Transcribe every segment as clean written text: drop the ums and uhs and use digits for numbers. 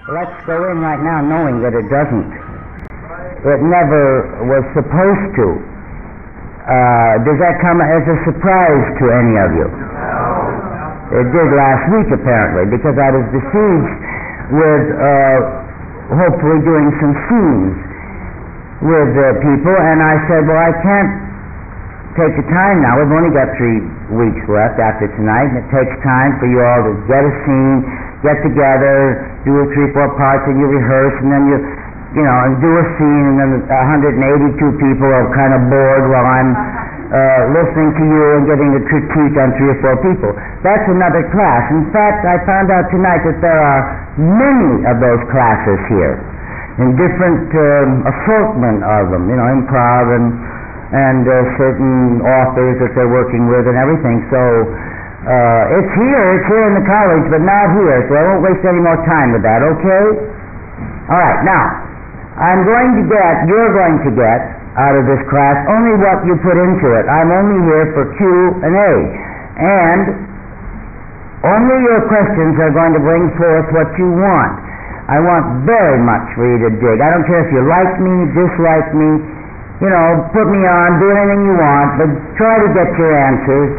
Let's go in right now knowing that it doesn't. It never was supposed to. Does that come as a surprise to any of you? It did last week, apparently, because I was besieged with hopefully doing some scenes with people, and I said, well, I can't take the time now. We've only got 3 weeks left after tonight, and it takes time for you all to get a scene, get together, do 3, 4 parts, and you rehearse, and then you do a scene, and then 182 people are kind of bored while I'm listening to you and getting a critique on 3 or 4 people. That's another class. In fact, I found out tonight that there are many of those classes here, in different assortment of them, improv and certain authors that they're working with and everything. So it's here in the college, but not here, so I won't waste any more time with that, okay? All right, now, you're going to get out of this class only what you put into it. I'm only here for Q&A, and only your questions are going to bring forth what you want. I want very much for you to dig. I don't care if you like me, dislike me, put me on, do anything you want, but try to get your answers.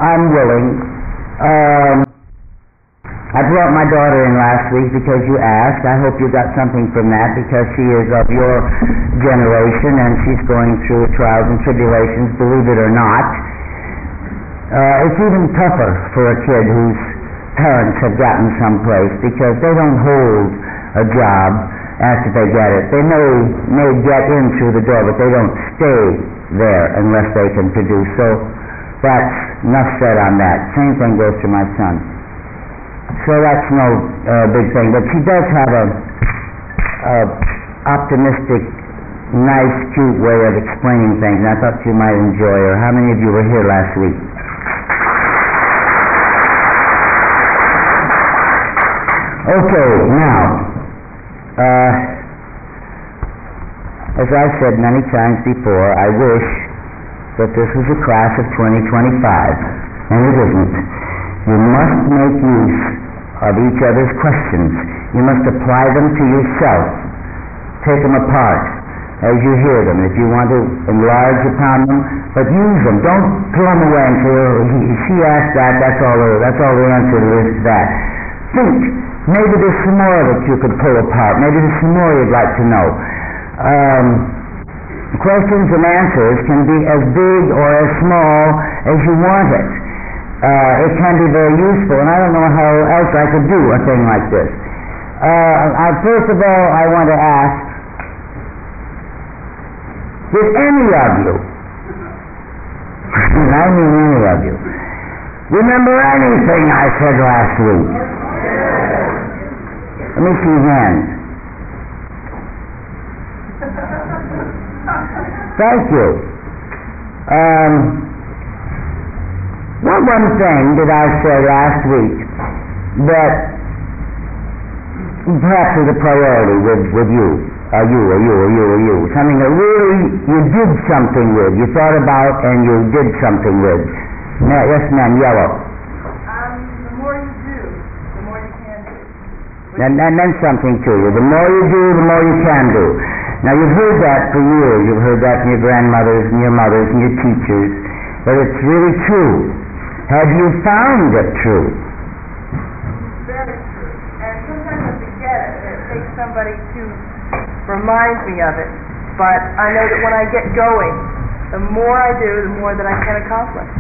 I'm willing. I brought my daughter in last week because you asked. I hope you got something from that, because she is of your generation and she's going through trials and tribulations, believe it or not. It's even tougher for a kid whose parents have gotten someplace, because they don't hold a job after they get it. They may get in through the door, but they don't stay there unless they can produce. So that's enough said on that. Same thing goes for my son. So that's no big thing, but she does have a optimistic, nice, cute way of explaining things, and I thought you might enjoy her. How many of you were here last week? Okay, now, as I've said many times before, I wish that this was a class of 2025, and it isn't. You must make use of each other's questions. You must apply them to yourself. Take them apart as you hear them, if you want to enlarge upon them, but use them. Don't pull them away and say, she asked that, that's all the answer there is to that. Think. Maybe there's some more that you could pull apart. Maybe there's some more you'd like to know. Questions and answers can be as big or as small as you want it. It can be very useful, and I don't know how else I could do a thing like this. First of all, I want to ask, did any of you, I mean any of you, remember anything I said last week? Let me see hands. Thank you. What one thing did I say last week that perhaps is a priority with you, or you, something that really you did something with, you thought about and you did something with? Yes, ma'am, yellow. The more you do, the more you can do. That meant something to you. The more you do, the more you can do. Now, you've heard that for years. You've heard that from your grandmothers and your mothers and your teachers, but it's really true. Have you found it true? Very true. And sometimes I forget it, and it takes somebody to remind me of it. But I know that when I get going, the more I do, the more that I can accomplish.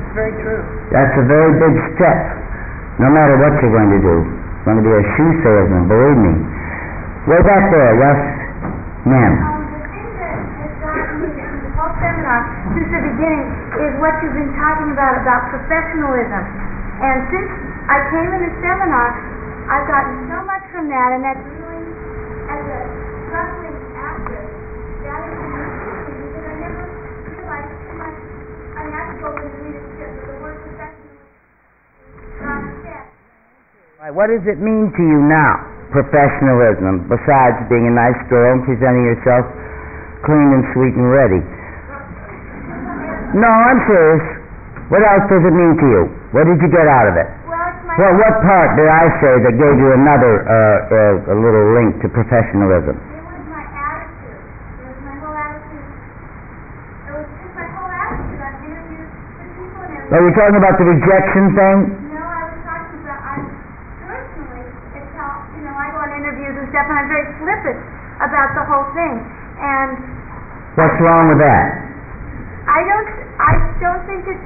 It's very true. That's a very big step, no matter what you're going to do. It's going to be a shoe salesman, believe me. Way back there, yes, ma'am. The thing that has gotten me through the whole seminar since the beginning is what you've been talking about professionalism. And since I came in the seminar, I've gotten so much from that, and that's really, as a struggling actress, that is amazing, because I never realized too much. I had to go into leadership, but the word professionalism not fit. Right, what does it mean to you now, professionalism, besides being a nice girl and presenting yourself clean and sweet and ready? No, I'm serious. What else does it mean to you? What did you get out of it? Well, it's my Well, what part did I say that gave you another a little link to professionalism? It was my attitude. It was my whole attitude. It was just my whole attitude. I've interviewed the people and everything. Are you talking about the rejection thing? No, I was talking about, personally, it's how, I go on interviews and stuff, and I'm very flippant about the whole thing. And what's wrong with that? I don't think it's,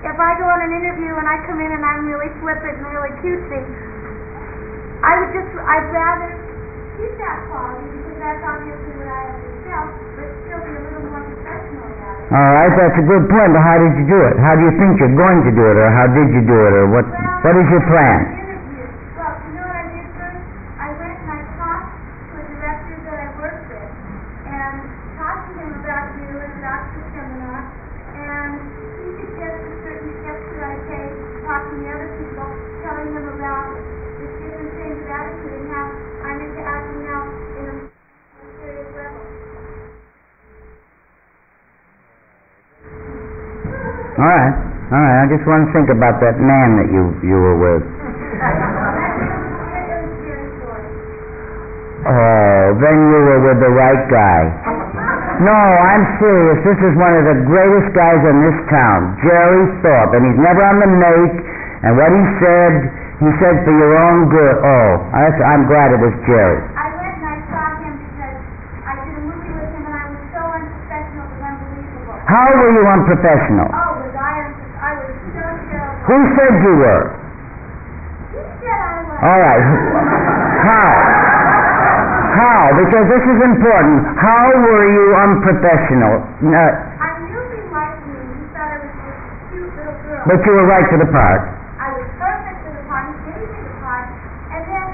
if I go on an interview and I come in and I'm really flippant and really cutesy, I'd rather keep that quality because that's obviously what I have to sell, but still be a little more professional about it. All right, that's a good point, but how did you do it? How do you think you're going to do it, or how did you do it, or what is your plan? Well, you know what I did first? I went and I talked to a director that I worked with and talked to him about you and about the seminar, and he suggested certain steps that I take, talking to other people, telling them about the different things of attitude and how I'm into acting now in a serious level. All right. I just want to think about that man that you were with. Oh, then you were with the right guy. No, I'm serious. This is one of the greatest guys in this town, Jerry Thorpe, and he's never on the make. And what he said for your own good. Oh, I'm glad it was Jerry. I went and I saw him because I did a movie with him, and I was so unprofessional, it was unbelievable. How were you unprofessional? Oh, I was so terrible. Who said you were? He said I was. All right. How? Because this is important. How were you unprofessional? No. I knew he liked me. He thought I was this cute little girl. But you were right for the part. I was perfect for the part. He gave me the part. And then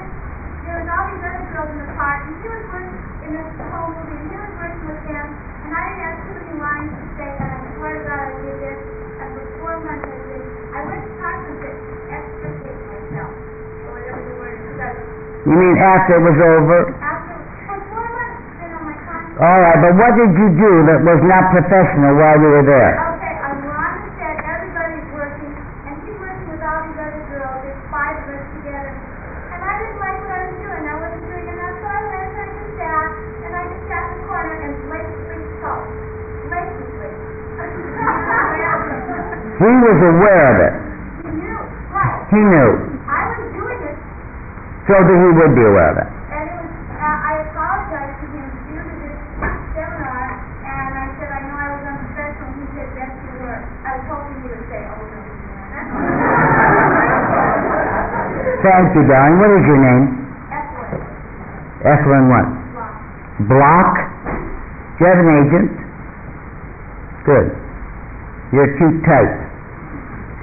there was all these other girls in the part, and he was working in this whole movie, and he was working with them, and I didn't have too many lines to say, and I swear to God I did this, and for 4 months I went to talk to him to extricate myself, or whatever the word is, because You mean after it was over? for 4 months it's been on my conscience. All right, but what did you do that was not professional while you were there? Okay, I'm on the set, everybody's working, and he's working with all these other girls, there's 5 of us together, and I didn't like what I was doing, I wasn't doing enough, so I went and I just sat, and I just sat in the corner and blatantly spoke. Blatantly. He was aware of it. He knew, right. He knew. I was doing it, So that he would be aware of it. and it was, I apologized to him due to this seminar, and I said, I know I was unprofessional, and he said, yes, you were. I was hoping he would say, oh, no. Thank you, darling. What is your name? Excellent. Ethelyn what? Block? Do you have an agent? Good. You're a cute type.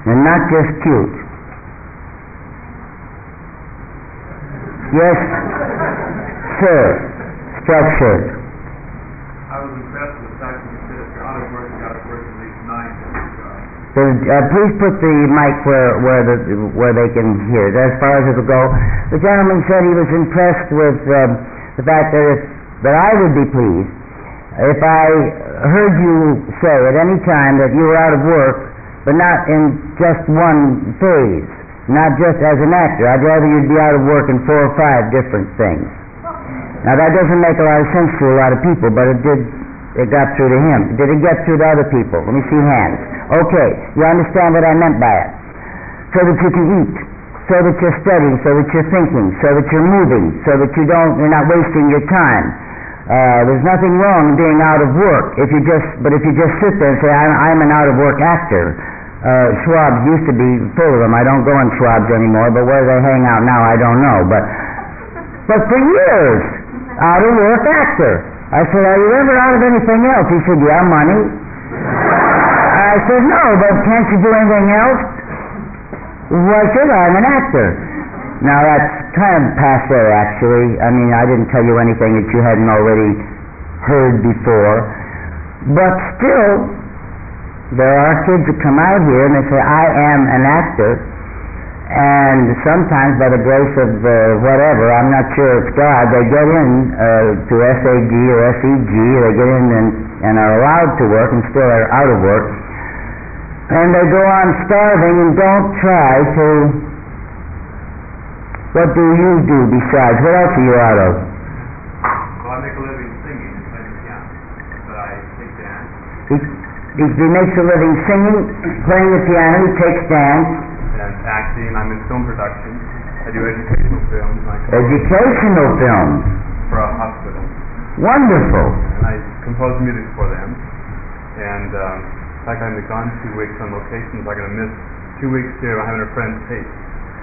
And not just cute. Yes, sir. Structured. I was impressed with the fact that you said if you're out of work, you got to work at least 9 different jobs. Please put the mic where they can hear it. As far as it'll go, the gentleman said he was impressed with the fact that I would be pleased if I heard you say at any time that you were out of work, but not in just one phase, not just as an actor. I'd rather you'd be out of work in 4 or 5 different things. Now that doesn't make a lot of sense to a lot of people, but it did. It got through to him. Did it get through to other people? Let me see hands. Okay, you understand what I meant by it. So that you can eat, so that you're studying, so that you're thinking, so that you're moving, so that you're not wasting your time. There's nothing wrong in being out of work if you just sit there and say, I'm an out of work actor. Schwab's used to be full of them. I don't go in Schwab's anymore, but where they hang out now, I don't know. But for years, out of work actor. I said, are you ever out of anything else? He said, yeah, money. I said, no, but can't you do anything else? Well, I said, I'm an actor. Now that's kind of passé, actually. I mean, I didn't tell you anything that you hadn't already heard before. But still, there are kids that come out here and they say, I am an actor. And sometimes, by the grace of whatever, I'm not sure it's God, they get in to SAG or SEG, they get in and are allowed to work and still are out of work. And they go on starving and don't try to What do you do besides? What else are you out of? Well, I make a living singing and playing the piano. But I take dance. He makes a living singing, playing the piano, he takes dance. And acting. I'm in film production. I do educational films. Educational films. For a hospital. Wonderful. And I compose music for them. And in fact, I'm gone 2 weeks on locations. I'm going to miss 2 weeks here. I'm having a friend take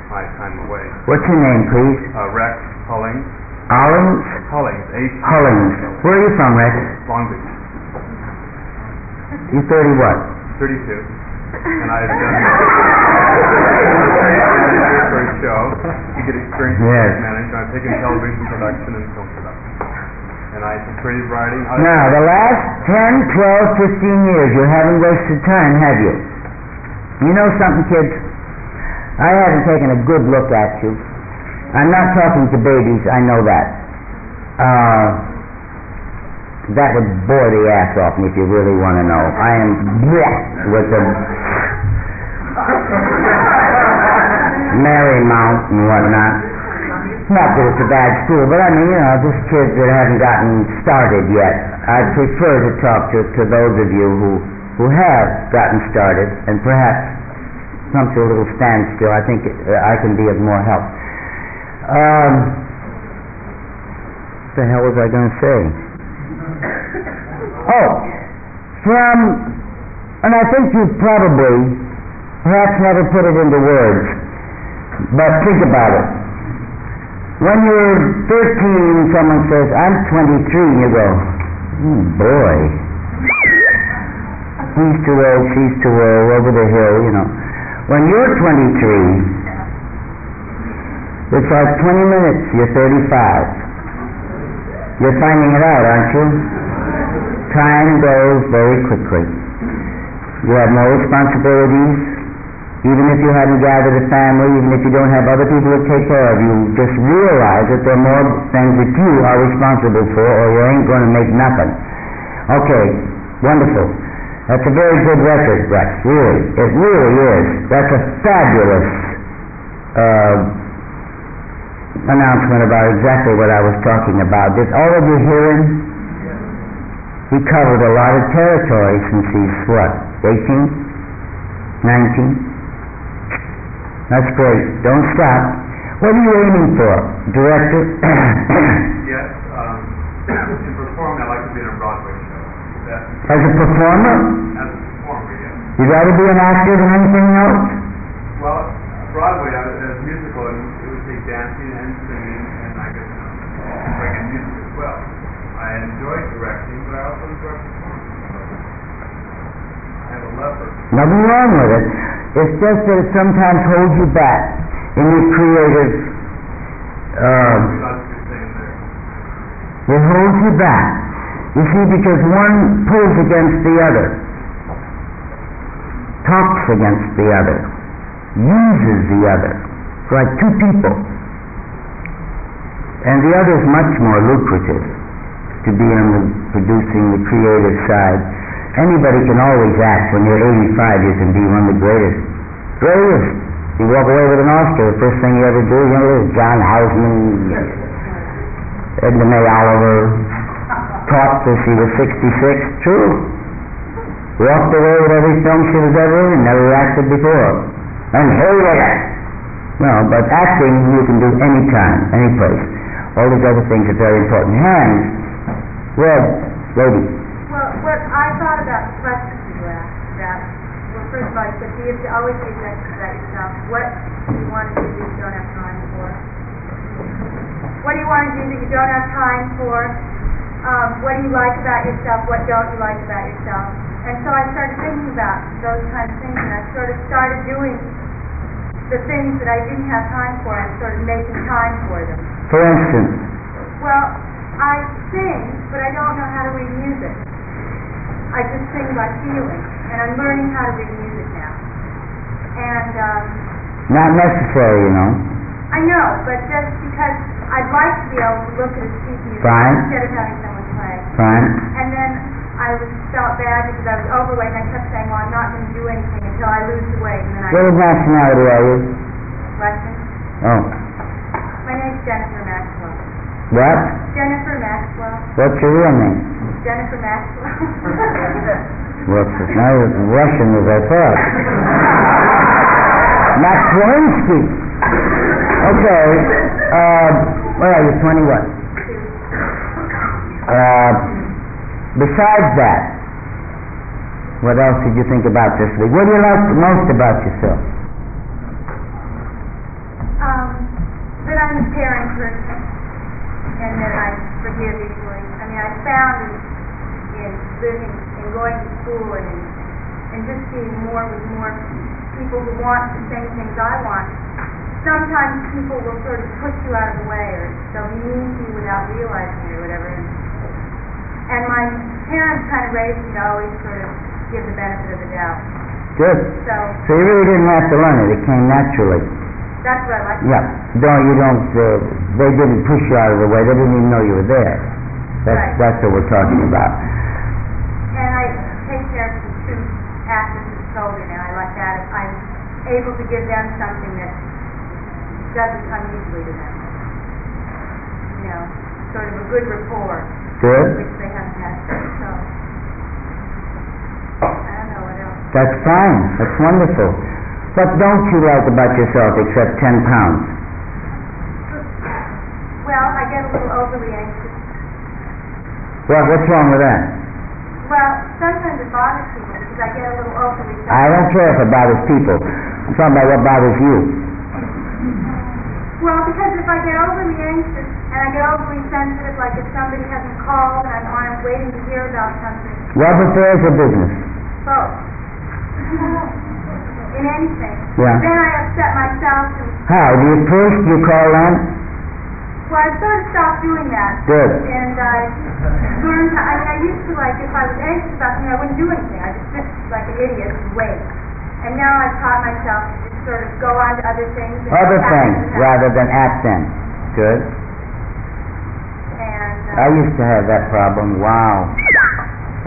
my time away. What's your name, please? Rex Hullings. Hollings? Hullings. Hullings. Where are you from, Rex? Long Beach. You 30 what? 32. And I've done for a show. You get experience in management. I've taken television production and film production. And I do creative writing. Now, the last 10, 12, 15 years, you haven't wasted time, have you? You know something, kids? I haven't taken a good look at you. I'm not talking to babies, I know that. That would bore the ass off me if you really want to know. I am with the Marymount and whatnot. Not that it's a bad school, but I mean, just kids that haven't gotten started yet. I'd prefer to talk to those of you who have gotten started and perhaps come to a little standstill. I think I can be of more help. What the hell was I going to say? Oh, and I think you probably, perhaps never put it into words, but think about it. When you're 13, someone says, I'm 23, and you go, oh boy. He's too old, she's too old, over the hill, When you're 23, it's like 20 minutes, you're 35. You're finding it out, aren't you? Time goes very quickly. You have no responsibilities. Even if you haven't gathered a family, even if you don't have other people to take care of, you just realize that there are more things that you are responsible for, or you ain't going to make nothing. Okay, wonderful. That's a very good record, Rex, really. It really is. That's a fabulous announcement about exactly what I was talking about. Did all of you hear him? He covered a lot of territory since he's, 18? 19? That's great. Don't stop. What are you aiming for? Director? Yes. To perform, I'd like to be in a Broadway show. As a performer? As a performer, yes. You'd rather be an actor than anything else? Well, Broadway, as musical, it would take dancing and singing, and I guess bringing music as well. I enjoy directing, but I also enjoy performing. I have a love for it. Nothing wrong with it. It's just that it sometimes holds you back in your creative. It holds you back. You see, because one pulls against the other, talks against the other, uses the other. It's like two people. And the other is much more lucrative to be on the producing, the creative side. Anybody can always act. When you're 85, you can be one of the greatest. Greatest. You walk away with an Oscar, the first thing you ever do, John Houseman, Edna May Oliver, taught till she was 66. True. Walked away with every film she was ever in, never acted before. And hated it. Well, but acting you can do any time, any place. All these other things are very important. Hands. Red, lady. Well, what I thought about the questions you asked about, well, first of all, you said you have to always be thinking about yourself. What do you want to do that you don't have time for? What do you want to do that you don't have time for? What do you like about yourself? What don't you like about yourself? And so I started thinking about those kinds of things, and I sort of started doing the things that I didn't have time for, and sort of making time for them. For instance? Well, I sing, but I don't know how to read music. I just sing by feeling, and I'm learning how to read music now. And not necessary, I know, but just because I'd like to be able to look at a sheet music instead of having someone play. Fine. And then I felt bad because I was overweight, and I kept saying, well, I'm not going to do anything until I lose the weight. And then What nationality are you? Russian. Oh. Jennifer Maxwell. What? Jennifer Maxwell. What's your real name? Jennifer Maxwell. Well, it's not as Russian as I thought. Maxwellski. Okay. What are you, 21? Besides that, what else did you think about this week? What do you like most about yourself? That I'm a caring person and that I forgive easily. I mean, I found in living and going to school and just being more with more people who want the same things I want. Sometimes people will sort of push you out of the way, or they'll be mean to you without realizing it or whatever. And my parents kind of raised me to always sort of give the benefit of the doubt. Good. So you really didn't have to learn it. It came naturally. That's what I like. Yeah. They didn't push you out of the way. They didn't even know you were there. That's what we're talking about. And I take care of the two actresses' children, and I like that. I'm able to give them something that doesn't come easily to them. You know, sort of a good rapport. Good. Which they haven't had. So, I don't know what else. That's fine. That's wonderful. What don't you like about yourself except 10 pounds? Well, I get a little overly anxious. What's wrong with that? Well, sometimes it bothers people because I get a little overly sensitive. I don't care if it bothers people. I'm talking about what bothers you. Well, because if I get overly anxious and I get overly sensitive, like if somebody hasn't called and I'm waiting to hear about something. Love affairs or business? Both. In anything. Yeah. Then I upset myself. How? Do you push? Do you call them? Well, I sort of stopped doing that. Good. And I learned how, I used to, like, if I was anxious about something, I wouldn't do anything. I just sit like an idiot and wait. And now I've taught myself to just sort of go on to other things. Other things rather than at them. Good. And I used to have that problem. Wow.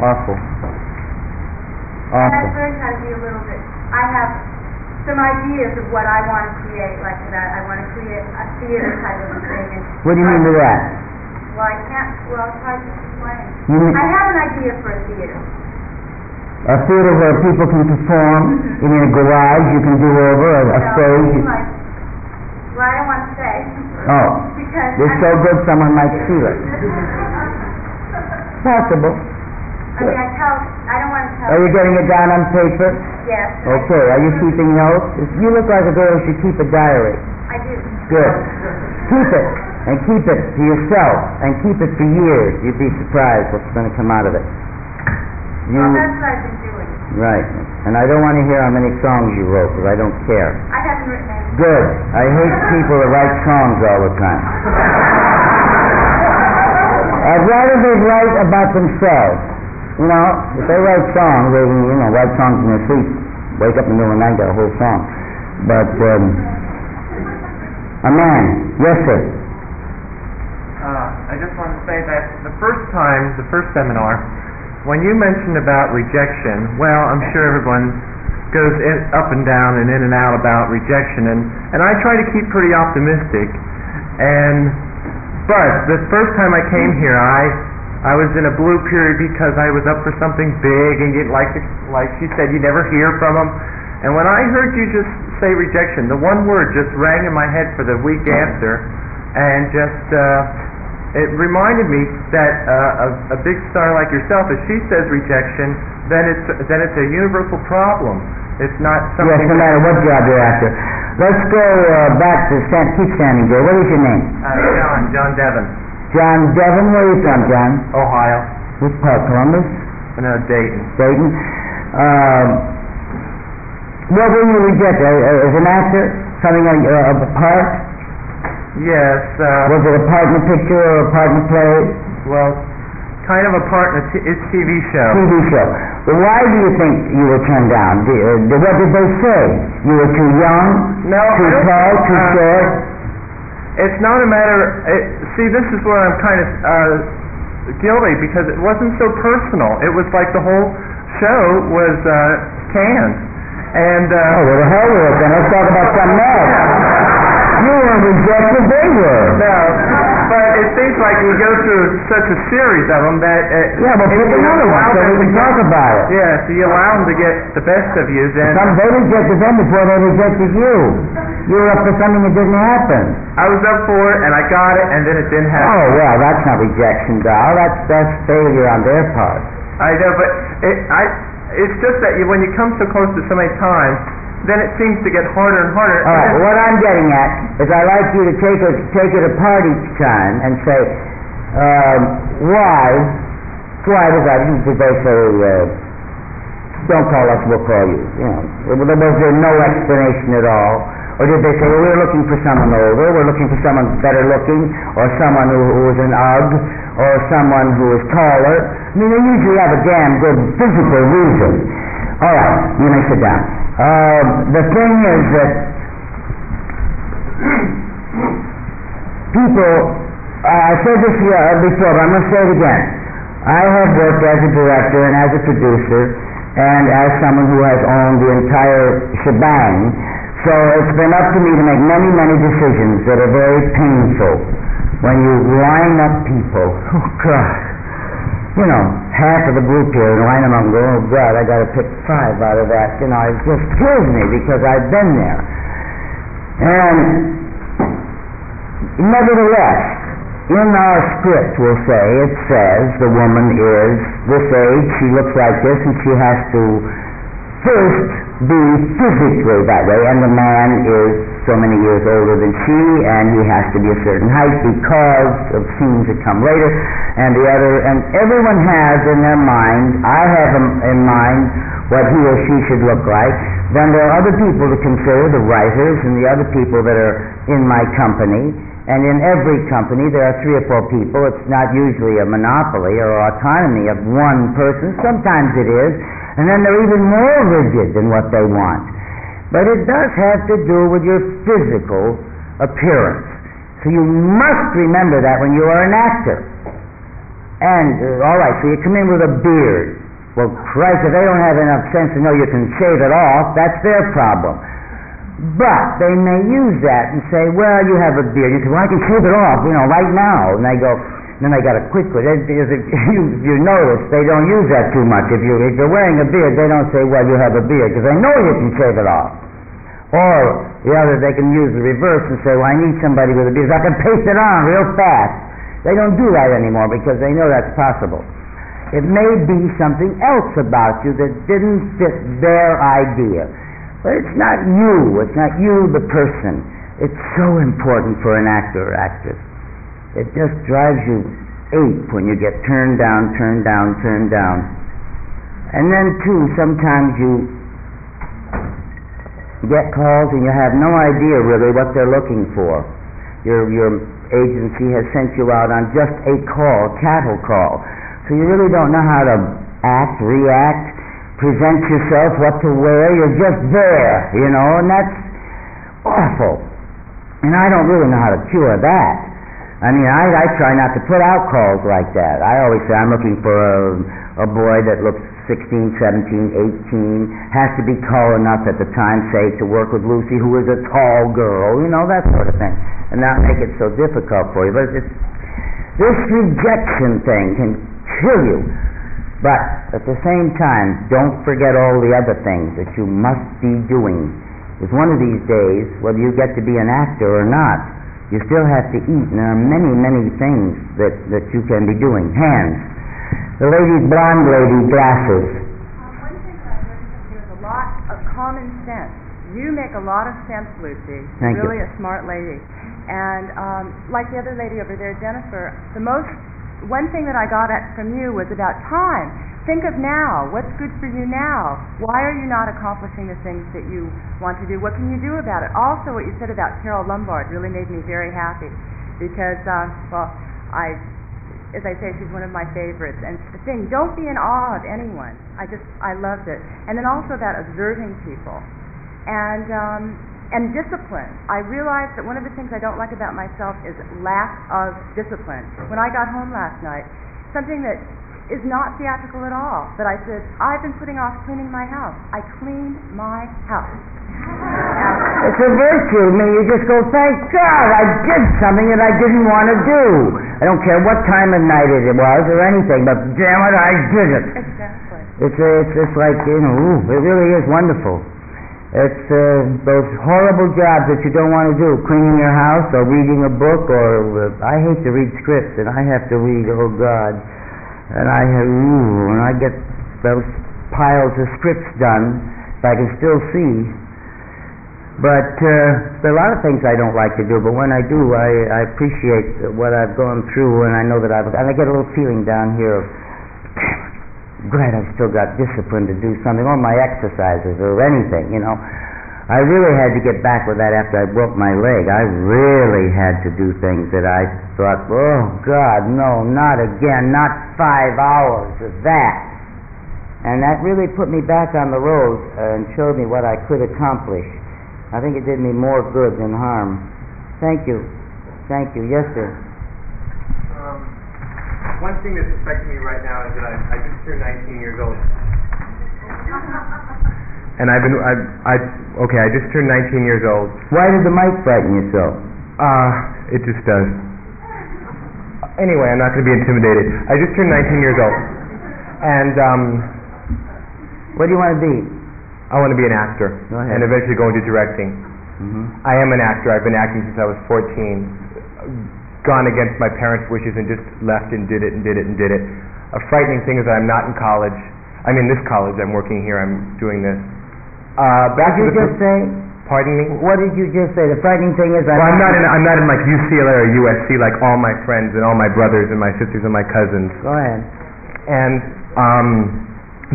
Awful. and Awful. I've learned how to be a little bit. I have some ideas of what I want to create, like that. I want to create a theater type of a thing. And What do you mean by that? Well, I can't. Well, it's hard to explain. You mean I have an idea for a theater. a theater where people can perform? You mean a garage you can do over, a So, stage? like, well, I don't want to say. Oh, Because it's so good someone might steal it. Possible. I mean, I don't want to tell. Are you getting it down on paper? Yes. Okay. Are you keeping notes? You look like a girl who should keep a diary. I do. Good. Keep it. And keep it to yourself. And keep it for years. You'd be surprised what's going to come out of it. Well, that's what I've been doing. Right. And I don't want to hear how many songs you wrote, because I don't care. I haven't written any. Good. I hate people that write songs all the time. I'd rather they write about themselves. You know, if they write songs, they write songs in their sleep. Wake up in the middle of the night, got a whole song. But, a man. Yes, sir. I just want to say that the first seminar, when you mentioned about rejection, well, I'm sure everyone goes up and down and in and out about rejection, and I try to keep pretty optimistic. But the first time I came here, I was in a blue period because I was up for something big, and like she said, you never hear from them. And when I heard you just say rejection, the one word just rang in my head for the week after, and just it reminded me that a big star like yourself, if she says rejection, then it's a universal problem. It's not something. Yes, no matter what job you're after. Let's go back to keep standing there. What is your name? John Devon. John Devon. Where are you from, John? Ohio. Which part? Columbus? No, Dayton. Dayton. What will you reject? As an actor? Something a part? Yes. Was it a part in a picture or a part in a play? Well, kind of a part in a TV show. TV show. Well, why do you think you were turned down? What did they say? You were too young? No. Too tall? Too short? It's not a matter. See, this is where I'm kind of guilty, because it wasn't so personal. It was like the whole show was canned. And well, the hell with it then. Let's talk about something else. You weren't rejected they were. No, but it seems like you go through such a series of them that... yeah, but pick another one so we can talk about it. Yeah, so you allow them to get the best of you, then... They rejected them before they rejected you. You were up for something that didn't happen. I was up for it, and I got it, and then it didn't happen. Oh, well, that's not rejection, doll. That's failure on their part. I know, but it's just that when you come so close to so many times, then it seems to get harder and harder. All right, what I'm getting at is I like you to take it apart each time and say, why did they say, don't call us, we'll call you. Was there no explanation at all? Or did they say, well, we're looking for someone older, we're looking for someone better looking, or someone who is an UGG, or someone who is taller? I mean, they usually have a damn good physical reason. All right, you may sit down. The thing is that people, I said this before, but I'm going to say it again. I have worked as a director and as a producer and as someone who has owned the entire shebang, so it's been up to me to make many, many decisions that are very painful. When you line up people, oh God, half of the group here, and line them up and go, oh God, I got to pick 5 out of that. It just kills me because I've been there. And nevertheless, in our script, we'll say, it says the woman is this age, she looks like this, and she has to first be physically that way, and the man is so many years older than she, and he has to be a certain height because of scenes that come later, and everyone has in their mind, I have in mind what he or she should look like. Then there are other people to consider, the writers and the other people that are in my company, and in every company there are 3 or 4 people. It's not usually a monopoly or autonomy of one person. Sometimes it is, and then they're even more rigid than what they want. But it does have to do with your physical appearance. So you must remember that when you are an actor. And, all right, so you come in with a beard. Well, Christ, if they don't have enough sense to know you can shave it off, that's their problem. But they may use that and say, well, you have a beard. You say, well, I can shave it off, right now. And they go, then they got to quickly. You notice they don't use that too much. If you're wearing a beard, they don't say, well, you have a beard, because they know you can shave it off. Or the other, they can use the reverse and say, well, I need somebody with a beard, so I can paste it on real fast. They don't do that anymore because they know that's possible. It may be something else about you that didn't fit their idea. But it's not you. It's not you, the person. It's so important for an actor or actress. It just drives you ape when you get turned down. And then, too, sometimes you get calls and you have no idea really what they're looking for. Your agency has sent you out on just a call, cattle call. So you really don't know how to act, react, present yourself, what to wear. You're just there, and that's awful. And I don't really know how to cure that. I mean, I try not to put out calls like that. I always say I'm looking for a boy that looks 16, 17, 18, has to be tall enough at the time, say, to work with Lucy, who is a tall girl, that sort of thing, and not make it so difficult for you. But this rejection thing can kill you. But at the same time, don't forget all the other things that you must be doing. Because one of these days, whether you get to be an actor or not, you still have to eat, and there are many, many things that you can be doing. Hands. The blonde lady, glasses. One thing that I noticed is there's a lot of common sense. You make a lot of sense, Lucy. Thank you. Really a smart lady. And like the other lady over there, Jennifer, one thing that I got from you was about time. Think of now. What's good for you now? Why are you not accomplishing the things that you want to do? What can you do about it? Also, what you said about Carol Lombard really made me very happy because, as I say, she's one of my favorites. And the thing, don't be in awe of anyone. I loved it. And then also about observing people and discipline. I realized that one of the things I don't like about myself is lack of discipline. When I got home last night, something that is not theatrical at all. But I said, I've been putting off cleaning my house. I cleaned my house. It's a virtue. I mean, you just go, thank God I did something that I didn't want to do. I don't care what time of night it was or anything, but damn it, I did it. Exactly. It's like, ooh, it really is wonderful. It's those horrible jobs that you don't want to do, cleaning your house or reading a book, or I hate to read scripts, and I have to read, oh God, and I get those piles of scripts done, if I can still see. But there are a lot of things I don't like to do, but when I do, I appreciate what I've gone through, and I know that and I get a little feeling down here of, glad I've still got discipline to do something, or my exercises, or anything, you know. I really had to get back with that after I broke my leg. I really had to do things that I thought, oh God, no, not again, not 5 hours of that. And that really put me back on the road and showed me what I could accomplish. I think it did me more good than harm. Thank you. Thank you. Yes, sir. One thing that's affecting me right now is that I just turned 19 years old. And I just turned 19 years old. Why did the mic frighten you so? It just does. Anyway, I'm not going to be intimidated. I just turned 19 years old. And, what do you want to be? I want to be an actor. Go ahead. And eventually go into directing. Mm-hmm. I am an actor. I've been acting since I was 14. Gone against my parents' wishes and just left and did it. A frightening thing is that I'm not in college. I'm in this college. I'm working here. I'm doing this. What did you just say? Pardon me? What did you just say? The frightening thing is I'm not in like UCLA or USC like all my friends and all my brothers and my sisters and my cousins. Go ahead. And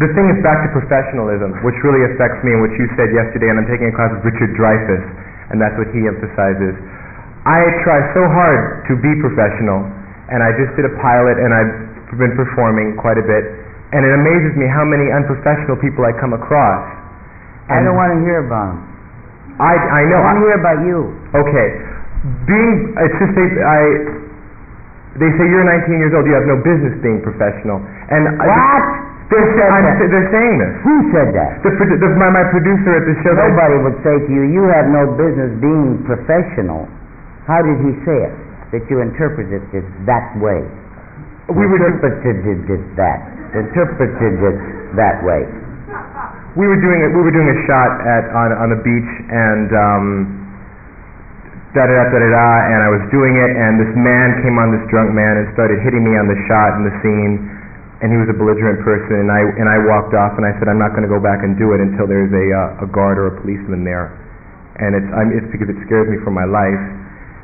the thing is back to professionalism, which really affects me and which you said yesterday, and I'm taking a class with Richard Dreyfuss, and that's what he emphasizes. I try so hard to be professional, and I just did a pilot, and I've been performing quite a bit, and it amazes me how many unprofessional people I come across. I don't want to hear about them. I know. I want to hear about you. Okay. It's just they say you're 19 years old, you have no business being professional. And what? They're saying this. Who said that? My producer at the show. Nobody would say to you, you have no business being professional. How did he say it? That you interpreted it that way. Interpreted it that way. We were doing a shot on a beach, and and I was doing it, and this man came on, this drunk man, and started hitting me on the shot and the scene, and he was a belligerent person, and I walked off, and I said, I'm not going to go back and do it until there's a guard or a policeman there, and it's because it scares me for my life.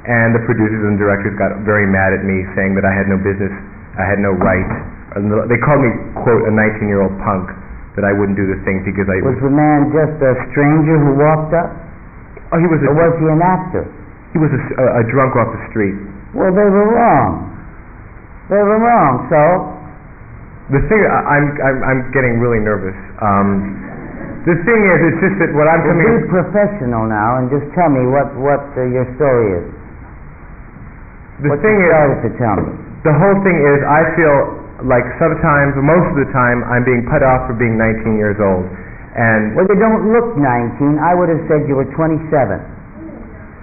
And the producers and directors got very mad at me, saying that I had no business, I had no right. They called me, quote, a 19-year-old punk, that I wouldn't do the thing because I was... Was the man just a stranger who walked up? Oh, he was. Or was he an actor? He was a drunk off the street. Well, they were wrong. So the thing, I'm getting really nervous. The thing is, it's just that what I'm coming... Be professional now and just tell me what your story is. The thing is, to tell me. The whole thing is, I feel like sometimes, most of the time, I'm being put off for being 19 years old. And well, you don't look 19. I would have said you were 27.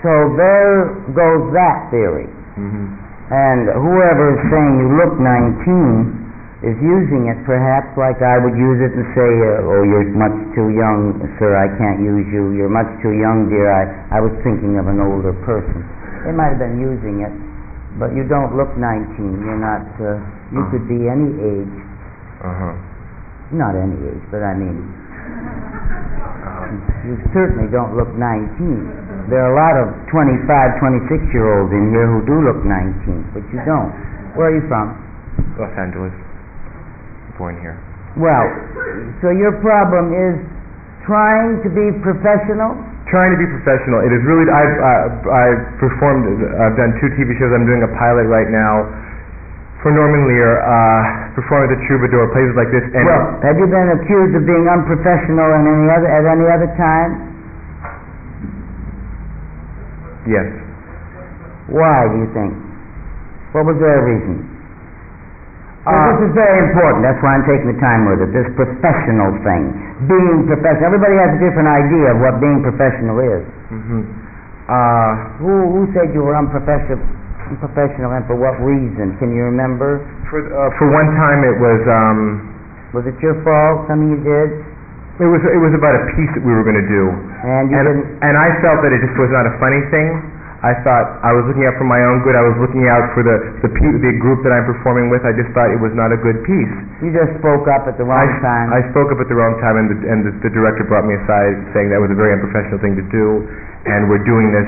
So there goes that theory. Mm-hmm. And whoever is saying you look 19 is using it perhaps like I would use it and say, oh, you're much too young, sir, I can't use you. You're much too young, dear. I was thinking of an older person. They might have been using it, but you don't look 19. You're not, you could be any age. Not any age, but I mean, you certainly don't look 19. There are a lot of 25, 26-year-olds in here who do look 19, but you don't. Where are you from? Los Angeles. Born here. Well, so your problem is trying to be professional? Trying to be professional. It is really, I've performed, I've done 2 TV shows. I'm doing a pilot right now for Norman Lear, performing at the Troubadour, places like this. And well, have you been accused of being unprofessional at any other time? Yes. Why, do you think? What was their reason? This is very important. That's why I'm taking the time with it. This professional thing. Being professional. Everybody has a different idea of what being professional is. Mm-hmm. Who said you were unprofessional and for what reason? Can you remember? For one time it was... Was it your fault? Something you did? It was about a piece that we were going to do. And you didn't... And I felt that it just was not a funny thing. I thought I was looking out for my own good. I was looking out for the group that I'm performing with. I just thought it was not a good piece. You just spoke up at the wrong time. I spoke up at the wrong time, and the director brought me aside saying that was a very unprofessional thing to do, and we're doing this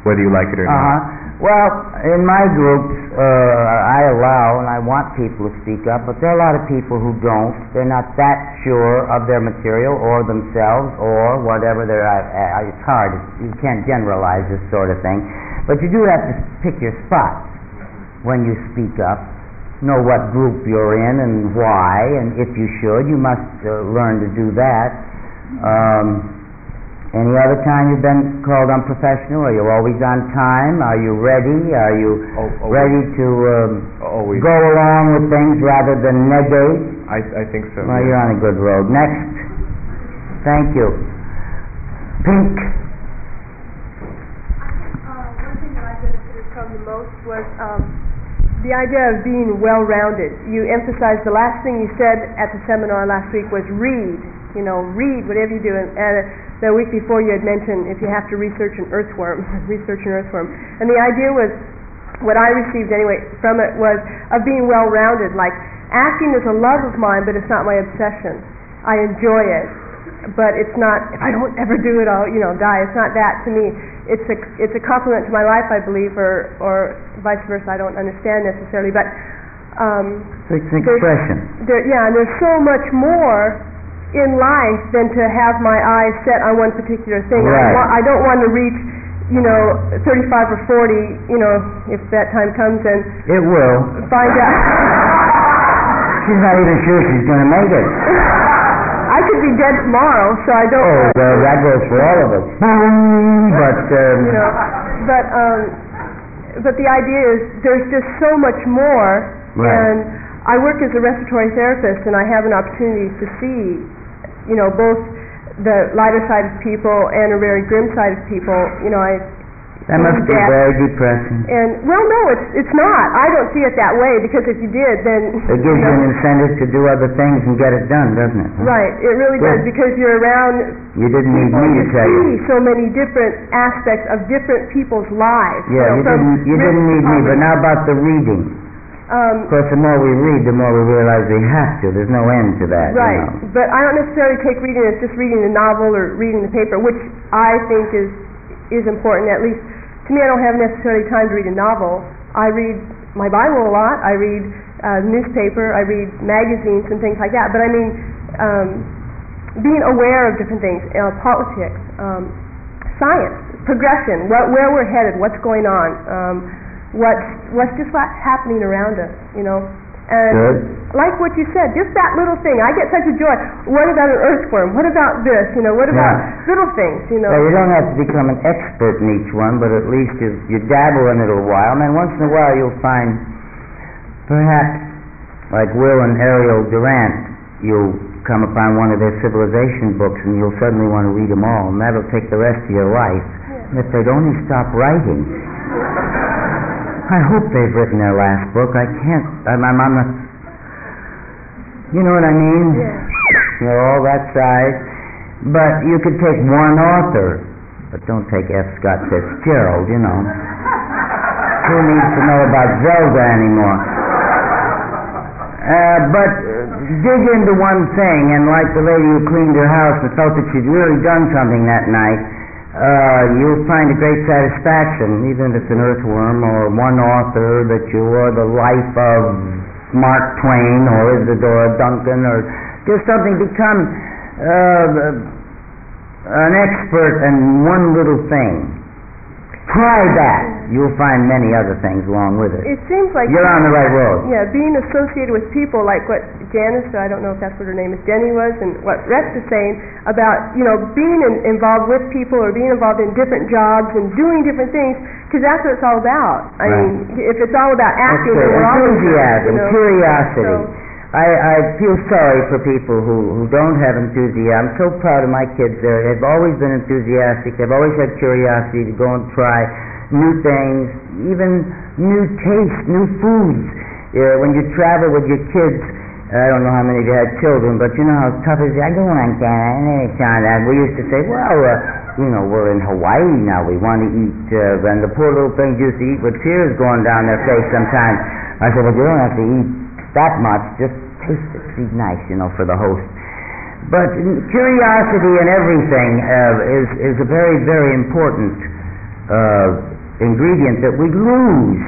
whether you like it or not. Well, in my groups, I allow and I want people to speak up, but there are a lot of people who don't. They're not that sure of their material or themselves or whatever. It's hard. You can't generalize this sort of thing. But you do have to pick your spots when you speak up. Know what group you're in and why, and if you should, you must learn to do that. Any other time you've been called unprofessional? Are you always on time? Are you ready? Are you ready to go along with things rather than negate? I think so. Well, you're on a good road. Next. Thank you. Pink. One thing that I guess has come the most was the idea of being well-rounded. You emphasized the last thing you said at the seminar last week was read. Read whatever you do. And the week before you had mentioned if you have to research an earthworm. And the idea was, what I received anyway from it was of being well-rounded. Like, acting is a love of mine, but it's not my obsession. I enjoy it, but it's not, if I don't ever do it, I'll, die. It's not that to me. It's a compliment to my life, I believe, or vice versa. I don't understand necessarily, but it's an expression. And there's so much more in life than to have my eyes set on one particular thing. Right. I don't want to reach, 35 or 40, if that time comes, and it will. Find out. She's not even sure she's going to make it. I could be dead tomorrow, so I don't. Oh, well, that goes for all of us. But the idea is there's just so much more, right. And I work as a respiratory therapist, and I have an opportunity to see, both the lighter side of people and a very grim side of people. That must be very depressing. And no, it's not. I don't see it that way, because if you did, then it gives you an incentive to do other things and get it done, doesn't it? Huh? Right. It really does, because you're around. You didn't need me to tell you. See so many different aspects of different people's lives. Yeah, you didn't need me. But now about the reading. Of course, the more we read, the more we realize we have to. There's no end to that. Right. But I don't necessarily take reading as just reading a novel or reading the paper, which I think is important. At least to me, I don't have necessarily time to read a novel. I read my Bible a lot. I read newspaper. I read magazines and things like that. But I mean, being aware of different things, politics, science, progression, where we're headed, what's going on. What's just happening around us, And good. Like what you said, just that little thing. I get such a joy. What about an earthworm? What about this? What about little things? Well, you don't have to become an expert in each one, but at least you dabble in it a while. And then once in a while you'll find, perhaps, like Will and Ariel Durant, you'll come upon one of their civilization books and you'll suddenly want to read them all, and that'll take the rest of your life. Yeah. And if they'd only stop writing. I hope they've written their last book. I can't. I'm not. You know what I mean? Yeah. All that size. But you could take one author, but don't take F. Scott Fitzgerald. Who needs to know about Zelda anymore? But dig into one thing, and like the lady who cleaned her house and felt that she'd really done something that night, you'll find a great satisfaction, even if it's an earthworm or one author that you, or the life of Mark Twain or Isadora Duncan, or just something, become an expert in one little thing. Try that. You'll find many other things along with it. It seems like you're on the right road. Yeah, being associated with people, like what Janice, or I don't know if that's what her name is, Jenny was, and what Rex is saying about, being involved with people or being involved in different jobs and doing different things, because that's what it's all about. I mean, if it's all about acting, then we're always enthusiasm, curiosity. I feel sorry for people who don't have enthusiasm. I'm so proud of my kids. They've always been enthusiastic. They've always had curiosity to go and try new things, even new tastes, new foods. When you travel with your kids, I don't know how many of you had children, but you know how tough it is. I don't want that. We used to say, well, we're in Hawaii now. We want to eat, and the poor little things used to eat with tears going down their face sometimes. I said, well, you don't have to eat that much, just taste it, be nice, for the host. But curiosity in everything is a very, very important ingredient that we lose.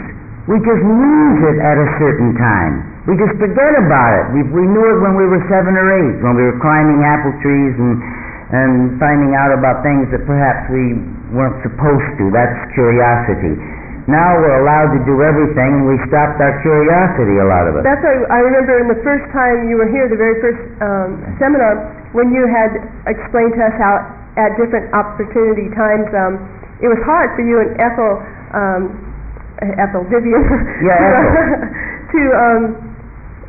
We just lose it at a certain time. We just forget about it. We knew it when we were 7 or 8, when we were climbing apple trees and finding out about things that perhaps we weren't supposed to. That's curiosity. Now we're allowed to do everything, and we stopped our curiosity, a lot of us. That's why I remember in the first time you were here, the very first seminar, when you had explained to us how at different opportunity times it was hard for you and Vivian, to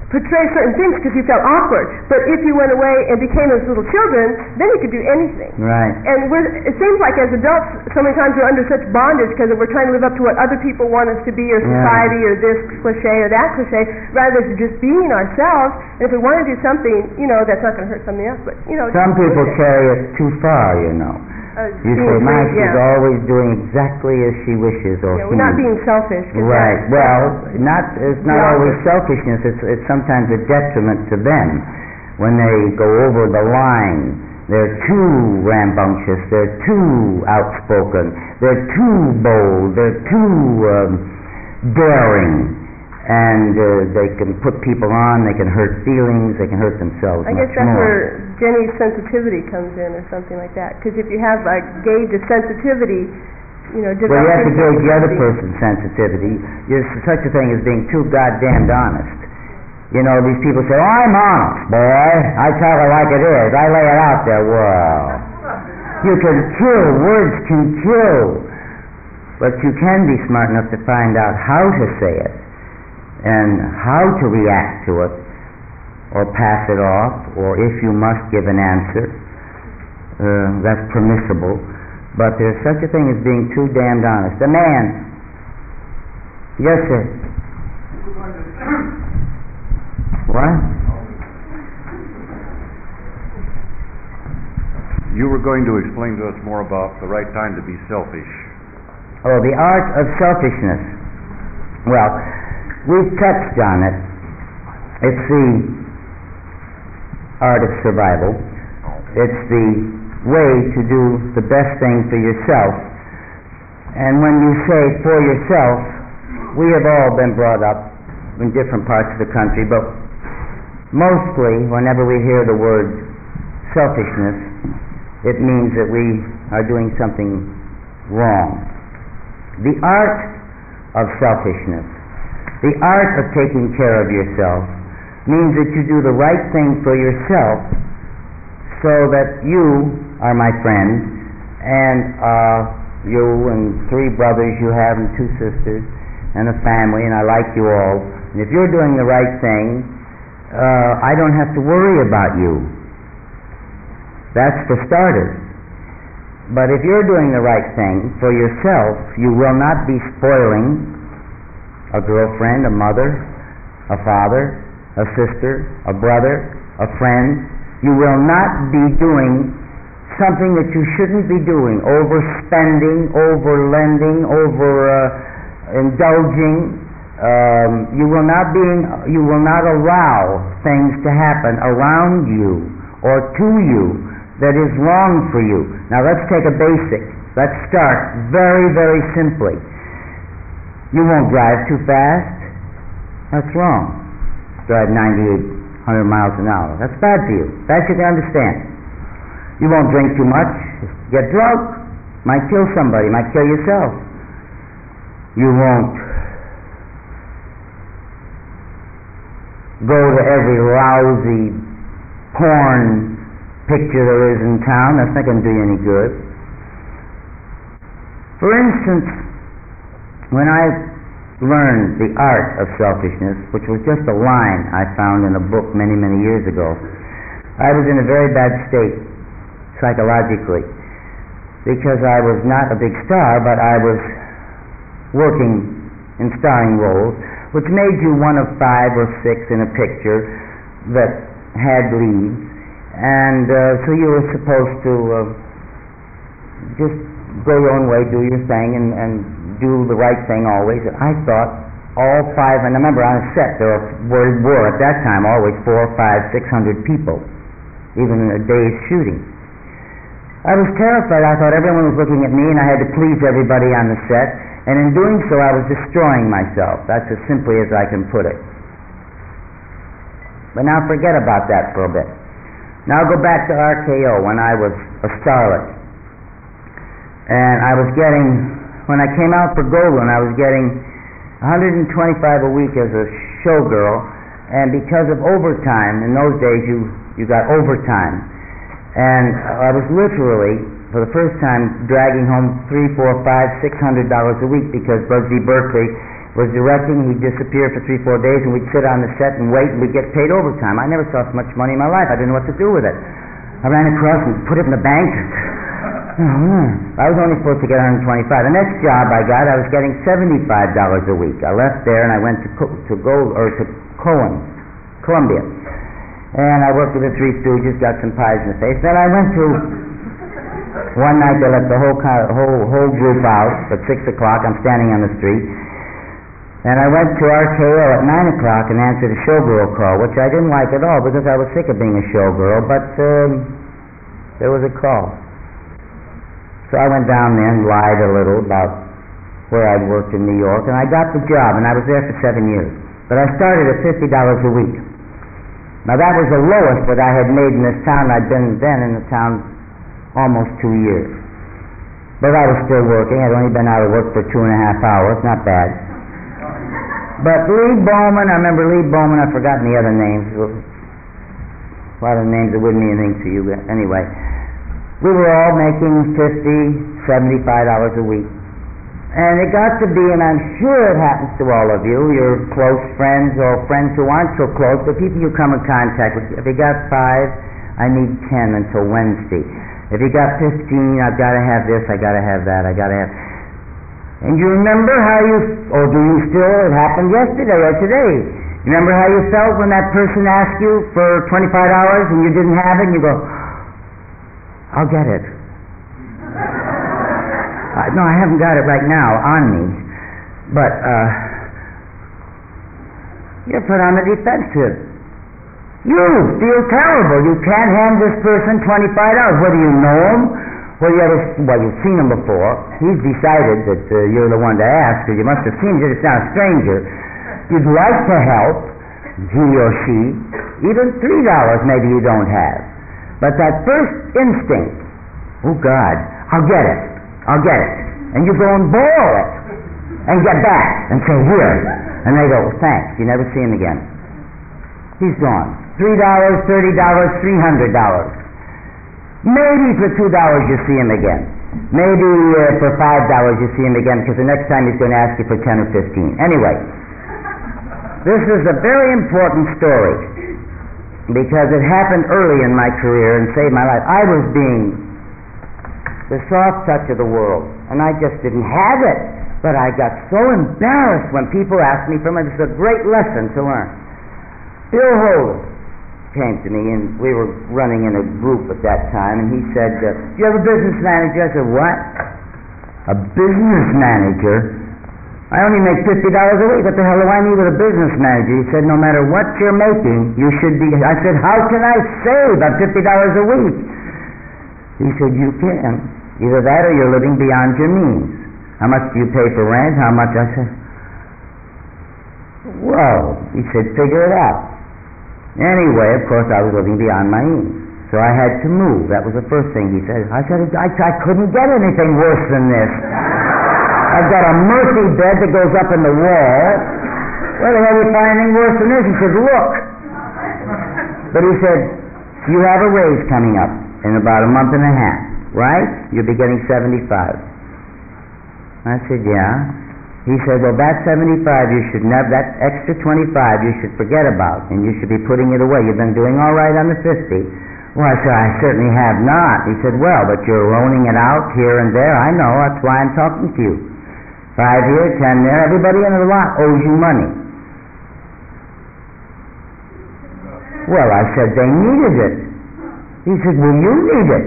portray certain things because you felt awkward. But if you went away and became as little children, then you could do anything. Right. And it seems like as adults, so many times we're under such bondage because we're trying to live up to what other people want us to be, or society, or this cliche or that cliche, rather than just being ourselves. And if we want to do something, that's not going to hurt somebody else. But some people carry it too far. You say, she's always doing exactly as she wishes, or we're not being selfish. Right. It's not always selfishness. It's sometimes a detriment to them when they go over the line. They're too rambunctious. They're too outspoken. They're too bold. They're too daring. And they can put people on, they can hurt feelings, they can hurt themselves much more. I guess that's where Jenny's sensitivity comes in, or something like that. Because if you have a gauge of sensitivity, well, you have to gauge the other person's sensitivity. There's such a thing as being too goddamned honest. These people say, oh, I'm honest, boy. I tell it like it is. I lay it out there. Well, you can kill. Words can kill. But you can be smart enough to find out how to say it, and how to react to it, or pass it off, or if you must give an answer, that's permissible. But there's such a thing as being too damned honest. A man. Yes, sir. What? You were going to explain to us more about the right time to be selfish. Oh, the art of selfishness. Well, we've touched on it. It's the art of survival. It's the way to do the best thing for yourself. And when you say for yourself, we have all been brought up in different parts of the country, but mostly whenever we hear the word selfishness, it means that we are doing something wrong. The art of selfishness, the art of taking care of yourself, means that you do the right thing for yourself, so that you are my friend, and you and 3 brothers you have and 2 sisters and a family, and I like you all. And if you're doing the right thing, I don't have to worry about you. That's for starters. But if you're doing the right thing for yourself, you will not be spoiling a girlfriend, a mother, a father, a sister, a brother, a friend. You will not be doing something that you shouldn't be doing, overspending, overlending, overindulging. You will not allow things to happen around you or to you that is wrong for you. Now let's take a basic. Let's start very, very simply. You won't drive too fast. That's wrong. Drive 98, 100 miles an hour. That's bad for you. That you can understand. You won't drink too much. Get drunk. Might kill somebody. Might kill yourself. You won't go to every lousy porn picture there is in town. That's not going to do you any good. For instance, when I learned the art of selfishness, which was just a line I found in a book many, many years ago, I was in a very bad state psychologically, because I was not a big star, but I was working in starring roles, which made you one of 5 or 6 in a picture that had leads, and so you were supposed to just go your own way, do your thing, and do the right thing always. And I thought all 5, and I remember on a set there were at that time always 400, 500, 600 people, even in a day's shooting. I was terrified. I thought everyone was looking at me and I had to please everybody on the set, and in doing so I was destroying myself. That's as simply as I can put it. But now forget about that for a bit. Now go back to RKO when I was a starlet. And I was getting, when I came out for Goldwyn, I was getting $125 a week as a showgirl, and because of overtime, in those days you got overtime. And I was literally, for the first time, dragging home $300, $400, $500, $600 a week, because Bugsy Berkeley was directing. He'd disappear for 3-4 days, and we'd sit on the set and wait, and we'd get paid overtime. I never saw so much money in my life. I didn't know what to do with it. I ran across and put it in the bank. I was only supposed to get $125. The next job I got, I was getting $75 a week. I left there and I went to Columbia, and I worked with the Three Stooges, got some pies in the face. Then I went to one night. They let the whole group out at 6 o'clock. I'm standing on the street, and I went to RKO at 9 o'clock and answered a showgirl call, which I didn't like at all because I was sick of being a showgirl. But there was a call. So I went down there and lied a little about where I'd worked in New York, and I got the job, and I was there for 7 years. But I started at $50 a week. Now that was the lowest that I had made in this town. I'd been then in the town almost 2 years. But I was still working. I'd only been out of work for 2.5 hours. Not bad. But Lee Bowman, I remember Lee Bowman, I've forgotten the other names. A lot of names that wouldn't mean anything to you, but anyway. We were all making $50, $75 a week. And it got to be, and I'm sure it happens to all of you, your close friends or friends who aren't so close, but people you come in contact with. If you got 5, I need 10 until Wednesday. If you got 15, I've got to have this, I got to have that, I got to have... And you remember how you, or do you still, it happened yesterday or today. You remember how you felt when that person asked you for $25 and you didn't have it, and you go, I'll get it. No, I haven't got it right now on me, but you're put on the defensive. You feel terrible. You can't hand this person $25. Whether you know him, well, you've seen him before. He's decided that you're the one to ask, because you must have seen him. It's not a stranger. You'd like to help, he or she. Even $3 maybe you don't have. But that first instinct, oh God, I'll get it. And you go and borrow it and get back and say, here. And they go, thanks. You never see him again. He's gone. $3, $30, $300. Maybe for $2 you see him again. Maybe for $5 you see him again, because the next time he's going to ask you for 10 or 15. Anyway, this is a very important story, because it happened early in my career and saved my life. I was being the soft touch of the world, and I just didn't have it. But I got so embarrassed when people asked me for money. This is a great lesson to learn. Bill Holder came to me, and we were running in a group at that time, and he said, do you have a business manager? I said, what? A business manager? I only make $50 a week. What the hell do I need with a business manager? He said, no matter what you're making, you should be... I said, how can I save on $50 a week? He said, you can. Either that or you're living beyond your means. How much do you pay for rent? How much? I said, well, he said, figure it out. Anyway, of course, I was living beyond my means. So I had to move. That was the first thing he said. I said, I couldn't get anything worse than this. I've got a Murphy bed that goes up in the wall. Where the hell do you find anything worse than this? He said, look. But he said, you have a raise coming up in about a month and a half, right? You'll be getting 75. I said, yeah. He said, well, that 75 you should never, that extra 25 you should forget about, and you should be putting it away. You've been doing all right on the 50. Well, I said, I certainly have not. He said, well, but you're loaning it out here and there. I know, that's why I'm talking to you. 5 here, 10 there. Everybody in the lot owes you money. Well, I said, they needed it. He said, well, you need it.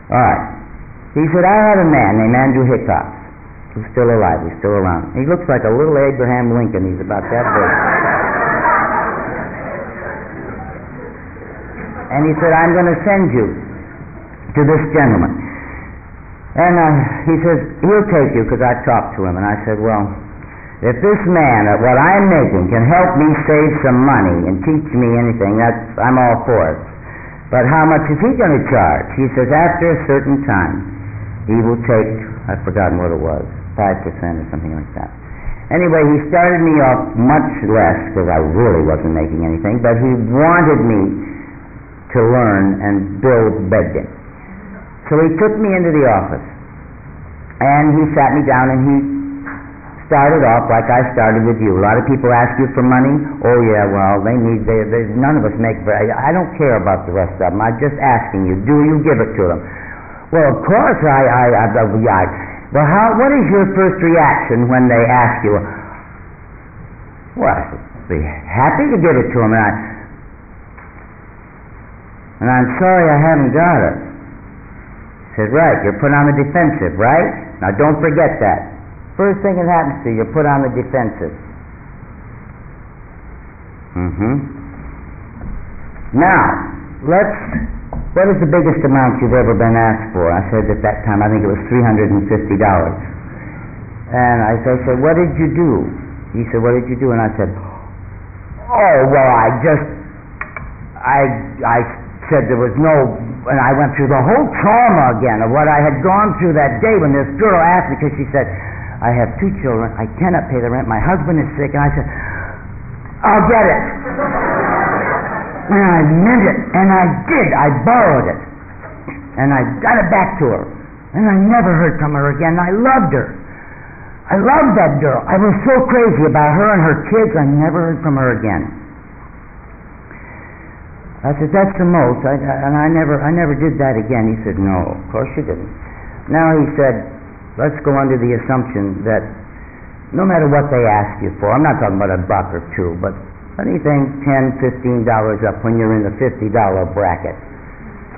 All right. He said, I had a man named Andrew Hickox. He's still alive. He's still around. He looks like a little Abraham Lincoln. He's about that big. And he said, I'm going to send you to this gentleman. And he says, he'll take you because I talked to him. And I said, well, if this man at what I'm making can help me save some money and teach me anything, I'm all for it. But how much is he going to charge? He says, after a certain time, he will take, I've forgotten what it was, 5% or something like that. Anyway, he started me off much less because I really wasn't making anything, but he wanted me to learn and build bedroom. So he took me into the office and he sat me down and he started off like I started with you. A lot of people ask you for money. Oh yeah, well, none of us make very, I don't care about the rest of them. I'm just asking you, do you give it to them? Well, of course well, what is your first reaction when they ask you? Well, I'd be happy to give it to them, and I'm sorry I haven't got it. He said, right, you're put on the defensive, right? Now don't forget that. First thing that happens to you, you're put on the defensive. Now, what is the biggest amount you've ever been asked for? I said at that time, I think it was $350. And I said, what did you do? He said, what did you do? And I said, oh, well, I said there was no, and I went through the whole trauma again of what I had gone through that day when this girl asked me, because she said, I have 2 children, I cannot pay the rent, my husband is sick, and I said, I'll get it. And I meant it, and I did. I borrowed it. And I got it back to her. And I never heard from her again. I loved her. I loved that girl. I was so crazy about her and her kids, I never heard from her again. I said, that's the most. And I never did that again. He said, no, of course you didn't. Now he said, let's go under the assumption that no matter what they ask you for, I'm not talking about $1 or $2, but anything $10, $15 up when you're in the $50 bracket,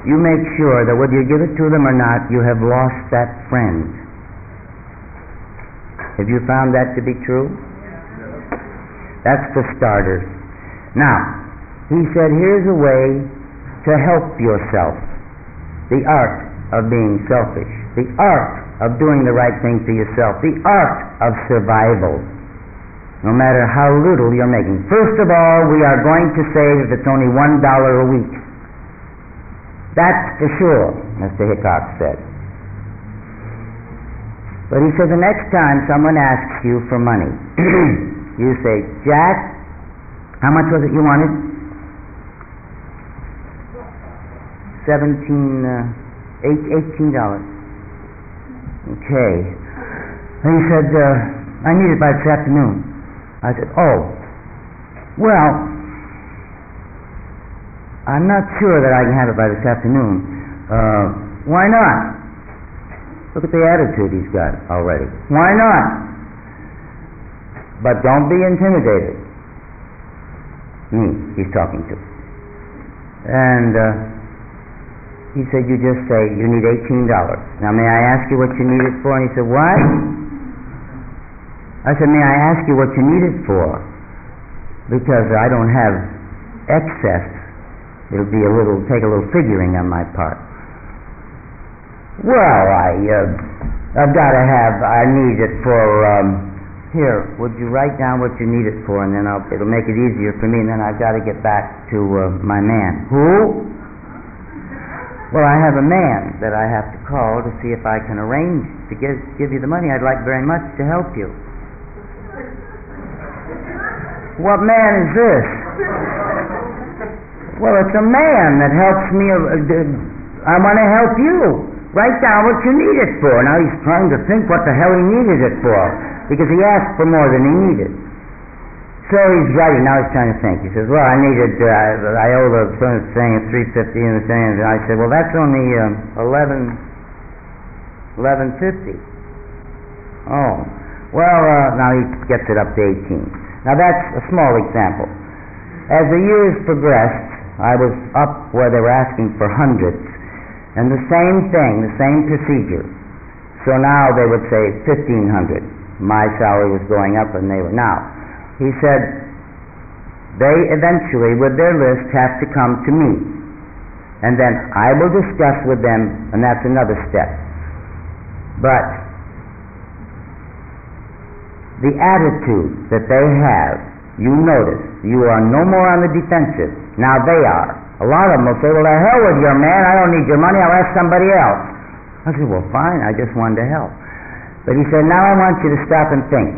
you make sure that whether you give it to them or not, you have lost that friend. Have you found that to be true? That's for starters. Now, he said, here's a way to help yourself. The art of being selfish. The art of doing the right thing for yourself. The art of survival. No matter how little you're making. First of all, we are going to say that it's only $1 a week. That's for sure, Mr. Hickox said. But he said the next time someone asks you for money, you say, Jack, how much was it you wanted? $18. Okay. And he said, I need it by this afternoon. I said, oh, well, I'm not sure that I can have it by this afternoon. Why not? Look at the attitude he's got already. Why not? But don't be intimidated. Me, he's talking to. And he said, you just say, you need $18. Now, may I ask you what you need it for? And he said, what? I said, may I ask you what you need it for? Because I don't have excess. It'll take a little figuring on my part. Well, I've got to have, I need it for, here, would you write down what you need it for, and then it'll make it easier for me, and then I've got to get back to my man. Who? Well, I have a man that I have to call to see if I can arrange to give you the money. I'd like very much to help you. What man is this? Well, it's a man that helps me. I want to help you. Write down what you need it for. Now he's trying to think what the hell he needed it for, because he asked for more than he needed. So he's writing. Now he's trying to think. He says, well, I needed, I owe the thing at $3.50 and the thing, and I said, well, that's only $11.50. Oh. Well, now he gets it up to 18. Now that's a small example. As the years progressed, I was up where they were asking for hundreds, and the same thing, the same procedure. So now they would say 1,500. My salary was going up, and they were now. He said they eventually, with their list, have to come to me, and then I will discuss with them, and that's another step. But the attitude that they have, you notice, you are no more on the defensive. Now they are. A lot of them will say, well, the hell with you, man. I don't need your money. I'll ask somebody else. I said, well, fine. I just wanted to help. But he said, now I want you to stop and think.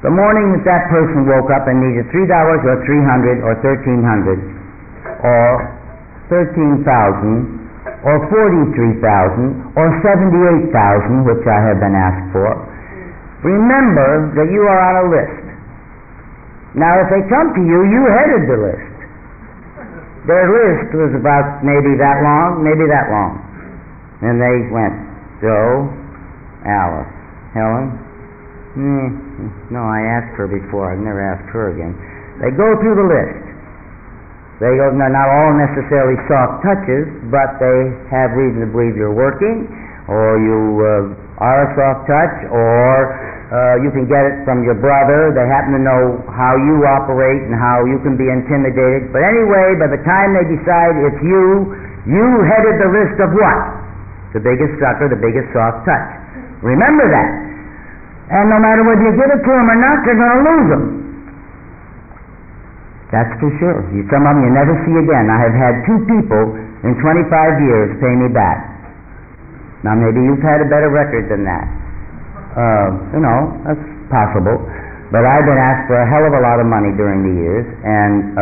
The morning that that person woke up and needed $3 or $300 or $1,300 or $13,000 or $43,000 or $78,000, which I have been asked for, remember that you are on a list. Now, if they come to you, you headed the list. Their list was about maybe that long, and they went, Joe, Alice, Helen. No, I asked her before. I've never asked her again. They go through the list. They go, not all necessarily soft touches, but they have reason to believe you're working, or you are a soft touch, or you can get it from your brother. They happen to know how you operate and how you can be intimidated. But anyway, by the time they decide it's you headed the list of what? The biggest sucker, the biggest soft touch. Remember that. And no matter whether you give it to them or not, you're going to lose them. That's for sure. Some of them you never see again. I have had 2 people in 25 years pay me back. Now maybe you've had a better record than that. That's possible. But I've been asked for a hell of a lot of money during the years, and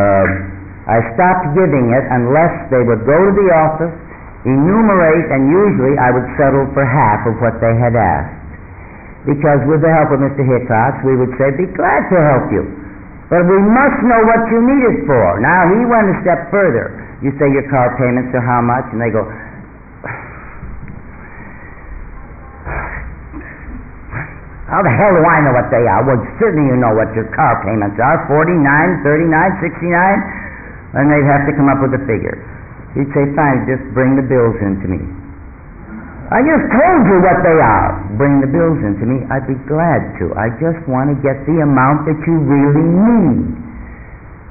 I stopped giving it unless they would go to the office, enumerate, and usually I would settle for half of what they had asked. Because with the help of Mr. Hickox, we would say, be glad to help you. But we must know what you need it for. Now, he went a step further. You say your car payments are how much? And they go, how the hell do I know what they are? Well, certainly you know what your car payments are, 49, 39, 69, and they'd have to come up with a figure. He'd say, fine, just bring the bills in to me. I just told you what they are. Bring the bills in to me. I'd be glad to. I just want to get the amount that you really need.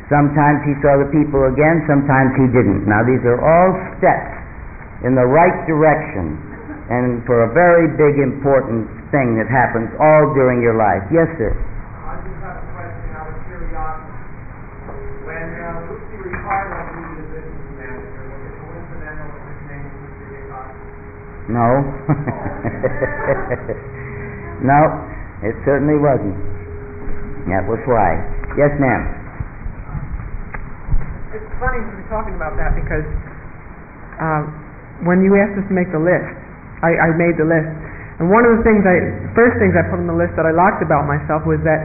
Sometimes he saw the people again, sometimes he didn't. Now these are all steps in the right direction, and for a very big important thing that happens all during your life. Yes, sir? I just have a question out of curiosity. When Lucille retired on duty as business manager, was it coincidental that his name was Mr. Hickox? No. No, it certainly wasn't. That was why. Yes, ma'am. It's funny you were talking about that because when you asked us to make the list, I made the list. And one of the first things I put on the list that I liked about myself was that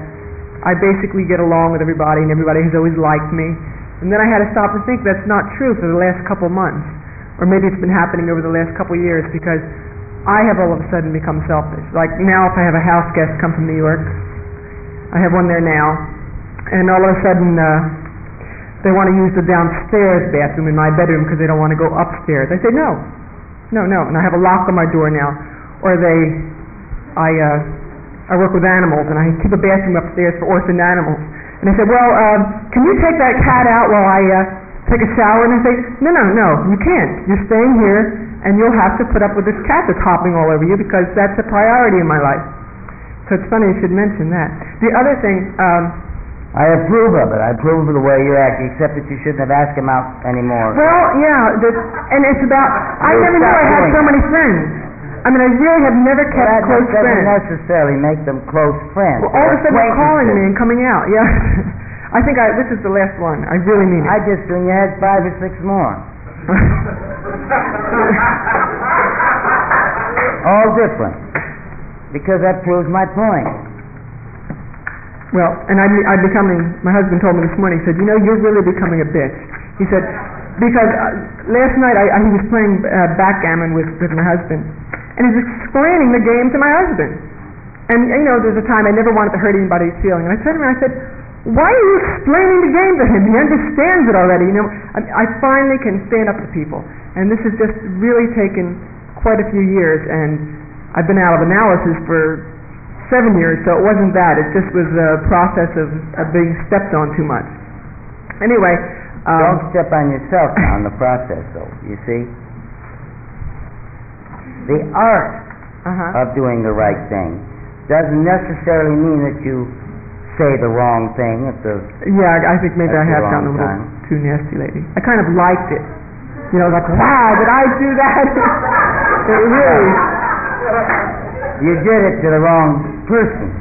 I basically get along with everybody and everybody has always liked me. And then I had to stop and think that's not true for the last couple months. Or maybe it's been happening over the last couple years because I have all of a sudden become selfish. Like now if I have a house guest come from New York, I have one there now, and all of a sudden they want to use the downstairs bathroom in my bedroom because they don't want to go upstairs. I say no, and I have a lock on my door now. Or I work with animals and I keep a bathroom upstairs for orphaned animals. And they say, well, can you take that cat out while I take a shower? And I say, no, you can't. You're staying here and you'll have to put up with this cat that's hopping all over you because that's a priority in my life. So it's funny you should mention that. The other thing, I approve of it. I approve of the way you act, except that you shouldn't have asked him out anymore. Well, yeah, and it's about, I never knew I had so many friends. I mean, I really have never kept close friends. That doesn't necessarily make them close friends. Well, all of a sudden they're calling me and coming out, yeah. I think this is the last one. I really mean it. I just assumed you had 5 or 6 more. All different. Because that proves my point. Well, and I'm becoming, my husband told me this morning, he said, you're really becoming a bitch. He said, because last night he was playing backgammon with my husband, and he was explaining the game to my husband. And, there's a time I never wanted to hurt anybody's feeling. And I said to him, why are you explaining the game to him? He understands it already. I finally can stand up to people. And this has just really taken quite a few years, and I've been out of analysis for 7 years, so it wasn't that. It just was a process of being stepped on too much. Anyway. Don't step on yourself now in the process, though, you see? The art of doing the right thing doesn't necessarily mean that you say the wrong thing at the Yeah, I think maybe I have gotten a little too nasty lately. I kind of liked it. Like, wow, did I do that? It really... You did it to the wrong person.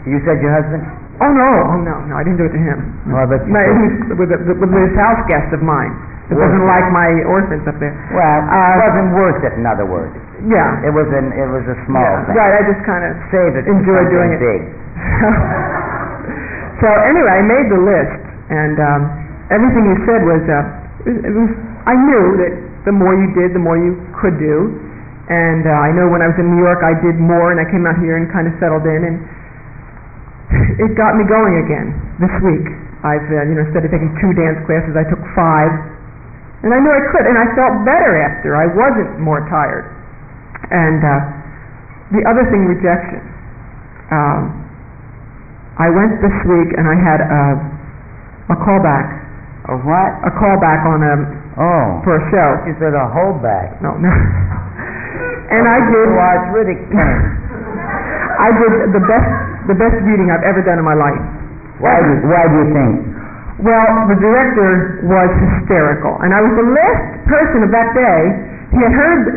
You said your husband? Oh no, I didn't do it to him. Oh, but with this house guest of mine. It wasn't like my orphans up there. Well, it wasn't worth it, in other words. Yeah. It was a small thing. Right, I just kind of enjoyed doing it. Big. So anyway, I made the list, and everything you said was, I knew that the more you did, the more you could do. And I know when I was in New York, I did more, and I came out here and kind of settled in, and it got me going again this week. I've, instead of taking 2 dance classes, I took 5, and I knew I could, and I felt better after. I wasn't more tired. And the other thing, rejection. I went this week, and I had a callback. A what? A callback on for a show. You said a holdback. No. And I did. Watch Riddick came. I did the best reading I've ever done in my life. Why do you think? Well, the director was hysterical, and I was the last person of that day. He had heard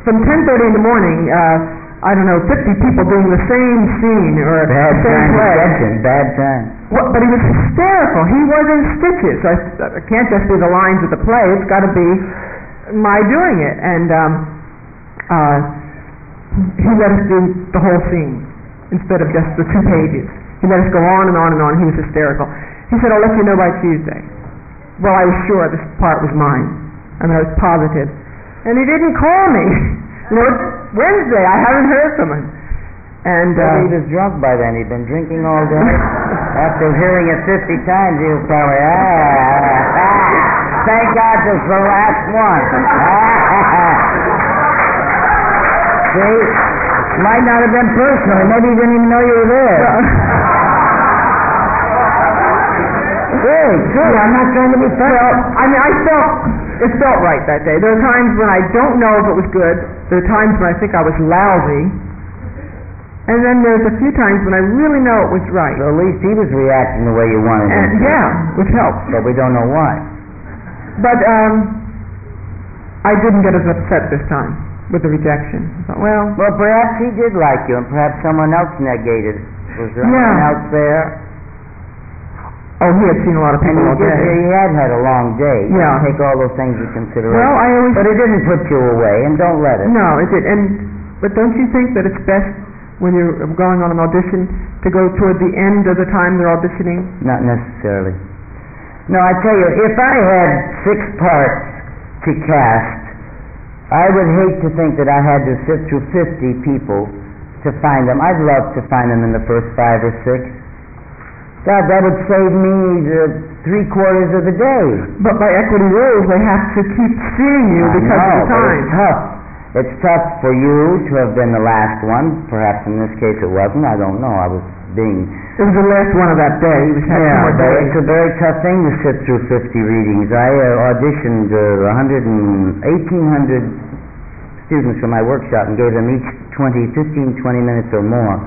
from 10:30 in the morning, 50 people doing the same scene or bad the same play. Bad time. Well, but he was hysterical. He was in stitches. I can't just do the lines of the play. It's got to be my doing it. And he let us do the whole scene instead of just the 2 pages. He let us go on and on and on. He was hysterical. He said, I'll let you know by Tuesday. Well, I was sure this part was mine. I was positive. And he didn't call me. It's Wednesday. I haven't heard from him. And he was drunk by then. He'd been drinking all day. After hearing it 50 times, he was probably, thank God this is the last one. See? Might not have been personal. Maybe he didn't even know you were there. Really, true. I'm not trying to be funny. Well, it felt right that day. There are times when I don't know if it was good. There are times when I think I was lousy. And then there's a few times when I really know it was right. So at least he was reacting the way you wanted him to. Yeah, which helps. But we don't know why. But I didn't get as upset this time with the rejection. I thought, well, perhaps he did like you, and perhaps someone else negated it. Was there anyone else there? Oh, he had seen a lot of people all day. He had a long day. Yeah. Take all those things into consideration. Well, but it didn't put you away, and don't let it. No, it did. But don't you think that it's best when you're going on an audition to go toward the end of the time they're auditioning? Not necessarily. No, I tell you, if I had 6 parts to cast, I would hate to think that I had to sit through 50 people to find them. I'd love to find them in the first 5 or 6. God, that would save me 3/4 of the day. But by equity rules, they have to keep seeing you because of the time. It's tough. It's tough for you to have been the last one. Perhaps in this case it wasn't. I don't know. I was being... It was the last one of that day. He was having more days. It's a very tough thing to sit through 50 readings. I auditioned 1,800 students for my workshop and gave them each 15, 20 minutes or more.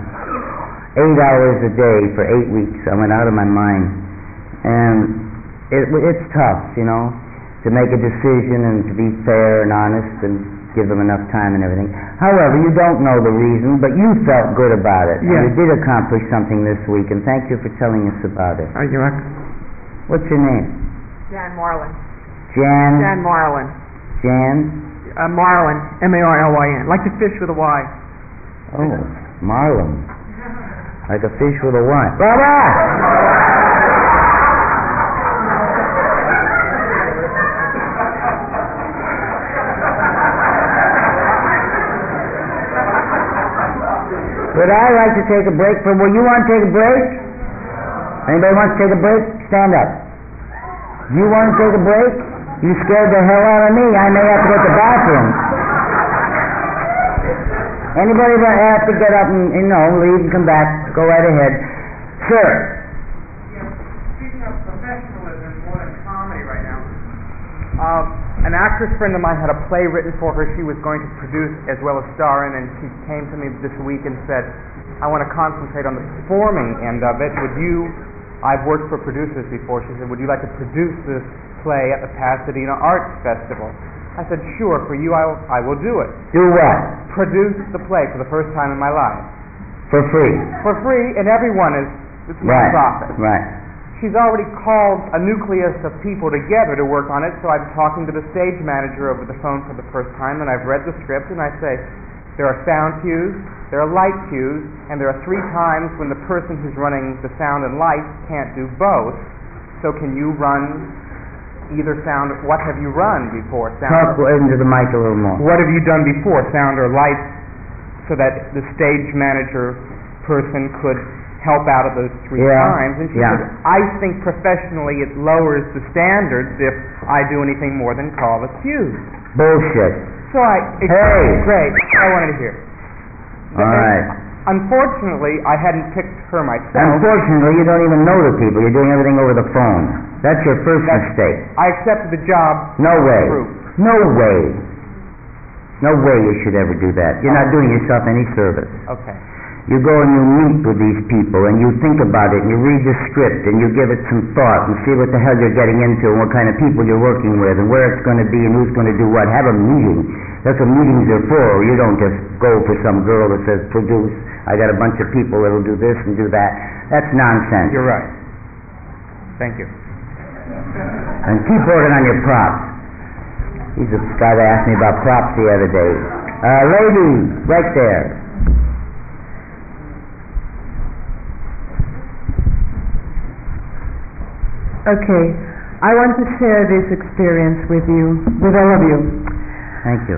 8 hours a day for 8 weeks. I went out of my mind. And it's tough, to make a decision and to be fair and honest and give them enough time and everything. However, you don't know the reason, but you felt good about it. Yes. And you did accomplish something this week, and thank you for telling us about it. Are you right? What's your name? Jan Marlin. Jan? Jan Marlin. Jan? Marlin, M-A-R-L-Y-N, like the fish with a Y. Oh, Marlin. Like a fish with a Y. Brother! Would I like to take a break from... Well, you want to take a break? Anybody wants to take a break? Stand up. You want to take a break? You scared the hell out of me. I may have to go to the bathroom. Anybody that have to get up and leave and come back, go right ahead. Sir. Yes. Speaking of professionalism more than comedy right now, an actress friend of mine had a play written for her she was going to produce as well as star in, and she came to me this week and said, I want to concentrate on the performing end of it. I've worked for producers before. She said, would you like to produce this play at the Pasadena Arts Festival? I said, sure, for you I will do it. Do what? Produce the play for the first time in my life. For free? For free, and everyone it's my profit. Right. She's already called a nucleus of people together to work on it, so I'm talking to the stage manager over the phone for the first time, and I've read the script, and I say, there are sound cues, there are light cues, and there are 3 times when the person who's running the sound and light can't do both. So can you run either sound? What have you run before? Talk into the mic a little more. What have you done before, sound or light, so that the stage manager person could help out of those 3 times? And she said, I think professionally it lowers the standards if I do anything more than call the cues. Bullshit. So great, I wanted to hear. All right. Unfortunately, I hadn't picked her myself. Unfortunately, you don't even know the people. You're doing everything over the phone. That's your first mistake. I accepted the job. No way. Group. No way. No way you should ever do that. You're not doing yourself any service. Okay. You go and you meet with these people and you think about it and you read the script and you give it some thought and see what the hell you're getting into and what kind of people you're working with and where it's going to be and who's going to do what. Have a meeting. That's what meetings are for. You don't just go for some girl that says produce. I got a bunch of people that'll do this and do that. That's nonsense. You're right. Thank you. And keep working on your props. He's a guy that asked me about props the other day. Lady, right there. Okay, I want to share this experience with you, with all of you. Thank you.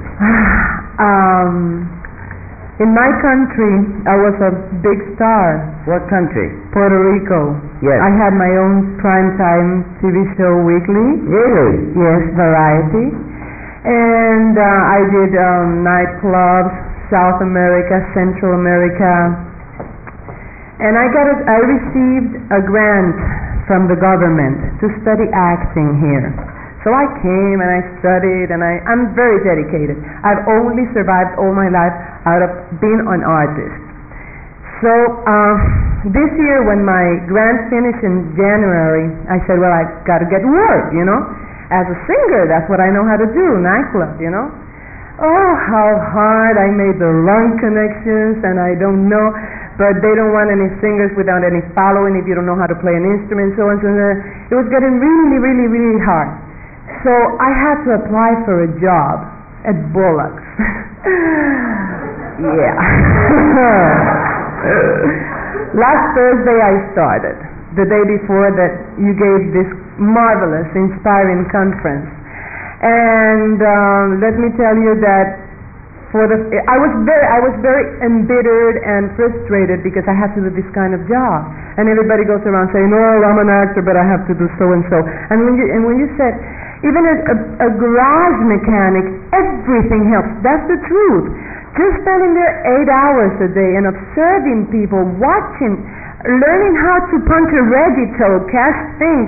In my country, I was a big star. What country? Puerto Rico. Yes. I had my own primetime TV show weekly. Really? Yes, variety. And I did nightclubs, South America, Central America. And I received a grant from the government to study acting here. So I came and I studied and I'm very dedicated. I've only survived all my life out of being an artist. So this year when my grant finished in January, I said, well, I got to get work, As a singer, that's what I know how to do, nightclub, Oh, how hard I made the wrong connections, and I don't know, but they don't want any singers without any following if you don't know how to play an instrument, so on, so on. It was getting really, really, really hard. So I had to apply for a job at Bullock's. Yeah. Last Thursday I started, the day before that you gave this marvelous, inspiring conference. And let me tell you that I was very embittered and frustrated because I had to do this kind of job, and everybody goes around saying, "Oh, I'm an actor, but I have to do so and so." And when you said, even a garage mechanic, everything helps. That's the truth. Just spending there 8 hours a day and observing people, watching, learning how to punch a Reggie-toe cash thing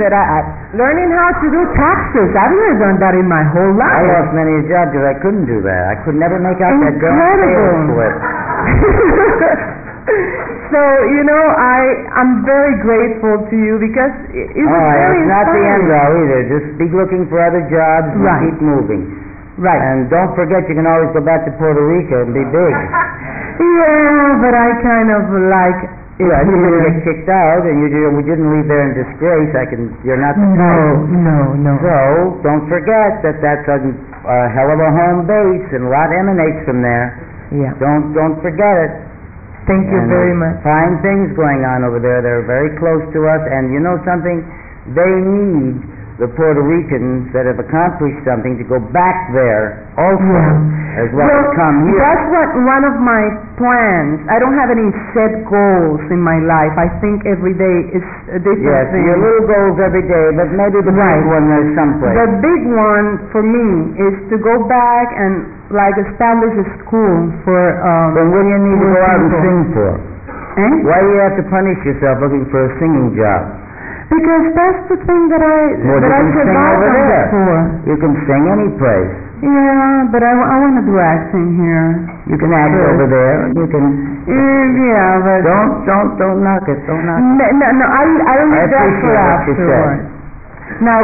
learning how to do taxes. I've never done that in my whole life. I lost many a job because I couldn't do that. I could never make out that girl Incredible. So, I'm very grateful to you because it was very it's not the inspiring. end all either. Just be looking for other jobs and Right. keep moving. Right. And don't forget, you can always go back to Puerto Rico and be big. Yeah, but I kind of like it Yeah, you didn't here. get kicked out, and we didn't leave there in disgrace. You're not the type. No. So don't forget that that's a hell of a home base, and a lot emanates from there. Yeah. Don't forget it. Thank you And very much. Fine things going on over there. They're very close to us, and you know something? They need the Puerto Ricans that have accomplished something to go back there also, as well as come here. That's one of my plans. I don't have any set goals in my life. I think every day is a different Yes, thing. your little goals every day, but maybe the big one is someplace. The big one for me is to go back and like establish a school for Then what do you need to go out and people. sing for? Eh? Why do you have to punish yourself looking for a singing job? Because that's the thing that I Well, that I you can sing survived over on there. before. You can sing any place. Yeah, but I want to do acting here. You can act Sure. over there. You can. Yeah, but Don't knock it. Don't knock it. no. I'll leave that for appreciate what you afterwards. Now,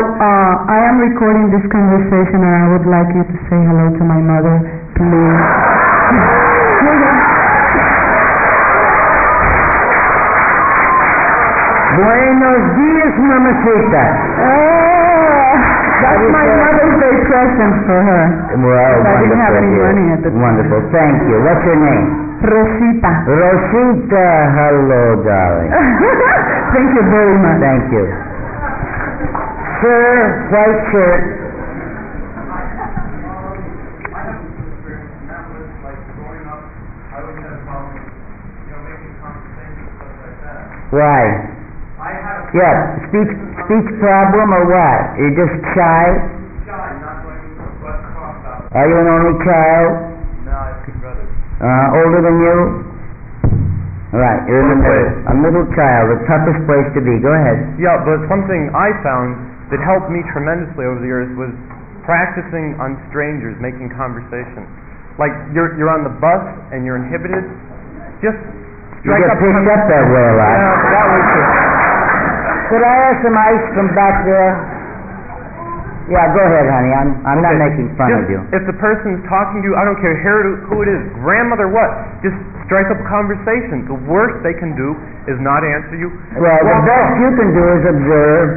I am recording this conversation, and I would like you to say hello to my mother, please. Buenos dias, mamacita. That's my Mother's Day present for her. Well, I didn't have wonderful, any dear. money at the time. Wonderful. Thank you. What's your name? Rosita. Rosita. Hello, darling. Thank you very much. Thank you. Sir, white shirt. Why? Yeah, speech problem or what? You're just shy? Are you an only child? No, I have two brothers. Older than you? Right, you're in the middle. A middle child, the toughest place to be. Go ahead. Yeah, but something I found that helped me tremendously over the years was practicing on strangers, making conversation. Like you're on the bus and you're inhibited, just You get picked up that way a lot. Yeah, that was it. Could I have some ice from back there? Yeah, go ahead, honey. I'm not making fun of you. If the person's talking to you, I don't care who it is, grandmother, what, just strike up a conversation. The worst they can do is not answer you. Well, the best you can do is observe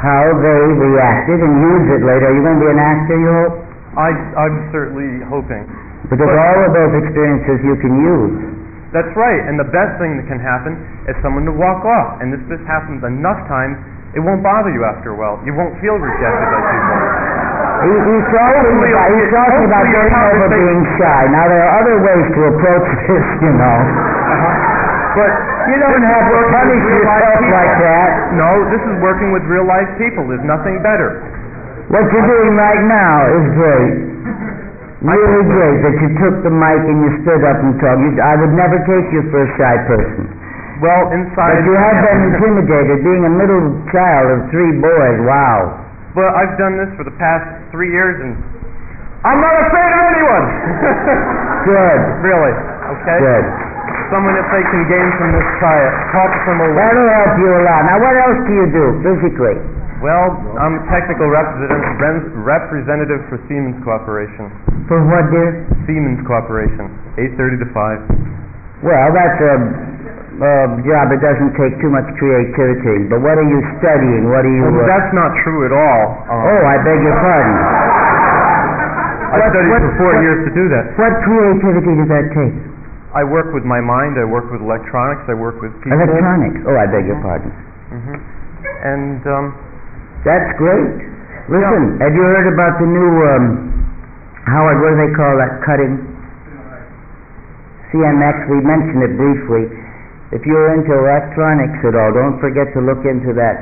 how they reacted and use it later. Are you going to be an actor, you hope? I'm certainly hoping. Because all of those experiences you can use. That's right, and the best thing that can happen is someone to walk off. And if this happens enough times, it won't bother you after a while. You won't feel rejected by people. He's talking about getting over being shy. Now, there are other ways to approach this, you know. But You don't have to punish yourself like that. No, this is working with real life people. There's nothing better. What you're doing right now is great. Really great that you took the mic and you stood up and talked. I would never take you for a shy person. Well, inside... But you have been intimidated, being a middle child of three boys. Wow. Well, I've done this for the past 3 years, and I'm not afraid of anyone! Good. Really, okay? Good. Someone, if they can gain from this, try it. Talk to them a lot. That'll help you a lot. Now, what else do you do physically? Well, I'm a technical representative for Siemens Corporation. For what, dear? Siemens Corporation, 8:30 to 5. Well, that's a job that doesn't take too much creativity. But what are you studying? What are you... Well, that's not true at all. I beg your pardon. I studied for 4 years to do that. What creativity does that take? I work with my mind, I work with electronics, I work with people. Electronics. Oh, I beg your pardon. Mm-hmm. And, That's great. Listen, have you heard about the new, Howard, what do they call that cutting? CMX, we mentioned it briefly. If you're into electronics at all, don't forget to look into that.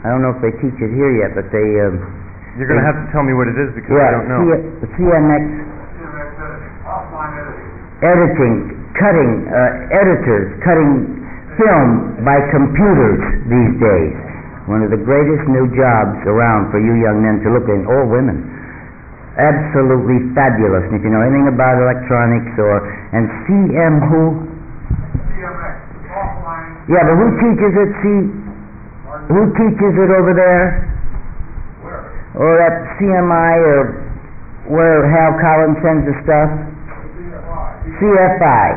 I don't know if they teach it here yet, but they... you're going to have to tell me what it is because I don't know. The CMX... Editing, cutting, editors, cutting film by computers these days. One of the greatest new jobs around for you young men to look in, or women. Absolutely fabulous. And if you know anything about electronics and CM who? CMX, offline. Yeah, but who teaches it? Who teaches it over there? Where? Or that CMI or where Hal Collins sends the stuff? CFI.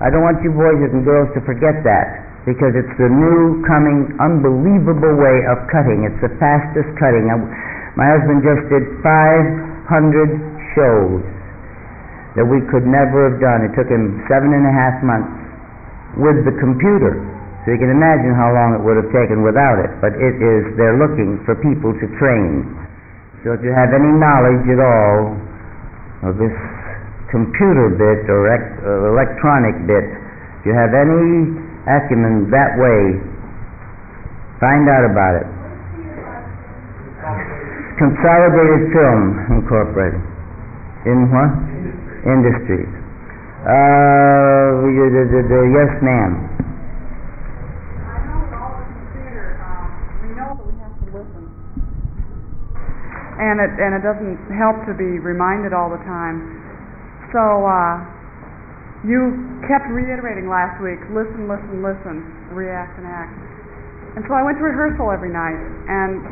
I don't want you boys and girls to forget that, because it's the new coming unbelievable way of cutting. It's the fastest cutting. My husband just did 500 shows that we could never have done. It took him 7.5 months with the computer. So you can imagine how long it would have taken without it. But they're looking for people to train. So if you have any knowledge at all of this computer bit or electronic bit, if you have any acumen that way, find out about it. Consolidated Film Incorporated. In what? Industries. Yes, ma'am. I know with all this computer, we know that we have to listen. And it doesn't help to be reminded all the time. So you kept reiterating last week, listen, listen, listen, react and act. And so I went to rehearsal every night, and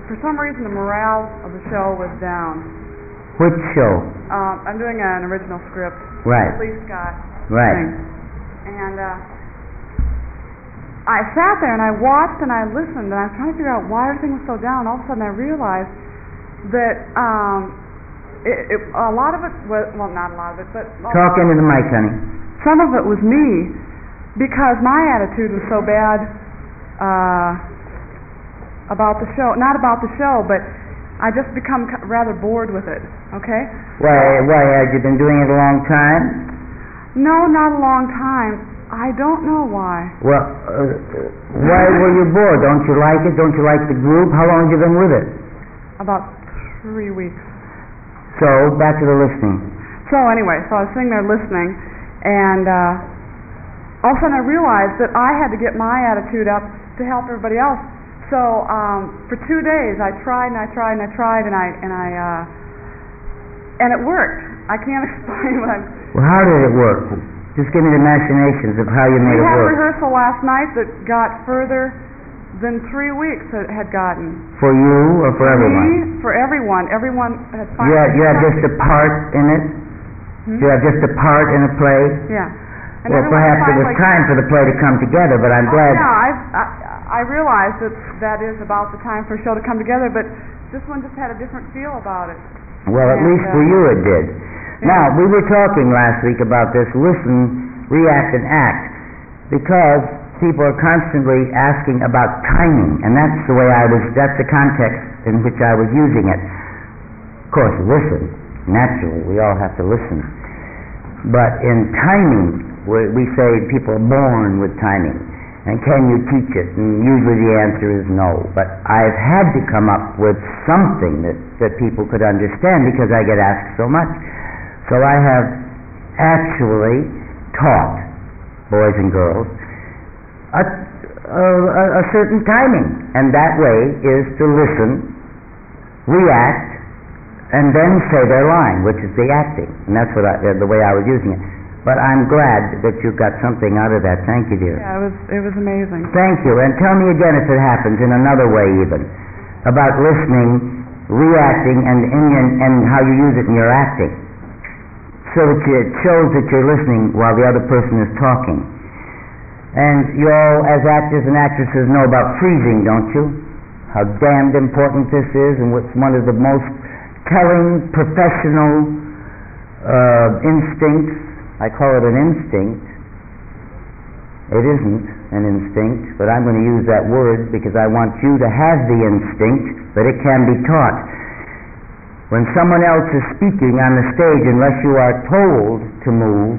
for some reason the morale of the show was down. Which show? I'm doing an original script. Right. Lee Scott. Right. Thing. And I sat there and I watched and I listened, and I was trying to figure out why everything was so down. All of a sudden I realized that a lot of it was, well, not a lot of it, but... Talk into the mic, honey. Some of it was me, because my attitude was so bad about the show. Not about the show, but I just become rather bored with it, okay? Why, had you been doing it a long time? No, not a long time. I don't know why. Well, why were you bored? Don't you like it? Don't you like the group? How long have you been with it? About 3 weeks. So, back to the listening. So anyway, so I was sitting there listening, and all of a sudden I realized that I had to get my attitude up to help everybody else. So for 2 days I tried and I tried and I tried, and it worked. I can't explain what I'm... Well, how did it work? Just give me the machinations of how you made it work. We had a rehearsal last night that got further than 3 weeks it had gotten. For you or for everyone? For everyone. Everyone had finally... You had just a part in it? You had just a part in a play? Yeah. And well, perhaps it was time for the play to come together, but I'm glad... I realized that is about the time for a show to come together, but this one just had a different feel about it. Well, at least for you it did. Yeah. Now, we were talking last week about this listen, react, and act, because people are constantly asking about timing, and that's the context in which I was using it. Of course, listen. Naturally, we all have to listen. But in timing, we say people are born with timing. And can you teach it? And usually the answer is no. But I've had to come up with something that people could understand, because I get asked so much. So I have actually taught boys and girls a certain timing. And that way is to listen, react, and then say their line, which is the acting. And that's the way I was using it. But I'm glad that you got something out of that. Thank you, dear. Yeah, it was amazing. Thank you. And tell me again if it happens in another way even, about listening, reacting, and how you use it in your acting. So that it shows that you're listening while the other person is talking. And you all, as actors and actresses, know about freezing, don't you? How damned important this is, and what's one of the most telling professional instincts. I call it an instinct. It isn't an instinct, but I'm going to use that word because I want you to have the instinct that it can be taught. When someone else is speaking on the stage, unless you are told to move,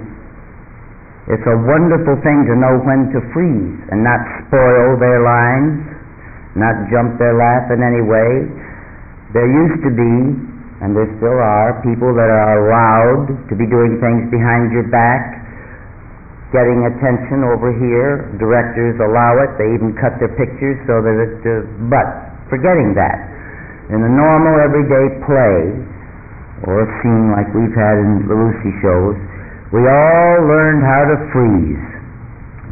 it's a wonderful thing to know when to freeze and not spoil their lines, not jump their laugh in any way. There used to be, and there still are, people that are allowed to be doing things behind your back, getting attention over here. Directors allow it. They even cut their pictures so that but forgetting that, in a normal everyday play or a scene like we've had in the Lucy shows, we all learned how to freeze.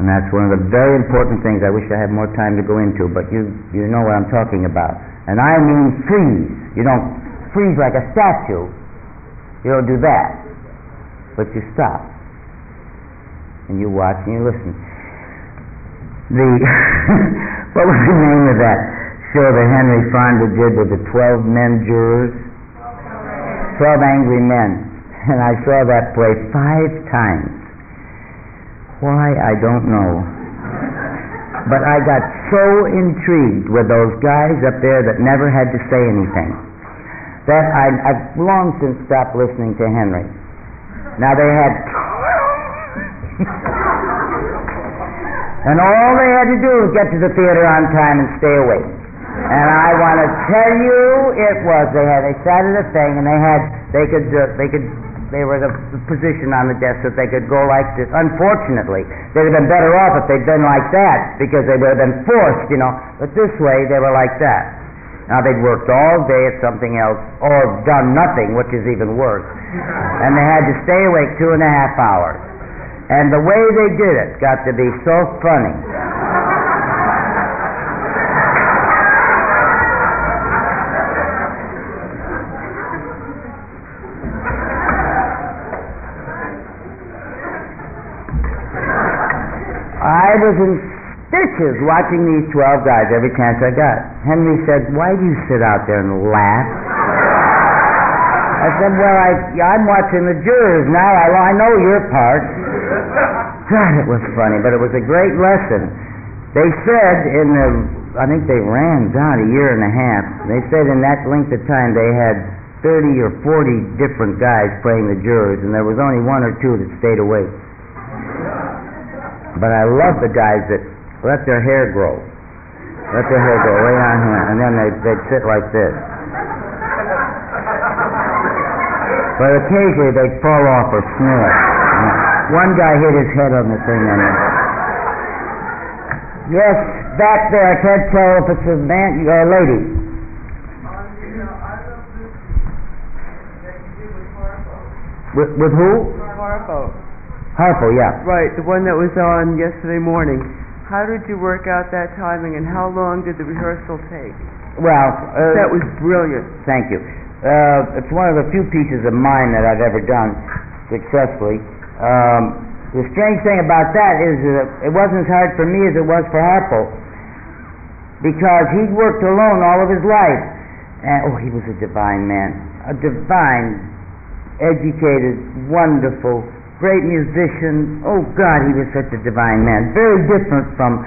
And that's one of the very important things I wish I had more time to go into, but you know what I'm talking about. And I mean freeze. You don't freeze like a statue. You don't do that. But you stop. And you watch and you listen. What was the name of that show that Henry Fonda did with the 12 men jurors? 12 Angry Men. And I saw that play 5 times. Why, I don't know. But I got so intrigued with those guys up there that never had to say anything that I've long since stopped listening to Henry. Now they had and all they had to do was get to the theater on time and stay awake. And I want to tell you, they started a thing, and they were in a position on the desk that they could go like this. Unfortunately, they'd have been better off if they'd been like that, because they would have been forced, But this way, they were like that. Now they'd worked all day at something else, or done nothing, which is even worse. And they had to stay awake 2.5 hours. And the way they did it got to be so funny. I was in stitches watching these 12 guys every chance I got. Henry said, "Why do you sit out there and laugh?" I said, "Well, I'm watching the jurors now. I know your part." God, it was funny, but it was a great lesson. They said I think they ran down 1.5 years. They said in that length of time they had 30 or 40 different guys playing the jurors, and there was only 1 or 2 that stayed awake. But I love the guys that let their hair grow. Let their hair go way on here, and then they'd sit like this. But occasionally they'd fall off or snore. One guy hit his head on the thing. Yes, back there. I can't tell if it's a man or a lady. With who? Harpo, yeah. Right, the one that was on yesterday morning. How did you work out that timing, and how long did the rehearsal take? Well, that was brilliant. Thank you. It's one of the few pieces of mine that I've ever done successfully. The strange thing about that is that it wasn't as hard for me as it was for Harpo, because he'd worked alone all of his life. And he was a divine man. A divine, educated, wonderful, great musician. Oh God, he was such a divine man. Very different from,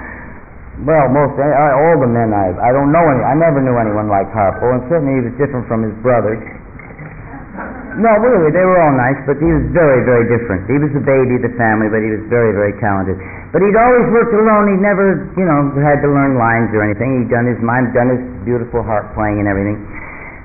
most all the men I don't know any. I never knew anyone like Harpo, and certainly he was different from his brothers. No, really, they were all nice, but he was very, very different. He was the baby of the family, but he was very, very talented. But he'd always worked alone. He'd never, had to learn lines or anything. He'd done his beautiful harp playing and everything.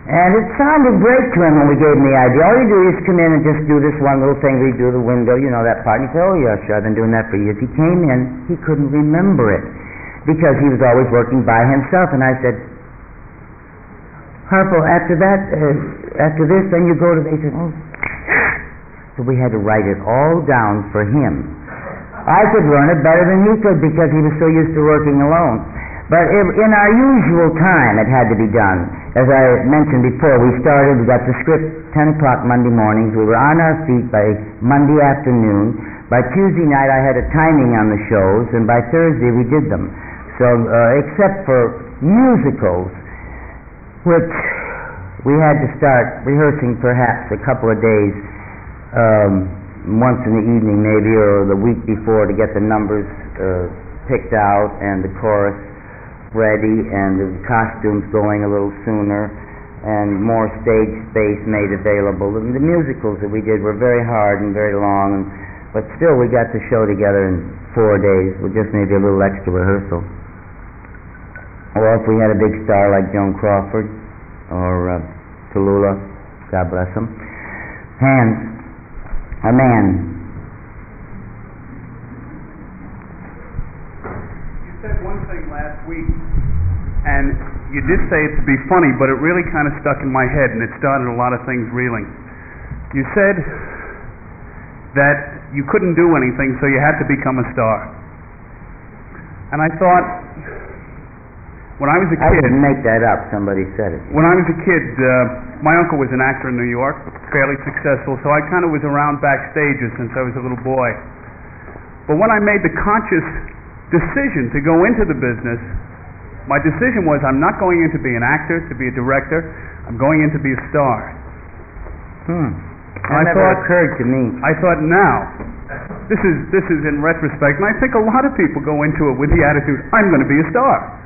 And it sounded great to him when we gave him the idea. All you do is come in and just do this one little thing. We do the window, that part. And he said, "Oh, yeah, sure, I've been doing that for years." He came in, he couldn't remember it because he was always working by himself. And I said, "Harpo, after this, then you go to..." He said, "Oh." So we had to write it all down for him. I could learn it better than he could because he was so used to working alone. But in our usual time, it had to be done. As I mentioned before, we got the script 10 o'clock Monday mornings. We were on our feet by Monday afternoon. By Tuesday night, I had a timing on the shows, and by Thursday, we did them. So, except for musicals, which we had to start rehearsing perhaps a couple of days, once in the evening maybe, or the week before, to get the numbers picked out and the chorus ready and the costumes going a little sooner and more stage space made available. And the musicals that we did were very hard and very long, but still we got the show together in 4 days with just maybe a little extra rehearsal. Or if we had a big star like Joan Crawford or Tallulah, God bless him. A man. You said one thing last week, and you did say it to be funny, but it really kind of stuck in my head, and it started a lot of things reeling. You said that you couldn't do anything, so you had to become a star. And I thought, When I was a I kid, didn't make that up. Somebody said it. when I was a kid, my uncle was an actor in New York, fairly successful, so I kind of was around backstages since I was a little boy. But when I made the conscious decision to go into the business, my decision was I'm not going in to be an actor, to be a director, I'm going in to be a star. That never occurred to me. I thought now, this is in retrospect, and I think a lot of people go into it with the attitude, I'm going to be a star.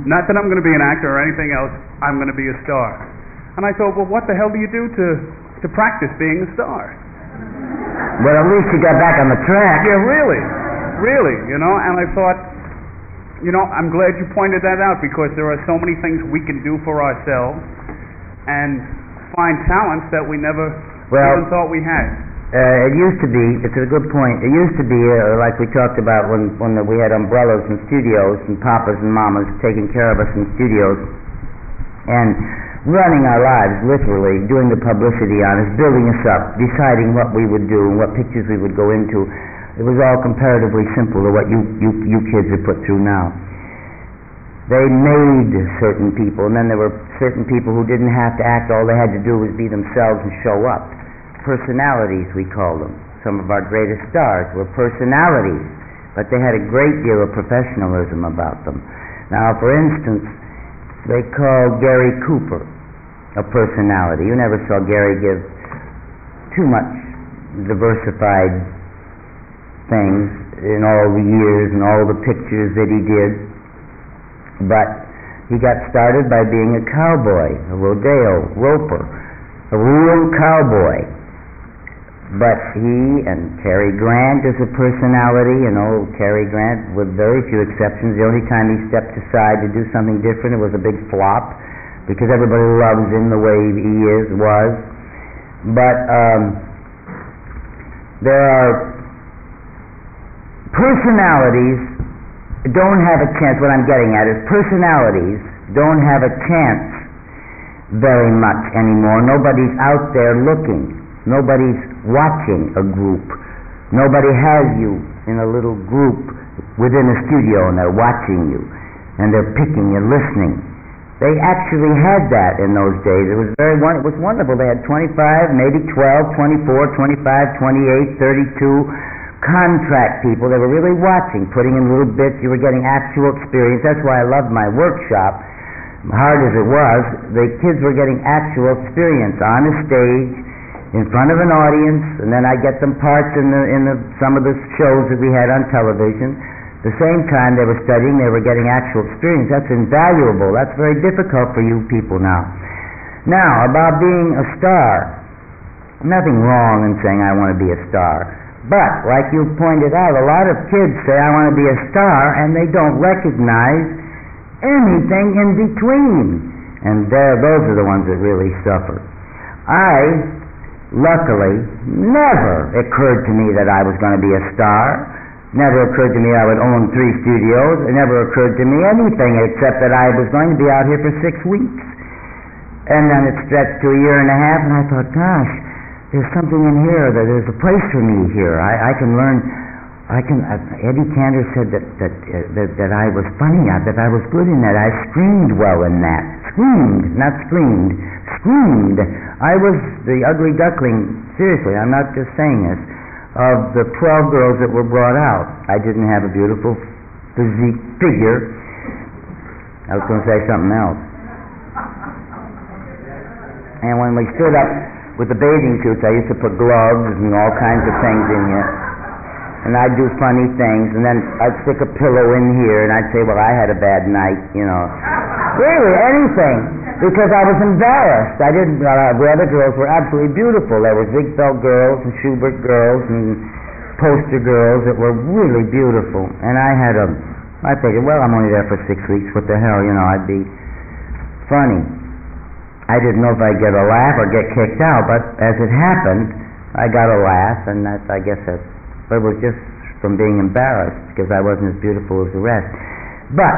Not that I'm going to be an actor or anything else, I'm going to be a star. And I thought, well, what the hell do you do to practice being a star? Well, at least you got back on the track. Yeah, really, and I thought, I'm glad you pointed that out, because there are so many things we can do for ourselves and find talents that we never even thought we had. It used to be, it's a good point, it used to be like we talked about when we had umbrellas in studios and papas and mamas taking care of us in studios and running our lives, literally, doing the publicity on us, building us up, deciding what we would do and what pictures we would go into. It was all comparatively simple to what you kids are put through now. They made certain people, and then there were certain people who didn't have to act. All they had to do was be themselves and show up. Personalities, we call them. Some of our greatest stars were personalities, but they had a great deal of professionalism about them. Now, for instance, they called Gary Cooper a personality. You never saw Gary give too much diversified things in all the years and all the pictures that he did, but he got started by being a cowboy, a rodeo roper, a real cowboy. But he and Cary Grant is a personality, Cary Grant, with very few exceptions. The only time he stepped aside to do something different, it was a big flop, because everybody loves him the way he was. But there are personalities don't have a chance. What I'm getting at is personalities don't have a chance very much anymore. Nobody's out there looking. Nobody's watching a group. Nobody has you in a little group within a studio and they're watching you and they're picking and listening. They actually had that in those days. It was wonderful. They had 25, maybe 12, 24, 25, 28, 32 contract people. They were really watching, putting in little bits. You were getting actual experience. That's why I loved my workshop. Hard as it was, the kids were getting actual experience on a stage in front of an audience, and then I get them parts in some of the shows that we had on television. At the same time they were studying, they were getting actual experience. That's invaluable. That's very difficult for you people now. Now, about being a star. Nothing wrong in saying I want to be a star. But, like you pointed out, a lot of kids say I want to be a star, and they don't recognize anything in between. And those are the ones that really suffer. Luckily, never occurred to me that I was going to be a star. Never occurred to me I would own 3 studios. It never occurred to me anything except that I was going to be out here for 6 weeks. And then it stretched to a year and a half, and I thought, gosh, there's something in here, that there's a place for me here. I can learn. Eddie Cantor said that I was funny, that I was good in that. I screamed well in that. Screamed, not screamed. Screamed. I was the ugly duckling, seriously, I'm not just saying this, of the 12 girls that were brought out. I didn't have a beautiful physique figure. I was going to say something else. And when we stood up with the bathing suits, I used to put gloves and all kinds of things in here. And I'd do funny things, and then I'd stick a pillow in here, and I'd say, well, I had a bad night, Really, anything. Because I was embarrassed. I didn't. The other girls were absolutely beautiful. There were Ziegfeld girls and Schubert girls and poster girls that were really beautiful. And I figured, well, I'm only there for 6 weeks. What the hell, I'd be funny. I didn't know if I'd get a laugh or get kicked out, but as it happened, I got a laugh, and I guess it was just from being embarrassed because I wasn't as beautiful as the rest. But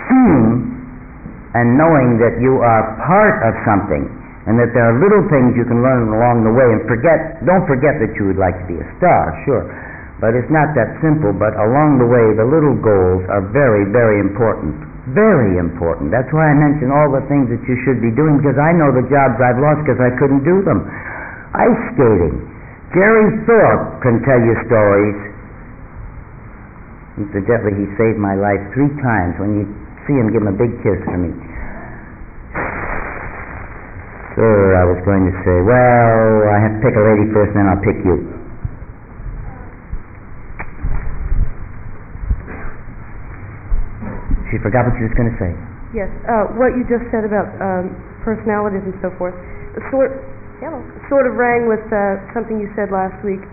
seeing and knowing that you are part of something, and that there are little things you can learn along the way, and don't forget that you would like to be a star, sure, but it's not that simple. But along the way, the little goals are very, very important. Very important. That's why I mention all the things that you should be doing, because I know the jobs I've lost because I couldn't do them. Ice skating. Jerry Thorpe can tell you stories. Incidentally, he saved my life 3 times. When you see him, give him a big kiss for me. Sir, I was going to say, well, I have to pick a lady first, and then I'll pick you. She forgot what she was going to say. Yes, what you just said about personalities and so forth sort of rang with something you said last week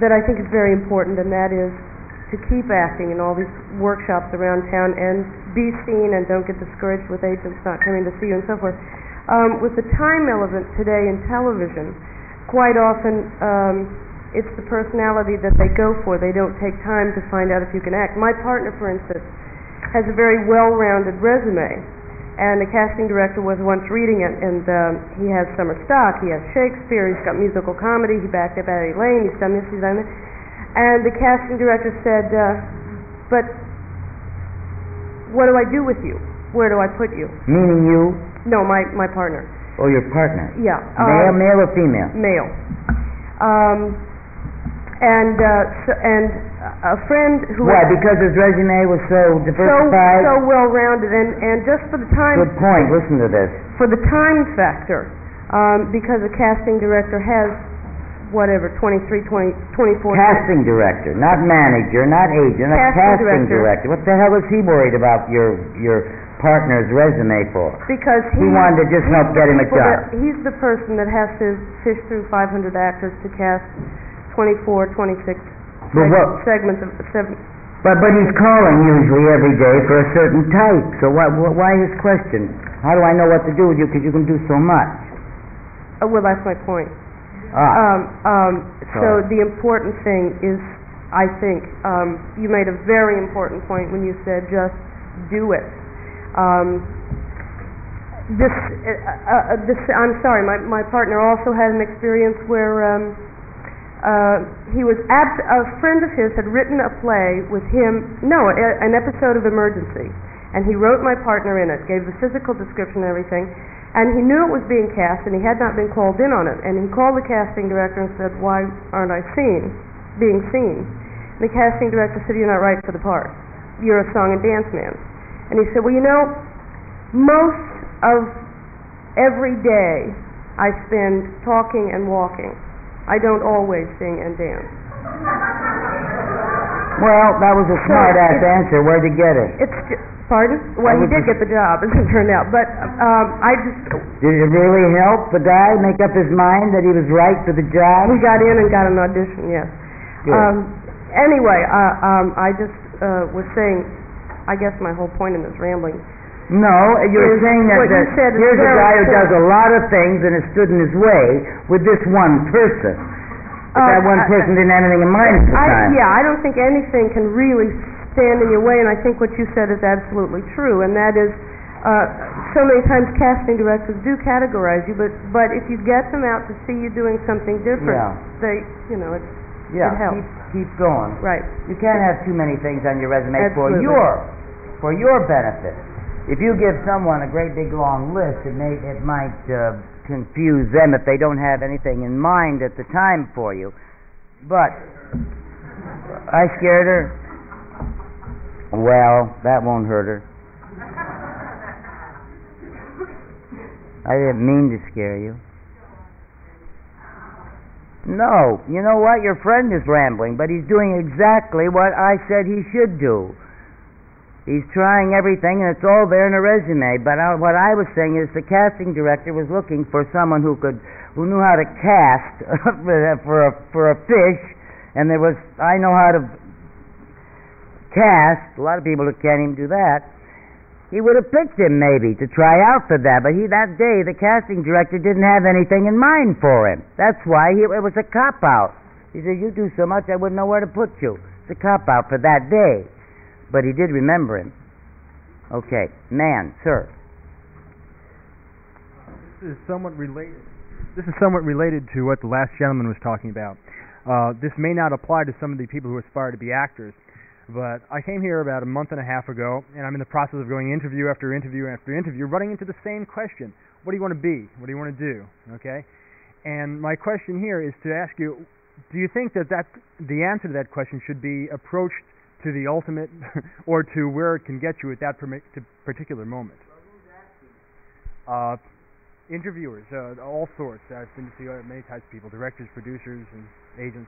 that I think is very important, and that is to keep acting in all these workshops around town and be seen, and don't get discouraged with agents not coming to see you and so forth. With the time element today in television, quite often it's the personality that they go for. They don't take time to find out if you can act. My partner, for instance, has a very well-rounded resume, and the casting director was once reading it, and he has Summer Stock, he has Shakespeare, he's got musical comedy, he backed up Eddie Lane, he's done this, he's done that. And the casting director said, but what do I do with you? Where do I put you? Meaning you? No, my partner. Oh, your partner? Yeah. Male or female? Male. And a friend who... Why? Because his resume was so diversified? So well-rounded, and just for the time... Good point. Listen to this. For the time factor, because a casting director has, whatever, 24... Casting director, not manager, not agent, a casting director. What the hell is he worried about your partner's resume for? Because he wanted to just help get him a job. He's the person that has to fish through 500 actors to cast 24, 26 segments of... But he's calling usually every day for a certain type. So why his question? How do I know what to do with you? Because you can do so much. Well, that's my point. So the important thing is, I think, you made a very important point when you said just do it. I'm sorry, my partner also had an experience where a friend of his had written a play with him, an episode of Emergency, and he wrote my partner in it, gave the physical description and everything, and he knew it was being cast, and he had not been called in on it, and he called the casting director and said, why aren't I being seen? And the casting director said, you're not right for the part. You're a song and dance man. And he said, well, most of every day I spend talking and walking. I don't always sing and dance. Well, that was a smart-ass answer. Where'd you get it? Pardon? Well, he did get the job, as it turned out. But I just... Did it really help the guy make up his mind that he was right for the job? He got in and got an audition, yes. Anyway, I just was saying, I guess my whole point in this rambling... No, you're saying that here's a guy who does a lot of things and has stood in his way with this one person. That one person didn't have anything in mind at the time. Yeah, I don't think anything can really stand in your way, and I think what you said is absolutely true, and that is so many times casting directors do categorize you, but if you get them out to see you doing something different, it helps. Keep going. Right. You can't have too many things on your resume Absolutely. for your benefit. If you give someone a great big long list, it might confuse them if they don't have anything in mind at the time for you. But I scared her. Well, that won't hurt her. I didn't mean to scare you. No, you know what? Your friend is rambling, but he's doing exactly what I said he should do. He's trying everything, and it's all there in a resume. But what I was saying is the casting director was looking for someone who knew how to cast for a fish, and I know how to cast. A lot of people can't even do that. He would have picked him maybe to try out for that, but that day the casting director didn't have anything in mind for him. That's why it was a cop-out. He said, you do so much I wouldn't know where to put you. It's a cop-out for that day. But he did remember him. Okay, man, sir. This is somewhat related to what the last gentleman was talking about. This may not apply to some of the people who aspire to be actors, But I came here about a month and a half ago, and I'm in the process of going interview after interview after interview, running into the same question. What do you want to be? What do you want to do? Okay? And my question here is to ask you, do you think that the answer to that question should be approached to the ultimate or to where it can get you at that particular moment? Interviewers, all sorts. I've been to see many types of people, directors, producers, and agents.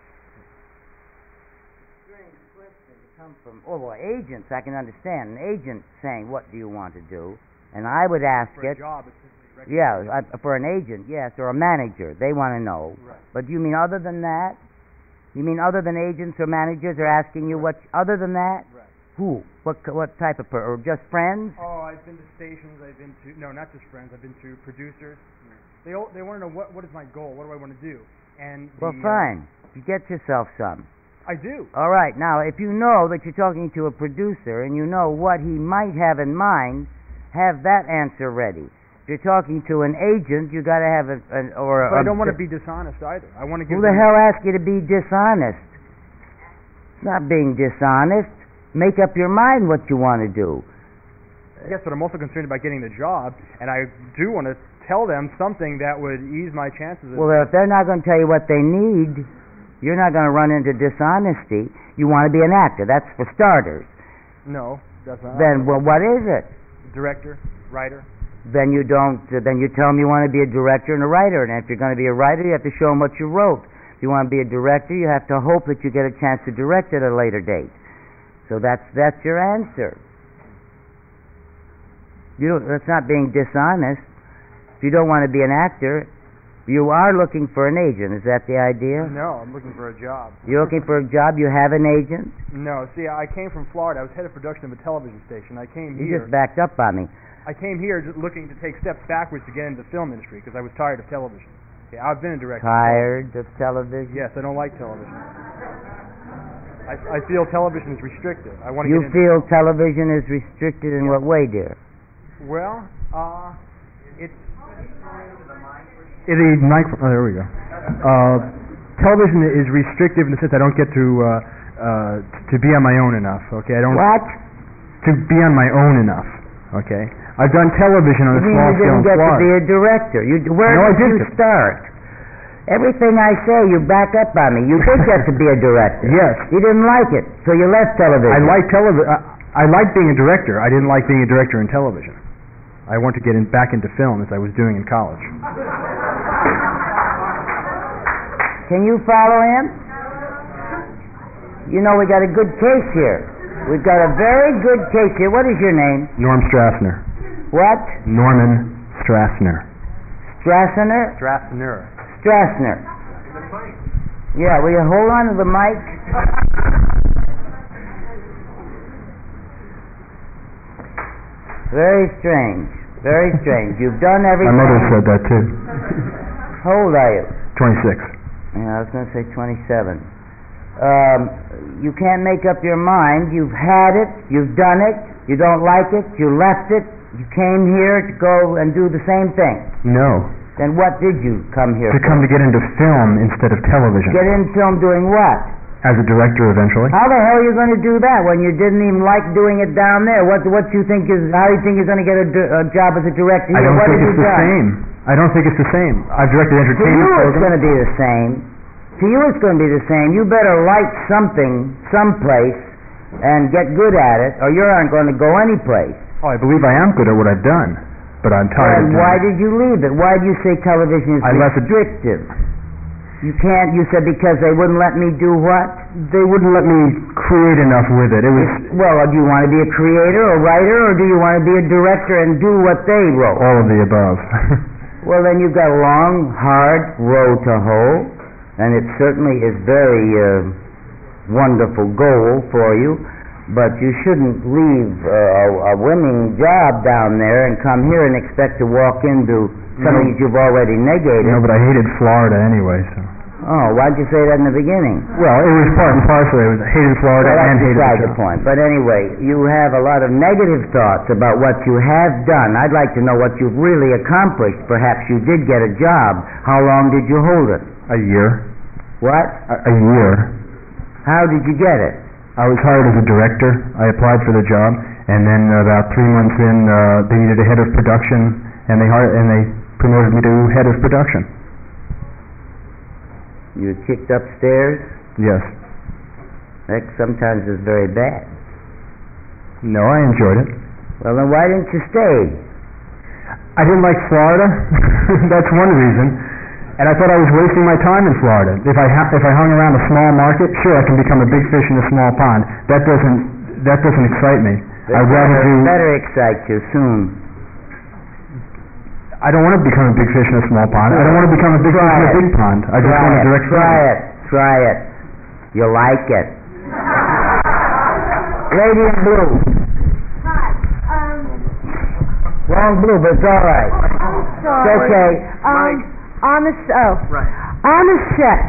Strange question to come from, agents, I can understand. An agent saying, what do you want to do? And I would ask for a job, it's for an agent, yes, or a manager. They want to know. Right. But you mean other than that? You mean other than agents or managers are asking you other than that? Right. Who? What type of or just friends? Oh, I've been to stations. I've been to not just friends. I've been to producers. They want to know what is my goal. What do I want to do? And fine. You get yourself some. I do. All right. Now, if you know that you're talking to a producer and you know what he might have in mind, have that answer ready. If you're talking to an agent, you got to have But I don't want to be dishonest either. I want to give. Who the hell asked you to be dishonest? It's not being dishonest. Make up your mind what you want to do. Yes, but I'm also concerned about getting the job, and I do want to tell them something that would ease my chances. Well, if they're not going to tell you what they need, you're not going to run into dishonesty. You want to be an actor. That's for starters. No, that's not. Then, what is it? Director, writer. Then you don't. Then you tell them you want to be a director and a writer. And if you're going to be a writer, you have to show them what you wrote. If you want to be a director, you have to hope that you get a chance to direct at a later date. So that's your answer. That's not being dishonest. If you don't want to be an actor, you are looking for an agent. Is that the idea? No, I'm looking for a job. You're looking for a job? You have an agent? No. See, I came from Florida. I was head of production of a television station. I came You here. just backed up on me. I came here just looking to take steps backwards to get into the film industry because I was tired of television. Okay, I've been a director. Tired of television? Yes, I don't like television. I feel television is restricted. I want to You feel television is restricted in what way, dear? Well, it's the microphone. Oh, there we go. Television is restrictive in the sense I don't get to be on my own enough. Okay, I don't. What? To be on my own enough. Okay, I've done television on a small scale in You didn't get to Florida. be a director. Where did you start? Everything I say, you back up on me. You did get to be a director. Yes. You didn't like it, so you left television. I like television. I like being a director. I didn't like being a director in television. I wanted to get back into film as I was doing in college. Can you follow him? You know, we got a good case here. We've got a very good case here. What is your name? Norm Strassner. What? Norman Strassner. Strassner? Strassner. Strassner. Yeah, will you hold on to the mic? Very strange. Very strange. You've done everything. My mother said that too. How old are you? 26. Yeah, I was going to say 27. You can't make up your mind. You've had it. You've done it. You don't like it. You left it. You came here to go and do the same thing. No. Then what did you come here To for? come to get into film instead of television. Get in film doing what? As a director eventually. How the hell are you going to do that when you didn't even like doing it down there? What you think is? How do you think you're going to get a job as a director I here? don't What think have it's you the done? same. I don't think it's the same. I've directed To entertainment you it's programs. going to be the same. To you it's going to be the same. You better like something, someplace, and get good at it, or you aren't going to go anyplace. Oh, I believe I am good at what I've done, but I'm tired of And doing why it. did you leave it? Why do you say television is I left it- restrictive? You can't. You said because they wouldn't let me do what? They wouldn't let me create enough with it. It was Well, do you want to be a creator, a writer, or do you want to be a director and do what they wrote? all of the above. Well, then you've got a long, hard road to hoe, and it certainly is very wonderful goal for you. But you shouldn't leave a winning job down there and come here and expect to walk into something that you've already negated. No, but I hated Florida anyway, so. Oh, why'd you say that in the beginning? Well, it was part and parcel. I hated Florida Well, and that's hated beside the the job. point. But anyway, you have a lot of negative thoughts about what you have done. I'd like to know what you've really accomplished. Perhaps you did get a job. How long did you hold it? A year. What? A year. How did you get it? I was hired as a director. I applied for the job, and then about 3 months in, they needed a head of production, and they promoted me to head of production. You were kicked upstairs? Yes. That sometimes is very bad. No, I enjoyed it. Well, then why didn't you stay? I didn't like Florida. That's one reason. And I thought I was wasting my time in Florida. If I hung around a small market, sure, I can become a big fish in a small pond. That doesn't excite me. I'd rather do. Better excite you soon. I don't want to become a big fish in a small pond. I don't want to become a big fish in a big pond. I just want to direct. Try it. You'll like it. Lady in blue. Hi. Wrong blue, but it's all right. Sorry. It's okay. On the set,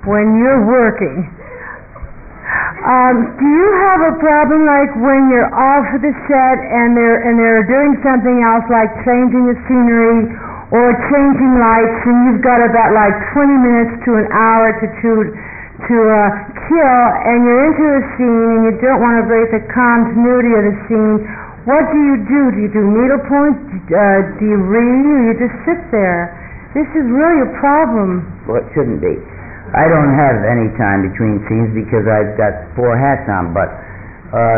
when you're working, do you have a problem like when you're off of the set and they're doing something else like changing the scenery or changing lights, and you've got about like 20 minutes to an hour to kill, and you're into a scene and you don't want to break the continuity of the scene? What do you do? Do you do needlepoint? Do you read? Or you just sit there? This is really a problem. Well, it shouldn't be. I don't have any time between scenes because I've got 4 hats on, but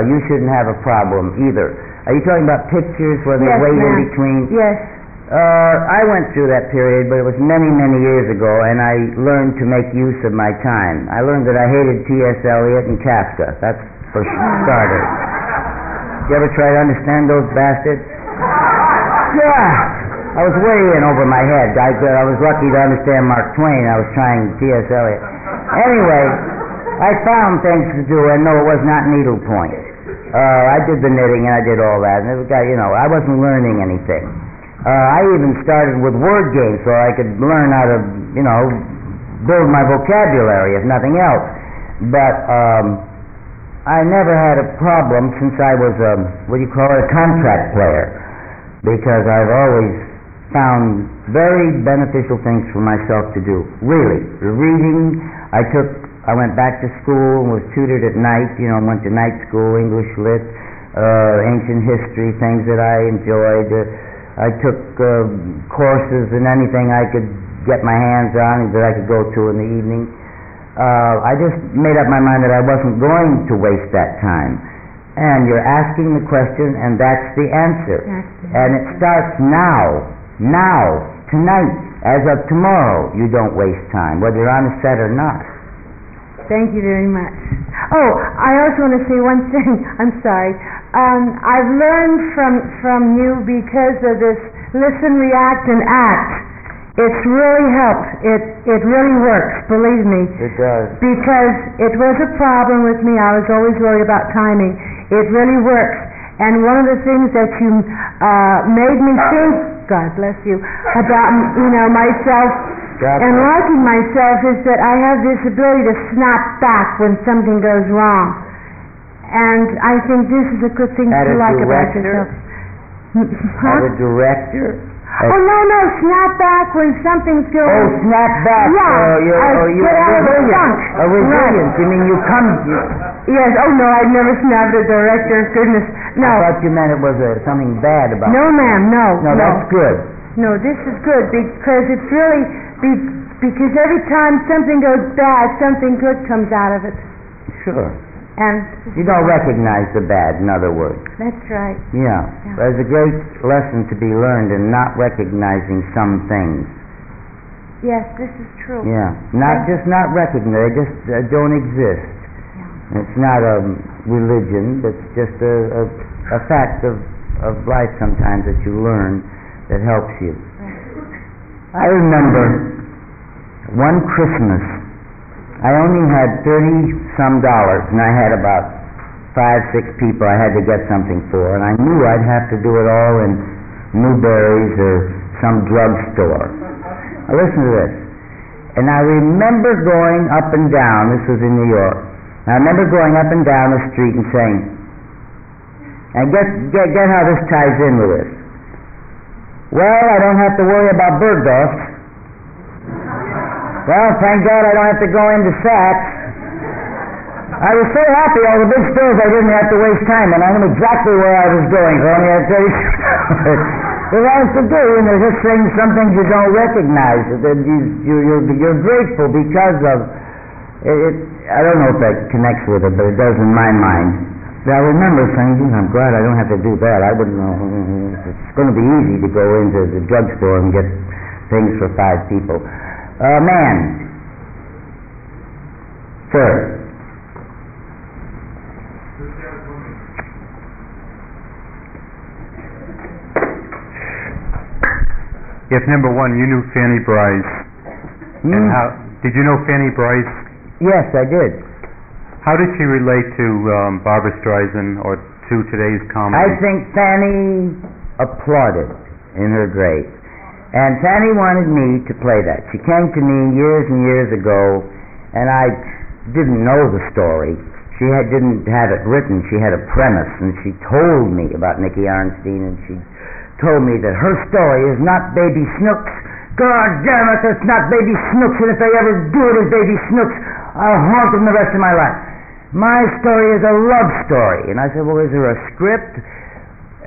you shouldn't have a problem either. Are you talking about pictures where they wait in between? Yes. I went through that period, but it was many, many years ago, and I learned to make use of my time. I learned that I hated T.S. Eliot and Kafka. That's for starters. You ever try to understand those bastards? Yeah. I was way in over my head. I was lucky to understand Mark Twain. I was trying T.S. Eliot. Anyway, I found things to do, and no, it was not needlepoint. I did the knitting, and I did all that, and it was, I wasn't learning anything. I even started with word games so I could learn how to, build my vocabulary, if nothing else. But I never had a problem since I was a contract player, because I've always found very beneficial things for myself to do. Really. The reading, I went back to school and was tutored at night, went to night school, English lit, ancient history, things that I enjoyed. I took courses in anything I could get my hands on that I could go to in the evening. I just made up my mind that I wasn't going to waste that time. And you're asking the question, and that's the answer. And it starts now, tonight, as of tomorrow. You don't waste time, whether you're on a set or not. Thank you very much. Oh, I also want to say one thing. I'm sorry. I've learned from you because of this listen, react, and act. It's really helped. It really works, believe me. It does. Because it was a problem with me. I was always worried about timing. It really works. And one of the things that you made me think, God bless you, about myself and liking myself is that I have this ability to snap back when something goes wrong. And I think this is a good thing to like about yourself. As a director? Oh, no, snap back when something's going... Oh, snap back. Yeah, you're a resilience. You mean you come... Yes, oh no, I'd never snapped a director, goodness. No. I thought you meant it was something bad about it. No, ma'am, no. No, that's good. No, this is good because it's really... because every time something goes bad, something good comes out of it. Sure. And you don't recognize the bad, in other words. That's right. Yeah. There's a great lesson to be learned in not recognizing some things. Yes, this is true. Yeah. Not recognize, they just don't exist. Yeah. It's not a religion, but it's just a fact of life sometimes that you learn that helps you. Right. I remember one Christmas, I only had $30-some, and I had about 5-6 people I had to get something for, and I knew I'd have to do it all in Newberry's or some drugstore. Now listen to this. And I remember going up and down, this was in New York, and I remember going up and down the street and saying, and get how this ties in with this. Well, I don't have to worry about Bergdorf's. Well, thank God I don't have to go into Saks. I was so happy, all the big stories, I didn't have to waste time, and I knew exactly where I was going. I only had 30 seconds. But that's the do, and there's just things, some things you don't recognize. That you're grateful because of it. I don't know if that connects with it, but it does in my mind. I remember saying, I'm glad I don't have to do that. I wouldn't know. It's going to be easy to go into the drugstore and get things for 5 people. Man. Sir. If number one, you knew Fanny Bryce, and how did you know Fanny Bryce? Yes, I did. How did she relate to Barbra Streisand or to today's comedy? I think Fanny applauded in her grave, and Fanny wanted me to play that. She came to me years and years ago, and I didn't know the story. She didn't have it written. She had a premise, and she told me about Nicky Arnstein, and she told me that her story is not Baby Snooks. God damn it, it's not Baby Snooks, and if they ever do it as Baby Snooks, I'll haunt them the rest of my life. My story is a love story. And I said, well, is there a script?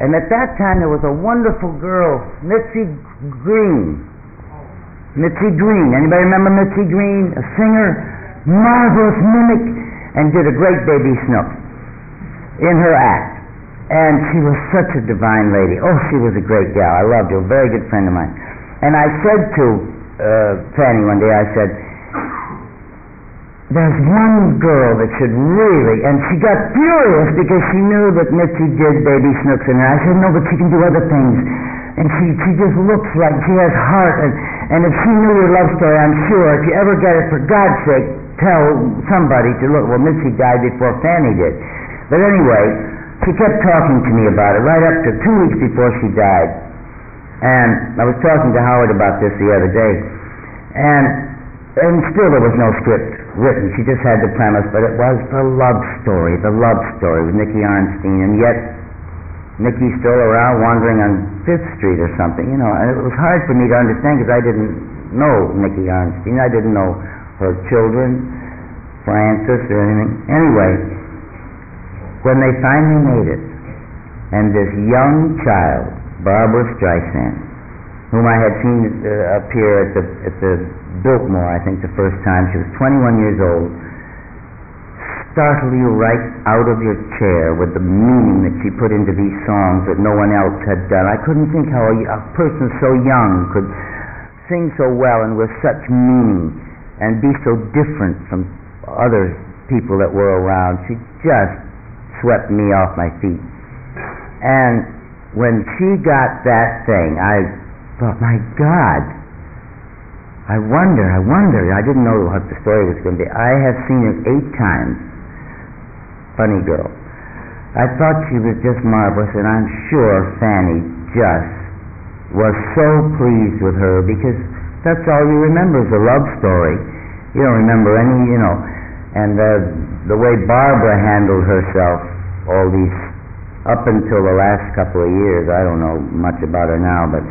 And at that time, there was a wonderful girl, Mitzi Green. Mitzi Green. Anybody remember Mitzi Green? A singer, marvelous mimic, and did a great Baby Snook in her act. And she was such a divine lady. Oh, she was a great gal. I loved her. A very good friend of mine. And I said to Fanny one day, I said, there's one girl that should really, and she got furious because she knew that Mitzi did Baby Snooks in her. I said, no, but she can do other things. And she just looks like she has heart. And if she knew your love story, I'm sure, if you ever get it, for God's sake, tell somebody to look. Well, Mitzi died before Fanny did. But anyway, she kept talking to me about it right up to 2 weeks before she died. And I was talking to Howard about this the other day. And still there was no script written. She just had the premise, but it was the love story with Nicky Arnstein, and yet Nicky's still around wandering on 5th Street or something, and it was hard for me to understand because I didn't know Nicky Arnstein. I didn't know her children, Francis, or anything. Anyway, when they finally made it, and this young child, Barbra Streisand, whom I had seen appear at the Biltmore, I think, the first time. She was 21 years old. Startle you right out of your chair with the meaning that she put into these songs that no one else had done. I couldn't think how a person so young could sing so well and with such meaning and be so different from other people that were around. She just swept me off my feet. And when she got that thing, I thought, my God, I wonder. I didn't know what the story was going to be. I have seen it 8 times. Funny girl. I thought she was just marvelous, and I'm sure Fanny just was so pleased with her because that's all you remember is a love story. You don't remember any, and the way Barbra handled herself all these, up until the last couple of years. I don't know much about her now, but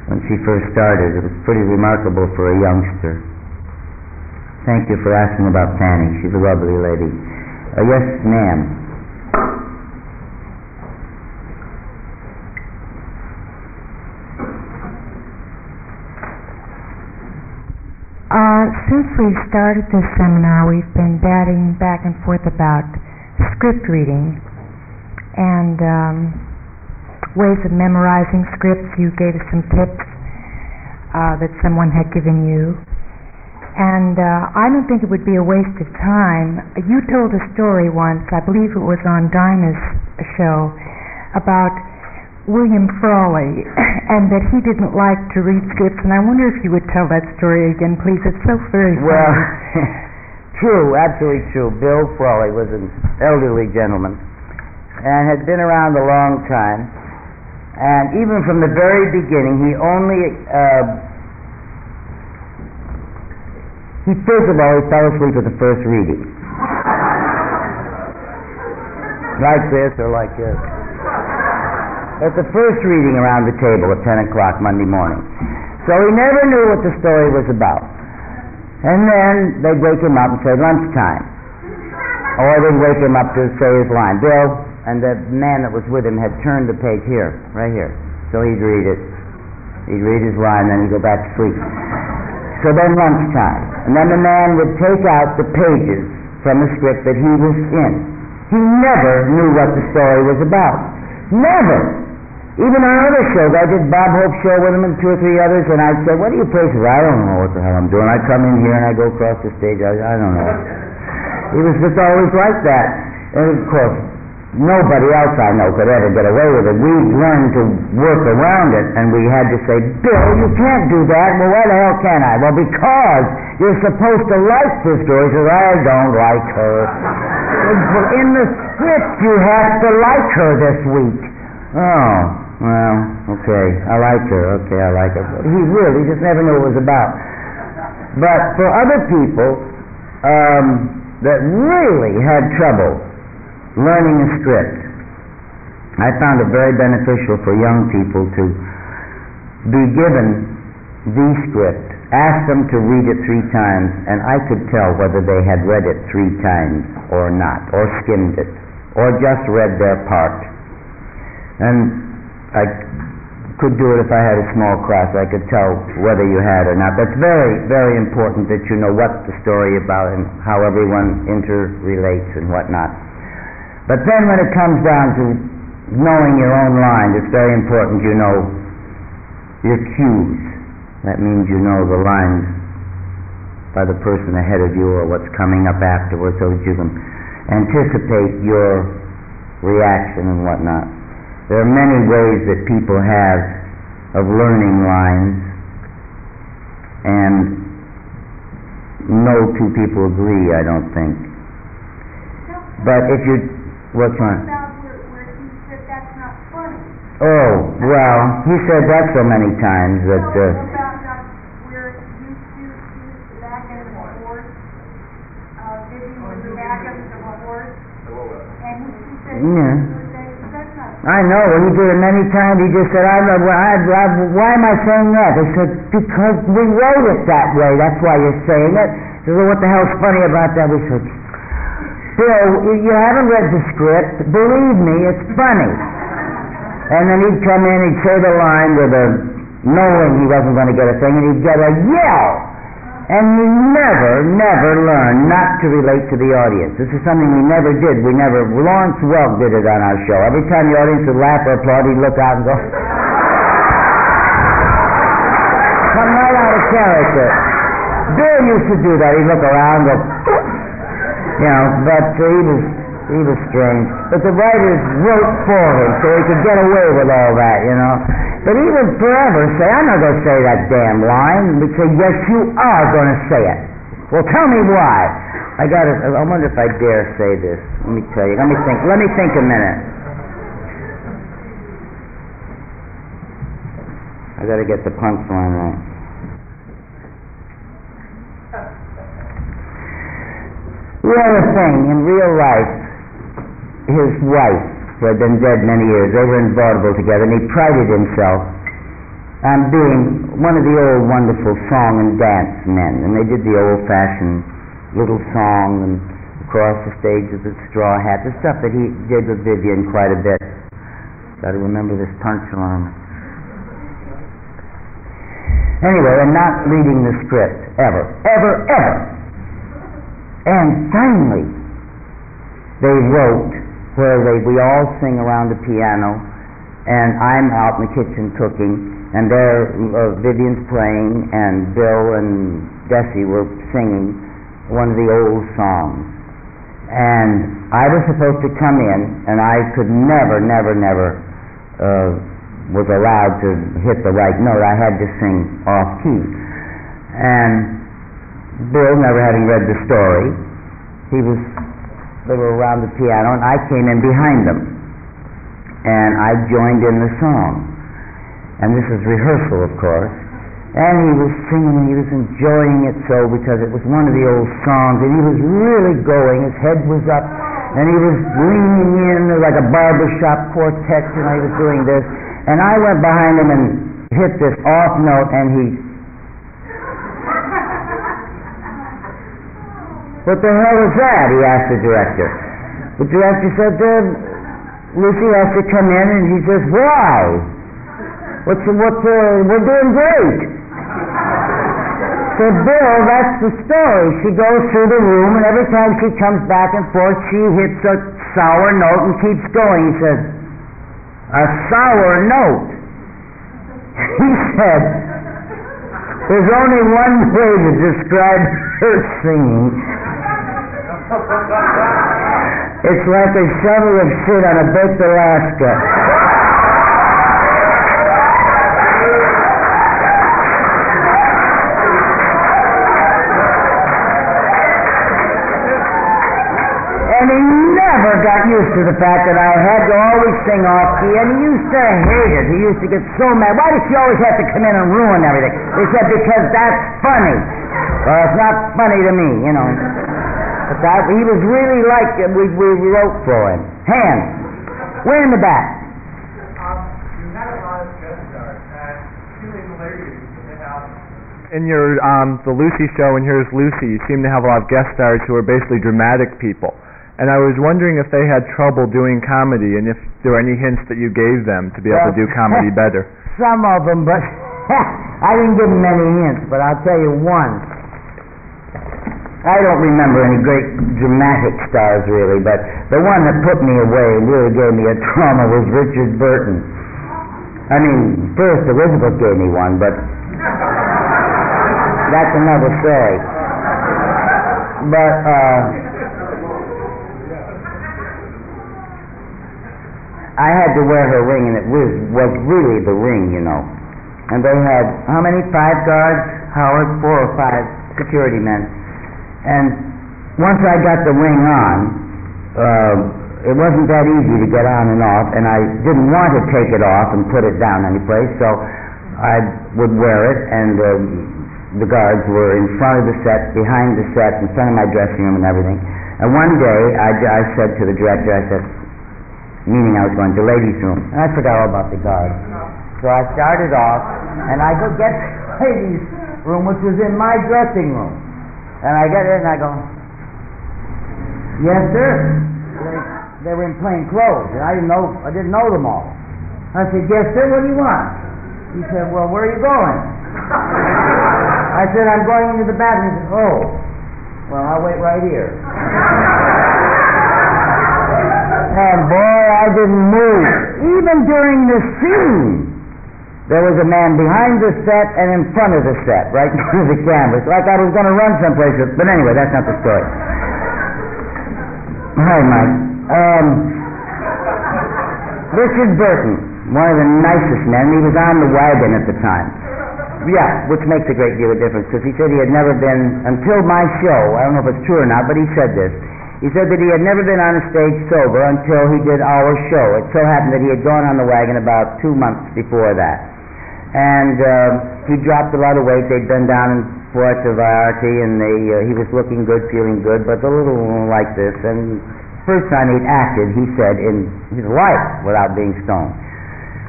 when she first started, it was pretty remarkable for a youngster. Thank you for asking about Fanny. She's a lovely lady. Yes, ma'am. Since we started this seminar, we've been batting back and forth about script reading and ways of memorizing scripts. You gave us some tips that someone had given you. And I don't think it would be a waste of time. You told a story once, I believe it was on Dinah's show, about William Frawley, and that he didn't like to read scripts. And I wonder if you would tell that story again, please. It's so very funny. Well, true, absolutely true. Bill Frawley was an elderly gentleman and had been around a long time. And even from the very beginning, he only, first of all, he fell asleep at the first reading. Like this or like this. At the first reading around the table at 10 o'clock Monday morning. So he never knew what the story was about. And then they'd wake him up and say, lunchtime. Or they'd wake him up to say his line. Bill, and the man that was with him had turned the page here, right here. So he'd read it. He'd read his line, then he'd go back to sleep. So then lunchtime. And then the man would take out the pages from the script that he was in. He never knew what the story was about. Never. Even on other shows, I did Bob Hope's show with him and 2 or 3 others, and I'd say, what do you play? He said, I don't know what the hell I'm doing. I come in here and I go across the stage. I don't know. He was just always like that. And of course, nobody else I know could ever get away with it. We learned to work around it, and we had to say, Bill, you can't do that. Well, why the hell can I? Well, because you're supposed to like this girl. He says, I don't like her. In the script, you have to like her this week. Oh, well, okay, I like her. Okay, I like her. But he just never knew what it was about. But for other people that really had trouble learning a script, I found it very beneficial for young people to be given the script, ask them to read it 3 times, and I could tell whether they had read it 3 times or not, or skimmed it, or just read their part. And I could do it if I had a small class. I could tell whether you had or not. That's very, very important that you know what the story is about and how everyone interrelates and whatnot. But then when it comes down to knowing your own line, it's very important you know your cues. That means you know the lines by the person ahead of you or what's coming up afterwards so that you can anticipate your reaction and whatnot. There are many ways that people have of learning lines, and no 2 people agree, I don't think. But if you... What's on? Oh, well, he said that so many times that... Yeah. I know, he did it many times. He just said, why am I saying that? I said, because we wrote it that way. That's why you're saying it. He said, well, what the hell's funny about that? We said, Bill, you haven't read the script. Believe me, it's funny. And then he'd come in, he'd say the line with a knowing he wasn't going to get a thing, and he'd get a yell. And we never learned not to relate to the audience. This is something we never did. Lawrence Welk did it on our show. Every time the audience would laugh or applaud, he'd look out and go, come right out of character. Bill used to do that. He'd look around and go, but he was strange. But the writers wrote for him so he could get away with all that, But he would forever say, I'm not going to say that damn line. And we'd say, yes, you are going to say it. Well, tell me why. I wonder if I dare say this. Let me tell you. Let me think a minute. I got to get the punchline right. The other thing, in real life, his wife, who had been dead many years, they were in vaudeville together, and he prided himself on being one of the old wonderful song and dance men. And they did the old-fashioned little song and across the stage with the straw hat, the stuff that he did with Vivian quite a bit. Got to remember this punchline. Anyway, I'm not reading the script, ever. And finally, they wrote where we all sing around the piano, and I'm out in the kitchen cooking, and there Vivian's playing, and Bill and Desi were singing one of the old songs. And I was supposed to come in, and I could never was allowed to hit the right note. I had to sing off key. And Bill, never having read the story, they were around the piano, and I came in behind them. And I joined in the song. And this is rehearsal, of course. And he was singing, and he was enjoying it so, because it was one of the old songs, and he was really going, his head was up, and he was leaning in like a barbershop quartet, he was doing this. And I went behind him and hit this off note, and he "What the hell is that?" he asked the director. The director said, "Lucy has to come in," and he says, "Why? We're doing great." So, Bill, that's the story. She goes through the room, and every time she comes back and forth, she hits a sour note and keeps going. He says, "A sour note?" He said, "There's only one way to describe her singing. It's like a shovel of shit on a baked Alaska." And he never got used to the fact that I had to always sing off key, and he used to hate it. He used to get so mad. "Why does she always have to come in and ruin everything?" He said, "Because that's funny." Well, it's not funny to me, you know. But that, he was really like it. We wrote for him. Hands. Way in the back. You had a lot of guest stars, and feeling hilarious. In your the Lucy show and Here's Lucy, you seem to have a lot of guest stars who are basically dramatic people. And I was wondering if they had trouble doing comedy, and if there were any hints that you gave them to be able to do comedy better. Some of them, but I didn't give them many hints, but I'll tell you one. I don't remember any great dramatic stars, really, but the one that put me away and really gave me a trauma was Richard Burton. I mean, first Elizabeth gave me one, but that's another story. But, I had to wear her ring, and it was really the ring, you know. And they had, how many? 5 guards? Howard? 4 or 5 security men. And once I got the ring on, it wasn't that easy to get on and off, and I didn't want to take it off and put it down anyplace, so I would wear it, and the guards were in front of the set, behind the set, in front of my dressing room and everything. And one day, I said to the director, I said, meaning I was going to the ladies' room, and I forgot all about the guards. So I started off, and I go get the ladies' room, which was in my dressing room. And I get in and I go, "Yes, sir." They were in plain clothes, and I didn't know them all. I said, "Yes, sir, what do you want?" He said, "Well, where are you going?" I said, "I'm going into the bathroom." He said, "Oh, well, I'll wait right here." And boy, I didn't move. Even during the scene, there was a man behind the set and in front of the set, right in front of the camera. It's like I was going to run someplace. But anyway, that's not the story. Hi, Mike. Richard Burton, one of the nicest men. He was on the wagon at the time. Yeah, which makes a great deal of difference, because he said he had never been, until my show, I don't know if it's true or not, but he said this. He said that he had never been on a stage sober until he did our show. It so happened that he had gone on the wagon about 2 months before that. And he dropped a lot of weight. They'd been down in Puerto Vallarta, and he was looking good, feeling good, but a little like this. And first time he'd acted, he said, in his life without being stoned.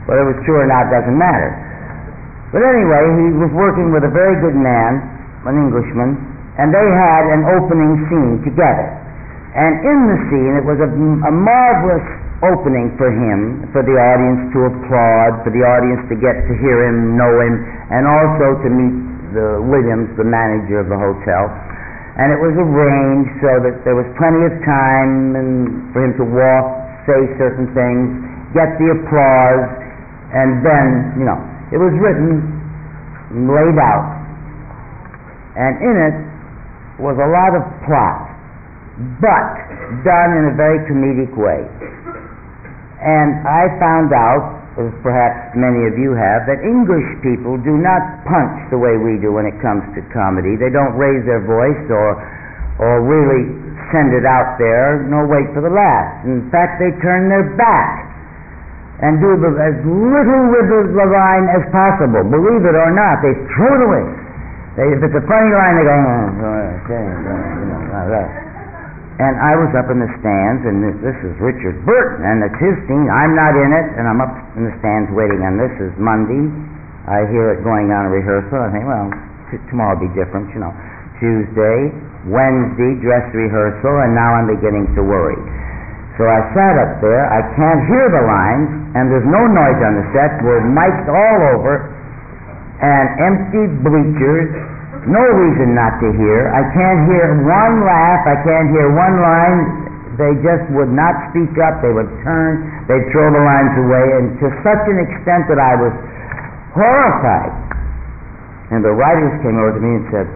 Whether it was true or not doesn't matter. But anyway, he was working with a very good man, an Englishman, and they had an opening scene together. And in the scene, it was a marvelous opening for him, for the audience to applaud, for the audience to get to hear him, know him, and also to meet Williams, the manager of the hotel. And it was arranged so that there was plenty of time for him to walk, say certain things, get the applause, and then, it was written, laid out. And in it was a lot of plot, but done in a very comedic way. And I found out, as perhaps many of you have, that English people do not punch the way we do when it comes to comedy. They don't raise their voice or really send it out there, nor wait for the last. In fact, they turn their back and do as little with the line as possible. Believe it or not, they throw it away. If it's a funny line, they go, And I was up in the stands, and this is Richard Burton, and it's his scene. I'm not in it, and I'm up in the stands waiting, and this is Monday. I hear it going on a rehearsal. I think, well, tomorrow will be different, Tuesday, Wednesday, dress rehearsal, and now I'm beginning to worry. So I sat up there, I can't hear the lines, and there's no noise on the set, we're mic'd all over, and empty bleachers, no reason not to hear. I can't hear one laugh, I can't hear one line. They just would not speak up, they would turn, they'd throw the lines away, and to such an extent that I was horrified. And the writers came over to me and said,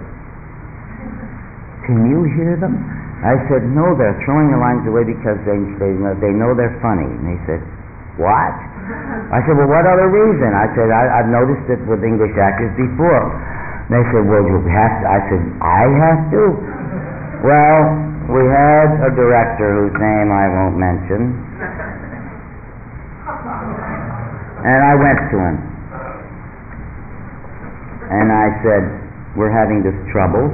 "Can you hear them?" I said, "No, they're throwing the lines away because they know they're funny." And they said, "What?" I said, "Well, what other reason?" I said, I've noticed it with English actors before. And they said, "Well, you have to." I said, "I have to?" Well, we had a director whose name I won't mention, and I went to him. And I said, "We're having this trouble."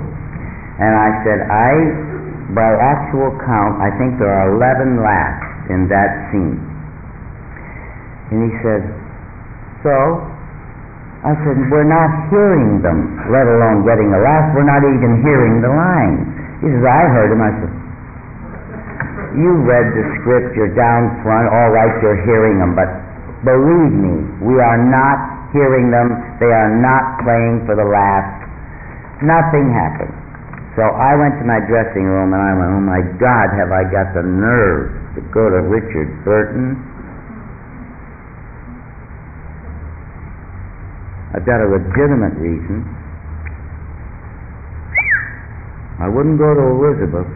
And I said, by actual count, I think there are 11 laughs in that scene. And he said, "So?" I said, "We're not hearing them, let alone getting a laugh. We're not even hearing the lines." He says, "I heard them." I said, "You read the script, you're down front, all right, you're hearing them, but believe me, we are not hearing them. They are not playing for the laughs. Nothing happened." So I went to my dressing room and I went, "Oh my God, have I got the nerve to go to Richard Burton? I've got a legitimate reason. I wouldn't go to Elizabeth."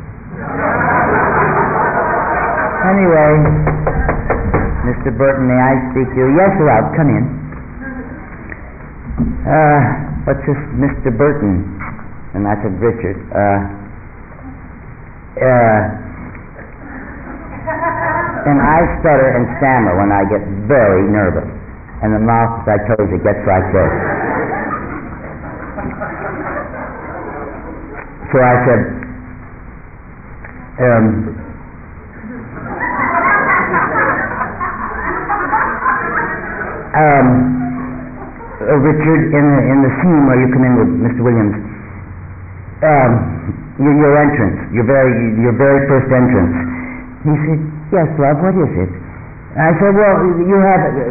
Anyway, Mr. Burton, may I speak to you? "Yes, Ralph, come in." "What's this Mr. Burton?" And I said, "Richard, and I stutter and stammer when I get very nervous. And the mouth, as I told you, gets like this. So I said, Richard, in the scene where you come in with Mr. Williams, your entrance, your very first entrance." He said, "Yes, love, what is it?" I said, "Well, you have do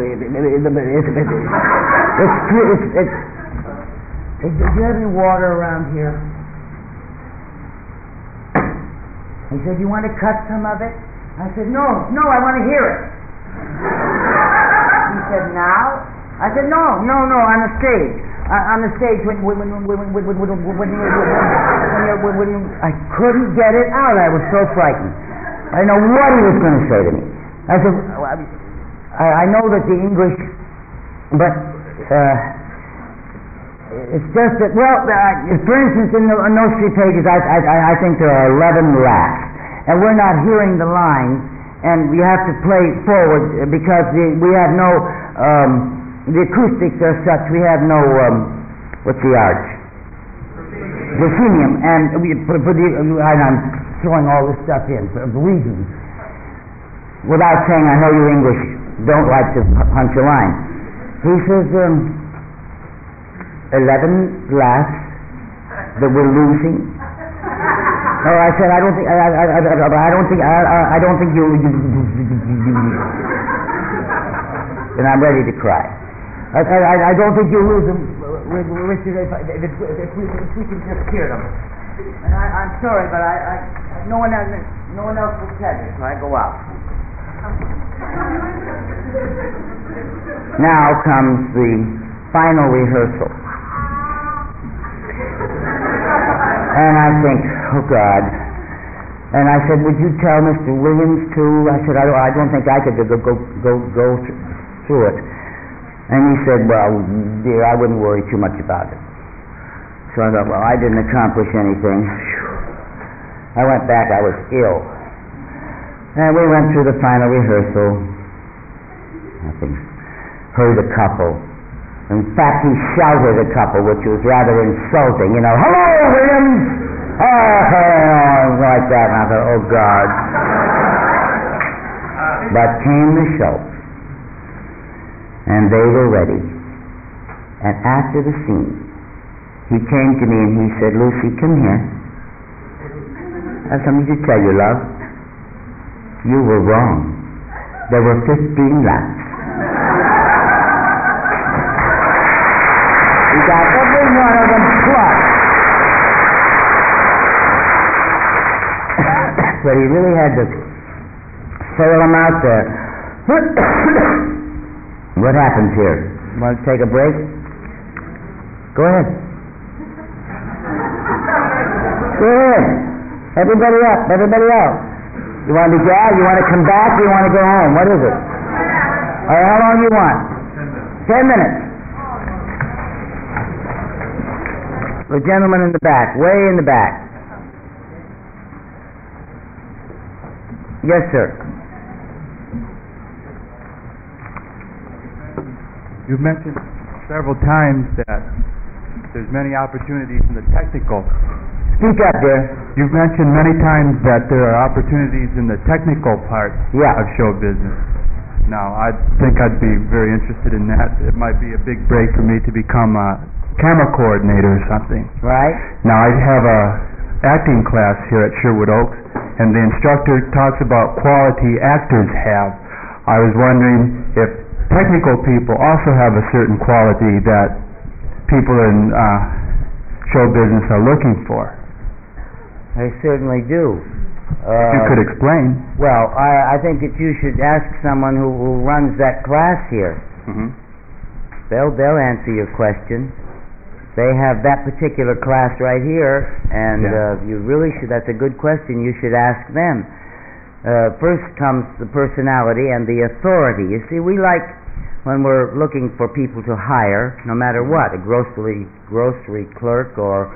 you have any water around here?" He said, "You want to cut some of it?" I said, No, I want to hear it." He said, "Now?" I said, No, on the stage. On the stage when I couldn't get it out. I was so frightened. I didn't know what he was going to say to me. I said, I know that the English, but it's just that, for instance, in those 3 pages, I think there are 11 laughs, and we're not hearing the lines, and we have to play forward because we have no, the acoustics are such, we have no, what's the arch? Proscenium, and I'm throwing all this stuff in for reasons. Without saying, I know you English don't like to punch a line. He says, 11 laughs that we're losing. Oh, I said, I don't think you. And I'm ready to cry. I don't think you lose them, Richard. If we can just hear them. And I'm sorry, but no one else will tell you, so I go out. Now comes the final rehearsal. And I think, oh God. And I said, "Would you tell Mr. Williams to?" I said, I don't think I could go through it. And he said, "Well, dear, I wouldn't worry too much about it." So I thought, well, I didn't accomplish anything. I went back, I was ill. And we went through the final rehearsal. Nothing. Heard a couple. In fact, he shouted a couple, which was rather insulting. "Hello, Williams!" Like that. And I thought, oh, God. But came the show. And they were ready. And after the scene, he came to me and he said, Lucy, come here. I have something to tell you, love. You were wrong. There were 15 laps. He got every one of them plus. But he really had to sail them out there. What happens here? Want to take a break? Go ahead. Go ahead. Everybody up. Everybody out. You want to jazz? You want to come back? Or you want to go home? What is it? All right, how long do you want? 10 minutes. The gentleman in the back, way in the back. Yes, sir. You've mentioned several times that there's many opportunities in the technical. Speak up, dear. You've mentioned many times that there are opportunities in the technical part of show business. Now, I think I'd be very interested in that. It might be a big break for me to become a camera coordinator or something. Right. Now, I have a acting class here at Sherwood Oaks, and the instructor talks about quality actors have. I was wondering if technical people also have a certain quality that people in show business are looking for. They certainly do. If you could explain. Well, I think that you should ask someone who runs that class here. Mm-hmm. They'll answer your question. They have that particular class right here, and you really should. That's a good question. You should ask them. First comes the personality and the authority. You see, we like when we're looking for people to hire, no matter what, a grocery clerk or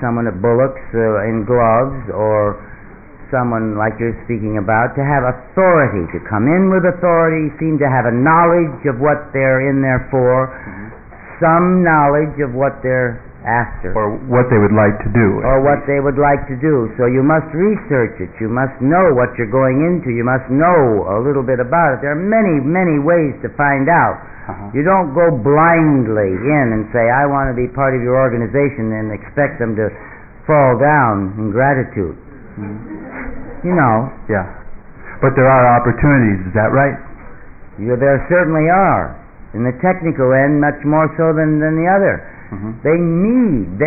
someone at Bullock's in gloves, or someone like you're speaking about, to have authority, to come in with authority, seem to have a knowledge of what they're in there for, some knowledge of what they're after. Or what they would like to do. Or what they would like to do. So you must research it. You must know what you're going into. You must know a little bit about it. There are many, many ways to find out. You don't go blindly in and say, I want to be part of your organization, and expect them to fall down in gratitude. You know. Yeah. But there are opportunities, is that right? There certainly are. In the technical end, much more so than the other. They need.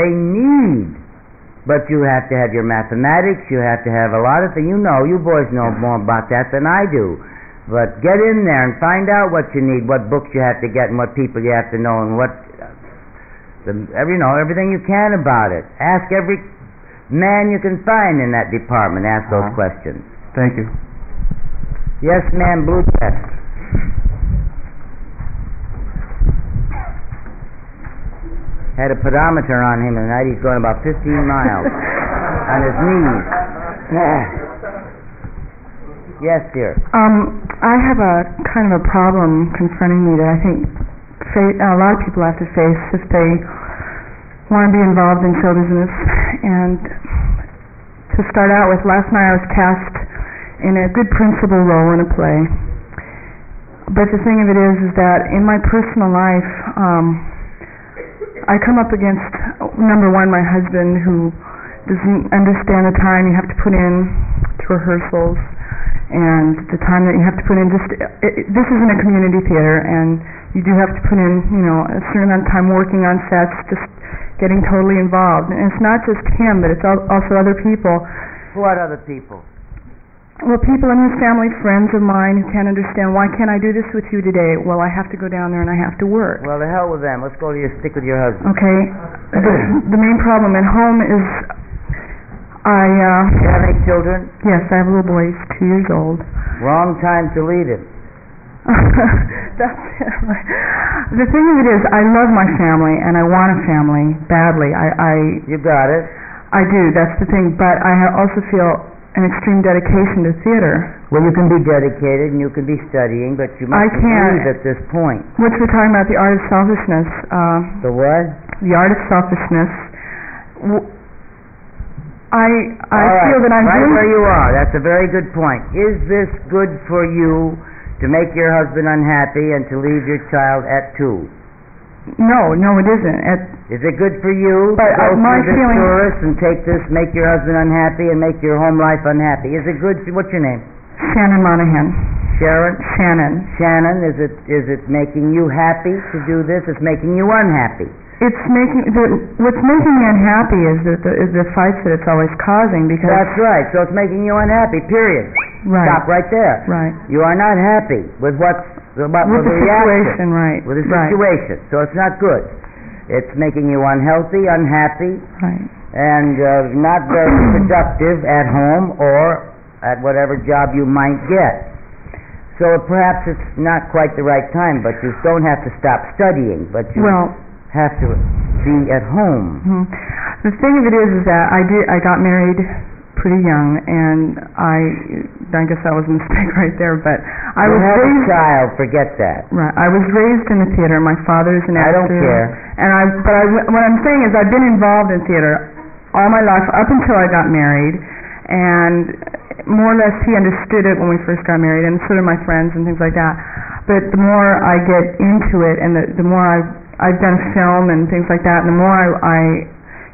But you have to have your mathematics, you have to have a lot of things. You know, you boys know more about that than I do. But get in there and find out what you need, what books you have to get, and what people you have to know, and everything you can about it. Ask every man you can find in that department. Ask those questions. Thank you. Yes, ma'am, blue chest. Had a pedometer on him tonight. He's going about 15 miles on his knees. Yes, dear. I have a kind of a problem confronting me that I think a lot of people have to face if they want to be involved in show business. And to start out with, last night I was cast in a good principal role in a play. But the thing of it is that in my personal life, I come up against, number one, my husband, who doesn't understand the time you have to put in to rehearsals and the time that you have to put in. This isn't a community theater, and you do have to put in, a certain amount of time working on sets, just getting totally involved. And it's not just him, but it's also other people. What other people? Well, people in his family, friends of mine who can't understand, why can't I do this with you today? Well, I have to go down there and I have to work. Well, the hell with them. Let's stick with your husband. Okay. The main problem at home is Do you have any children? Yes, I have a little boy. He's 2 years old. Wrong time to leave him. That's it. The thing of it is, I love my family and I want a family badly. You got it. I do. That's the thing. But I also feel an extreme dedication to theater. Well, you can be dedicated and you can be studying, but you must leave at this point. What we're talking about, the art of selfishness. The what? The art of selfishness. I feel that I'm right where you are. That's a very good point. Is this good for you to make your husband unhappy and to leave your child at 2? No, it isn't. Is it good for you But, to go my through this feeling- tourist and take this, make your husband unhappy and make your home life unhappy? Is it good? What's your name? Shannon Monahan. Sharon? Shannon. Shannon, is it making you happy to do this? It's making you unhappy. What's making me unhappy is the fights that it's always causing because... That's right. So it's making you unhappy, period. Right. Stop right there. Right. You are not happy with with the situation, right. With the situation. So it's not good. It's making you unhealthy, unhappy, right. and not very productive at home or at whatever job you might get. So perhaps it's not quite the right time, but you don't have to stop studying, but you have to be at home. Mm-hmm. The thing of it is that I got married pretty young, and I guess that was a mistake right there, but I was raised... a child, forget that. Right. I was raised in the theater. My father is an actor. I don't care. And what I'm saying is I've been involved in theater all my life up until I got married, and more or less he understood it when we first got married, and so did my friends and things like that. But the more I get into it, and the more I've done film and things like that, and the more I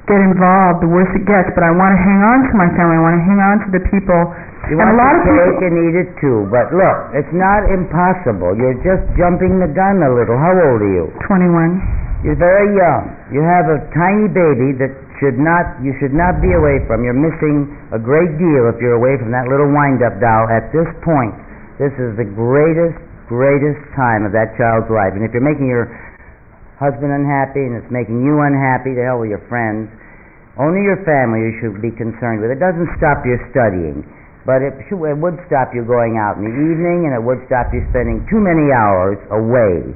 get involved, the worse it gets. But I want to hang on to my family. I want to hang on to the people. You want to take and eat it too, but look, it's not impossible. You're just jumping the gun a little. How old are you? 21. You're very young. You have a tiny baby that you should not be away from. You're missing a great deal if you're away from that little wind-up doll at this point. This is the greatest time of that child's life. And if you're making your husband unhappy and it's making you unhappy, to hell with your friends, only your family you should be concerned with. It doesn't stop your studying, but it would stop you going out in the evening, and it would stop you spending too many hours away.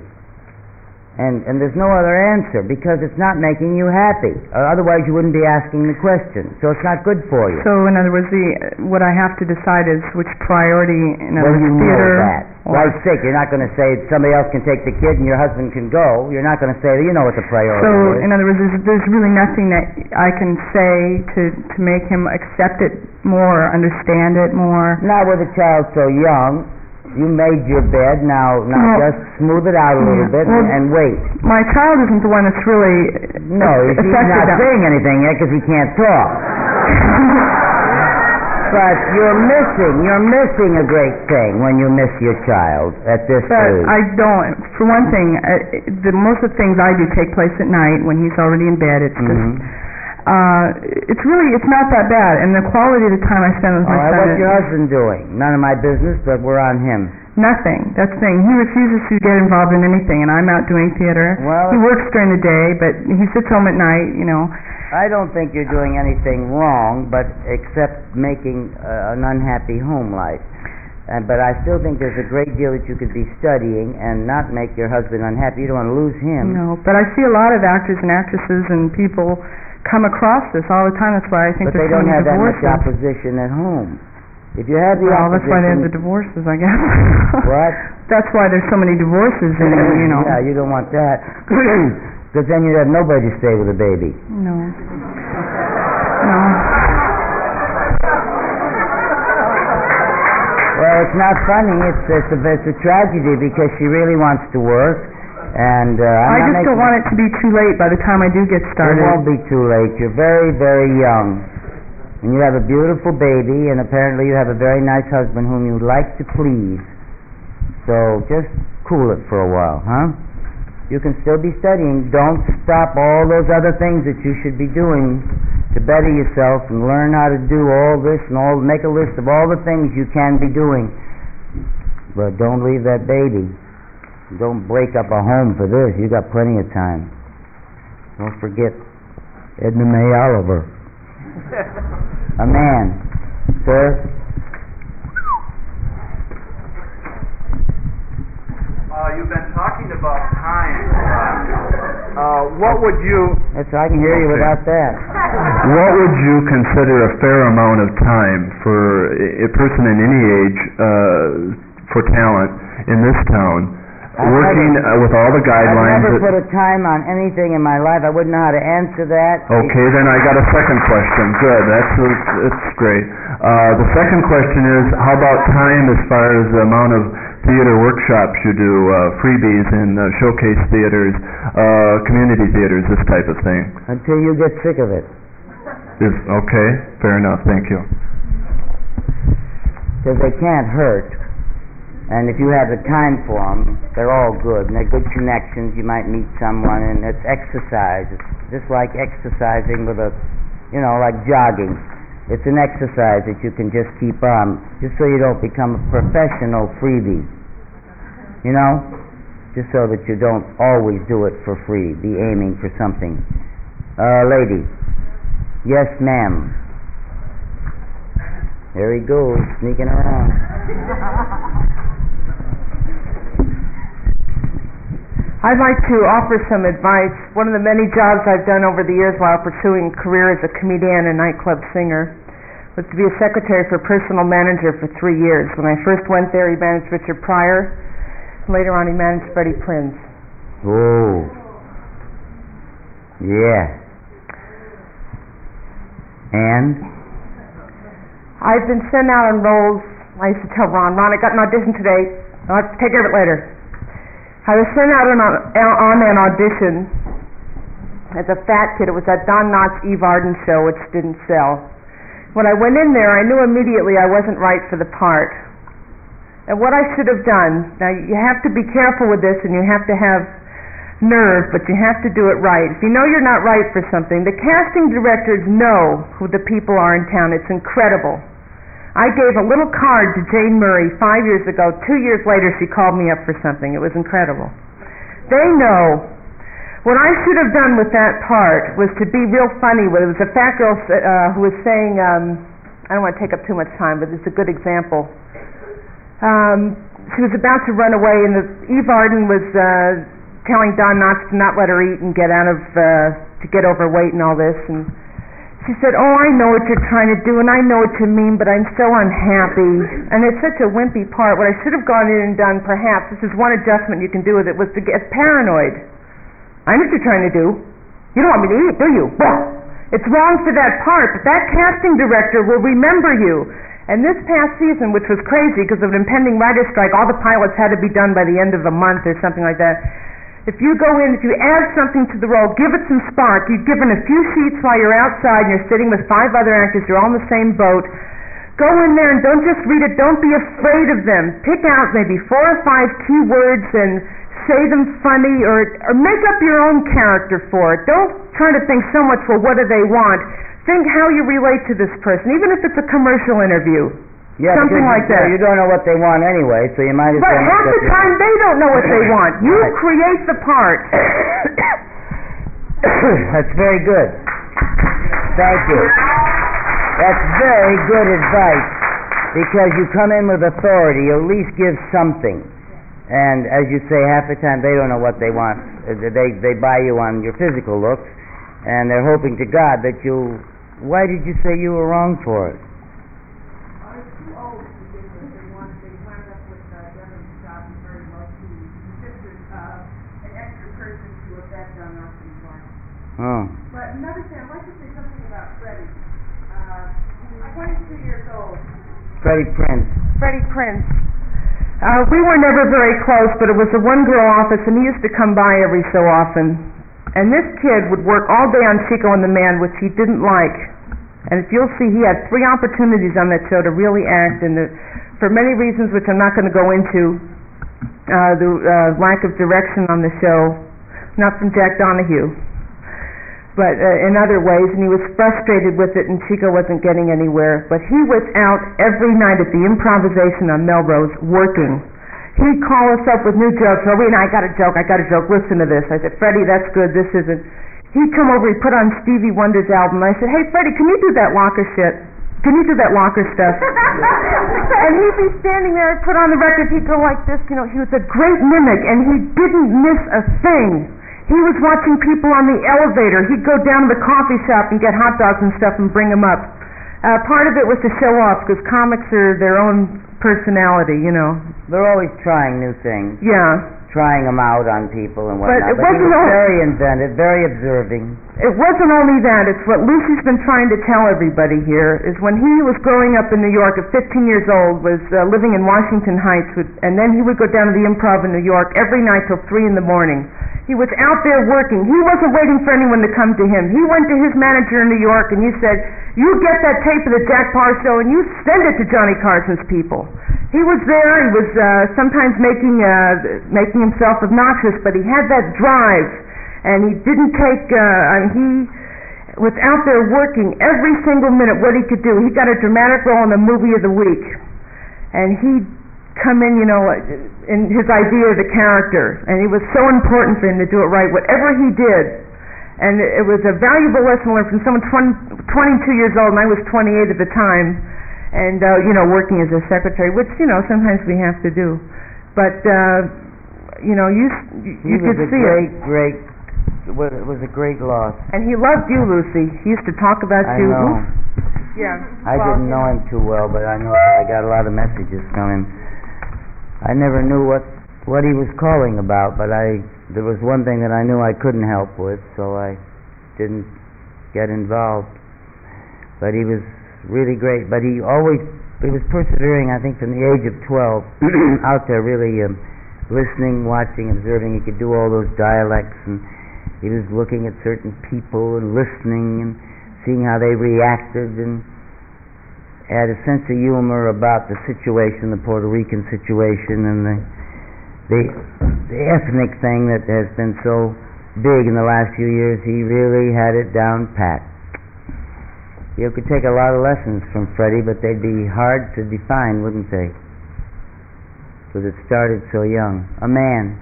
And there's no other answer, because it's not making you happy. Otherwise you wouldn't be asking the question. So it's not good for you. So in other words, what I have to decide is which priority, in other words, theater... Know that. Life's sake, you're not going to say somebody else can take the kid and your husband can go. You're not going to say that you know what the priority is. So in other words, there's really nothing that I can say to make him accept it more, understand it more. Not with a child so young. You made your bed, now just smooth it out a little bit and wait. My child isn't the one that's really No, he's not saying anything yet because he can't talk. But you're missing a great thing when you miss your child at this age. I don't. For one thing, most of the things I do take place at night when he's already in bed. It's just... it's not that bad, and the quality of the time I spend with my son. What's your husband doing? None of my business, but we're on him. Nothing. That's the thing. He refuses to get involved in anything, and I'm out doing theater. Well, he works during the day, but he sits home at night, I don't think you're doing anything wrong, but except making an unhappy home life. But I still think there's a great deal that you could be studying and not make your husband unhappy. You don't want to lose him. No, but I see a lot of actors and actresses and people come across this all the time. That's why I think there's so many divorces. But they don't have that much opposition at home. If you have the opposition... that's why they have the divorces, I guess. What? That's why there's so many divorces, Yeah, you don't want that. Because then you'd have nobody to stay with a baby. No. Well, it's not funny. It's a tragedy because she really wants to work. And I just don't want it to be too late by the time I do get started. It won't be too late. You're very, very young. And you have a beautiful baby, and apparently you have a very nice husband whom you'd like to please. So just cool it for a while, huh? You can still be studying. Don't stop all those other things that you should be doing to better yourself and learn how to do all this and make a list of all the things you can be doing. But don't leave that baby. Don't break up a home for this. You got plenty of time. Don't forget Edna May Oliver. A man. Sir? You've been talking about time. What would you... I can hear you without that. What would you consider a fair amount of time for a person in any age for talent in this town? Working with all the guidelines. I've never put a time on anything in my life. I wouldn't know how to answer that. Okay, then I got a second question. Good, that's great. The second question is, how about time as far as the amount of theater workshops you do, freebies in showcase theaters, community theaters, this type of thing. Until you get sick of it. Okay, fair enough, thank you. Because they can't hurt. And if you have the time for them, they're all good. And they're good connections. You might meet someone, and it's exercise. It's just like exercising with like jogging. It's an exercise that you can just keep on, just so you don't become a professional freebie. Just so that you don't always do it for free. Be aiming for something. Lady. Yes, ma'am. There he goes, sneaking around. I'd like to offer some advice. One of the many jobs I've done over the years while pursuing a career as a comedian and nightclub singer was to be a secretary for personal manager for 3 years. When I first went there, he managed Richard Pryor. Later on, he managed Freddie Prinze. Oh. Yeah. And? I've been sent out on roles. I used to tell Ron, I got an audition today. I'll have to take care of it later. I was sent out on an audition as a fat kid. It was at Don Knotts' Eve Arden show, which didn't sell. When I went in there, I knew immediately I wasn't right for the part. And what I should have done, now you have to be careful with this and you have to have nerve, but you have to do it right. If you know you're not right for something, the casting directors know who the people are in town. It's incredible. I gave a little card to Jane Murray 5 years ago. 2 years later, she called me up for something. It was incredible. They know. What I should have done with that part was to be real funny with it. It was a fat girl who was saying, I don't want to take up too much time, but it's a good example. She was about to run away, and Eve Arden was telling Don Knotts to not let her eat and get overweight and all this, and she said, I know what you're trying to do, and I know what you mean, but I'm so unhappy. And it's such a wimpy part. What I should have gone in and done, perhaps, this is one adjustment you can do with it, was to get paranoid. I know what you're trying to do. You don't want me to eat, do you? Well, it's wrong for that part, but that casting director will remember you. And this past season, which was crazy because of an impending writer's strike, all the pilots had to be done by the end of the month or something like that. If you go in, if you add something to the role, give it some spark. You've given a few sheets while you're outside and you're sitting with 5 other actors, you're all in the same boat. Go in there and don't just read it, don't be afraid of them. Pick out maybe 4 or 5 key words and say them funny or make up your own character for it. Don't try to think so much, well, what do they want? Think how you relate to this person, even if it's a commercial interview. Yeah, something like that. You don't know what they want anyway, so you might as well. But half the time they don't know what they want. You create the part. That's very good. Thank you. That's very good advice, because you come in with authority. You at least give something. And as you say, half the time they don't know what they want. They buy you on your physical looks, and they're hoping to God that you. Why did you say you were wrong for it? Oh. But another thing, I'd like to say something about Freddie. He's 22 years old. Freddie Prinze. Freddie Prinze. We were never very close, but it was a one-girl office, and he used to come by every so often. And this kid would work all day on Chico and the Man, which he didn't like. And if you'll see, he had 3 opportunities on that show to really act, and for many reasons which I'm not going to go into, the lack of direction on the show, not from Jack Donahue, but in other ways, and he was frustrated with it, and Chico wasn't getting anywhere. But he was out every night at the improvisation on Melrose working. He'd call us up with new jokes. I got a joke, listen to this. I said, Freddie, that's good, this isn't. He'd come over, he'd put on Stevie Wonder's album, and I said, hey, Freddie, can you do that locker shit? Can you do that locker stuff? And he'd be standing there, I'd put on the record, he'd go like this, he was a great mimic, and he didn't miss a thing. He was watching people on the elevator. He'd go down to the coffee shop and get hot dogs and stuff and bring them up. Part of it was to show off, because comics are their own personality, They're always trying new things. Yeah. trying them out on people and But whatnot. it But he wasn't was all- very inventive, very observing. It wasn't only that, it's what Lucy's been trying to tell everybody here, is when he was growing up in New York at 15 years old, was living in Washington Heights, and then he would go down to the Improv in New York every night till 3 in the morning. He was out there working. He wasn't waiting for anyone to come to him. He went to his manager in New York and you said, you get that tape of the Jack Paar show and you send it to Johnny Carson's people. He was there, he was sometimes making himself obnoxious, but he had that drive. And he didn't take, he was out there working every single minute what he could do. He got a dramatic role in the movie of the week. And he'd come in, in his idea of the character. And it was so important for him to do it right, whatever he did. And it was a valuable lesson learned from someone 22 years old, and I was 28 at the time. And, working as a secretary, which, sometimes we have to do. But, you could see it. It was a great loss. And he loved you, Lucy. He used to talk about I you. know. Yeah. I didn't know him too well, but I know I got a lot of messages from him. I never knew what he was calling about, but there was one thing that I knew I couldn't help with, so I didn't get involved. But he was really great. But he was persevering, I think, from the age of 12, out there really listening, watching, observing. He could do all those dialects, and he was looking at certain people and listening and seeing how they reacted, and had a sense of humor about the situation, the Puerto Rican situation, and the ethnic thing that has been so big in the last few years. He really had it down pat. You could take a lot of lessons from Freddie, but they'd be hard to define, wouldn't they? Because it started so young. A man.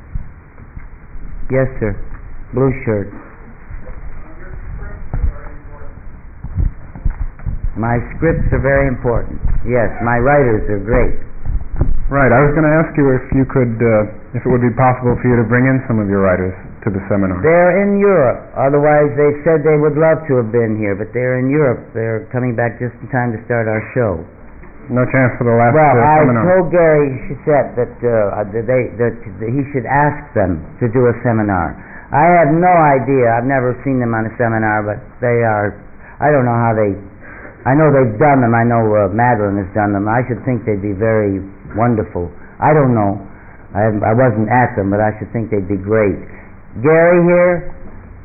Yes, sir. Blue shirt. My scripts are very important. Yes, my writers are great. Right. I was going to ask you if you could, if it would be possible for you to bring in some of your writers to the seminar. They're in Europe. Otherwise, they said they would love to have been here, but they're in Europe. They're coming back just in time to start our show. No chance for the last I seminar. told Gary Shissette that he should ask them to do a seminar. I have no idea. I've never seen them on a seminar, but they are. I don't know how they. I know they've done them. I know Madeline has done them. I should think they'd be very wonderful. I don't know. I wasn't at them, but I should think they'd be great. Gary here,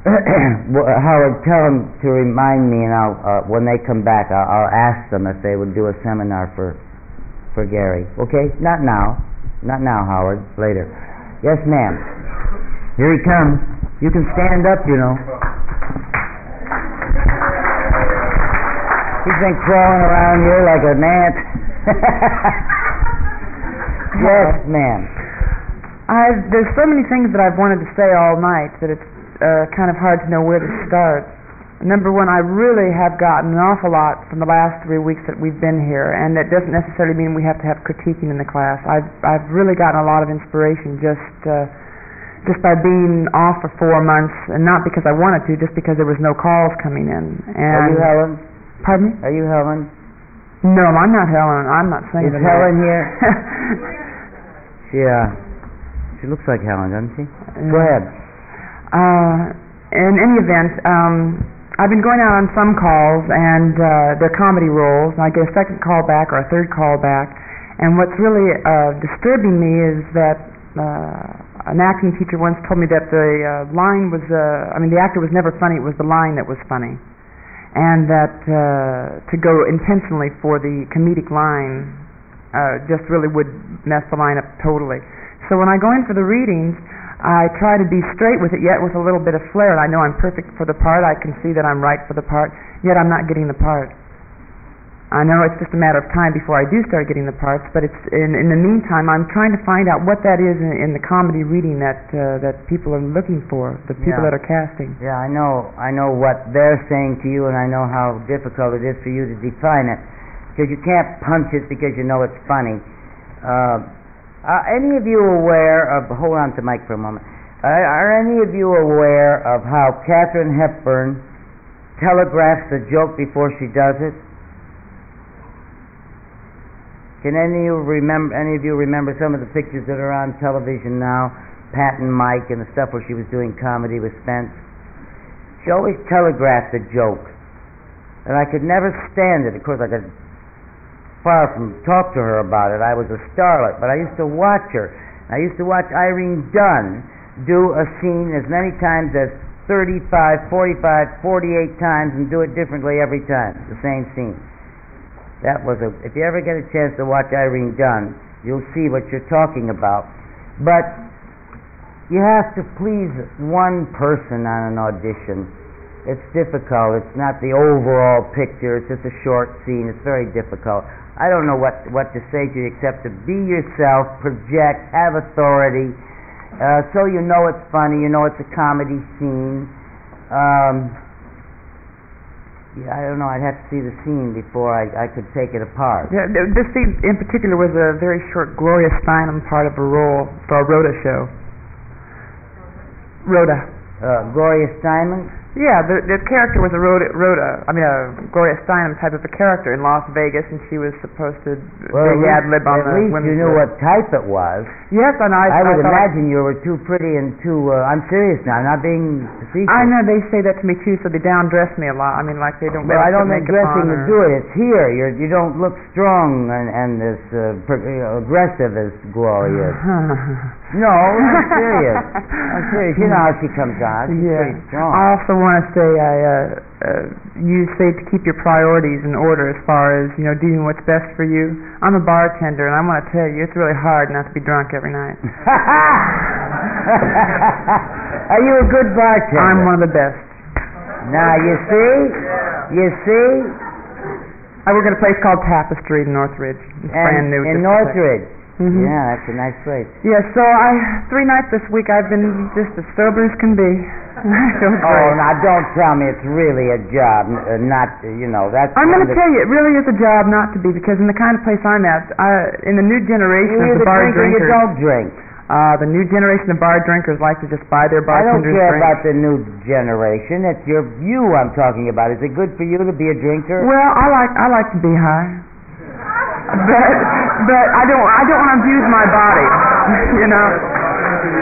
Howard, tell them to remind me, and I'll when they come back, I'll ask them if they would do a seminar for Gary. Okay? Not now, Howard. Later. Yes, ma'am. Here he comes. You can stand up, He's been crawling around here like an ant. Yes, ma'am. There's so many things that I've wanted to say all night that it's kind of hard to know where to start. Number one, I really have gotten an awful lot from the last 3 weeks that we've been here, and that doesn't necessarily mean we have to have critiquing in the class. I've really gotten a lot of inspiration just by being off for 4 months, and not because I wanted to, just because there was no calls coming in. And are you Helen? Pardon me? Are you Helen? No, I'm not Helen. I'm not saying Is Helen here? She looks like Helen, doesn't she? Go ahead. In any event, I've been going out on some calls, and they're comedy roles, and I get a second call back or a third call back, and what's really disturbing me is that an acting teacher once told me that the line was, the actor was never funny, it was the line that was funny. And that to go intentionally for the comedic line just really would mess the line up totally. So when I go in for the readings, I try to be straight with it, yet with a little bit of flair. I know I'm perfect for the part, I can see that I'm right for the part, yet I'm not getting the part. I know it's just a matter of time before I do start getting the parts, but it's in the meantime I'm trying to find out what that is in the comedy reading that people are looking for, the people that are casting. Yeah, I know what they're saying to you, and I know how difficult it is for you to define it, because you can't punch it because you know it's funny. Are any of you aware of? Hold on to Mike for a moment. Are any of you aware of how Katharine Hepburn telegraphs the joke before she does it? Can any of you remember some of the pictures that are on television now Pat and Mike and the stuff where she was doing comedy with Spence, she always telegraphed a joke. And I could never stand it. Of course, I could far from talk to her about it. I was a starlet, but I used to watch her. I used to watch Irene Dunn do a scene as many times as 35, 45, 48 times and do it differently every time, the same scene. If you ever get a chance to watch Irene Dunn, you'll see what you're talking about. But you have to please one person on an audition. It's difficult. It's not the overall picture. It's just a short scene. It's very difficult. I don't know what to say to you except to be yourself, project, have authority, so you know it's funny, you know it's a comedy scene. I don't know. I'd have to see the scene before I could take it apart. Yeah, this scene in particular was a very short Gloria Steinem part of a role for a Rhoda show. Rhoda. Gloria Steinem? Yeah, the character was a Gloria Steinem type of a character in Las Vegas, and she was supposed to big ad-lib on the women's. At least you knew what type it was. Yes, and I would imagine you were too pretty and too. I'm serious now. I'm not being facetious. I know they say that to me too, so they down-dress me a lot. I mean, like they don't. Well, I don't think dressing to do it. It's here. You don't look strong and as aggressive as Gloria is. No, I'm serious. I'm serious. You know how she comes out. She's pretty strong. I also want to say, you say to keep your priorities in order as far as doing what's best for you. I'm a bartender, and I want to tell you, it's really hard not to be drunk every night. Are you a good bartender? I'm one of the best. Now you see. I work at a place called Tapestry in Northridge. It's brand new. In Northridge. Mm-hmm. Yeah, that's a nice place. Yeah, so 3 nights this week I've been just as sober as can be. I feel great. Oh, now don't tell me it's really a job, not, that's... I'm going to tell you, it really is a job not to be, because in the kind of place I'm at, in the new generation of the bar drinkers... You don't drink. The new generation of bar drinkers like to just buy their bartenders drinks. I don't care about the new generation. It's you I'm talking about. Is it good for you to be a drinker? Well, I like to be high. But I don't want to abuse my body.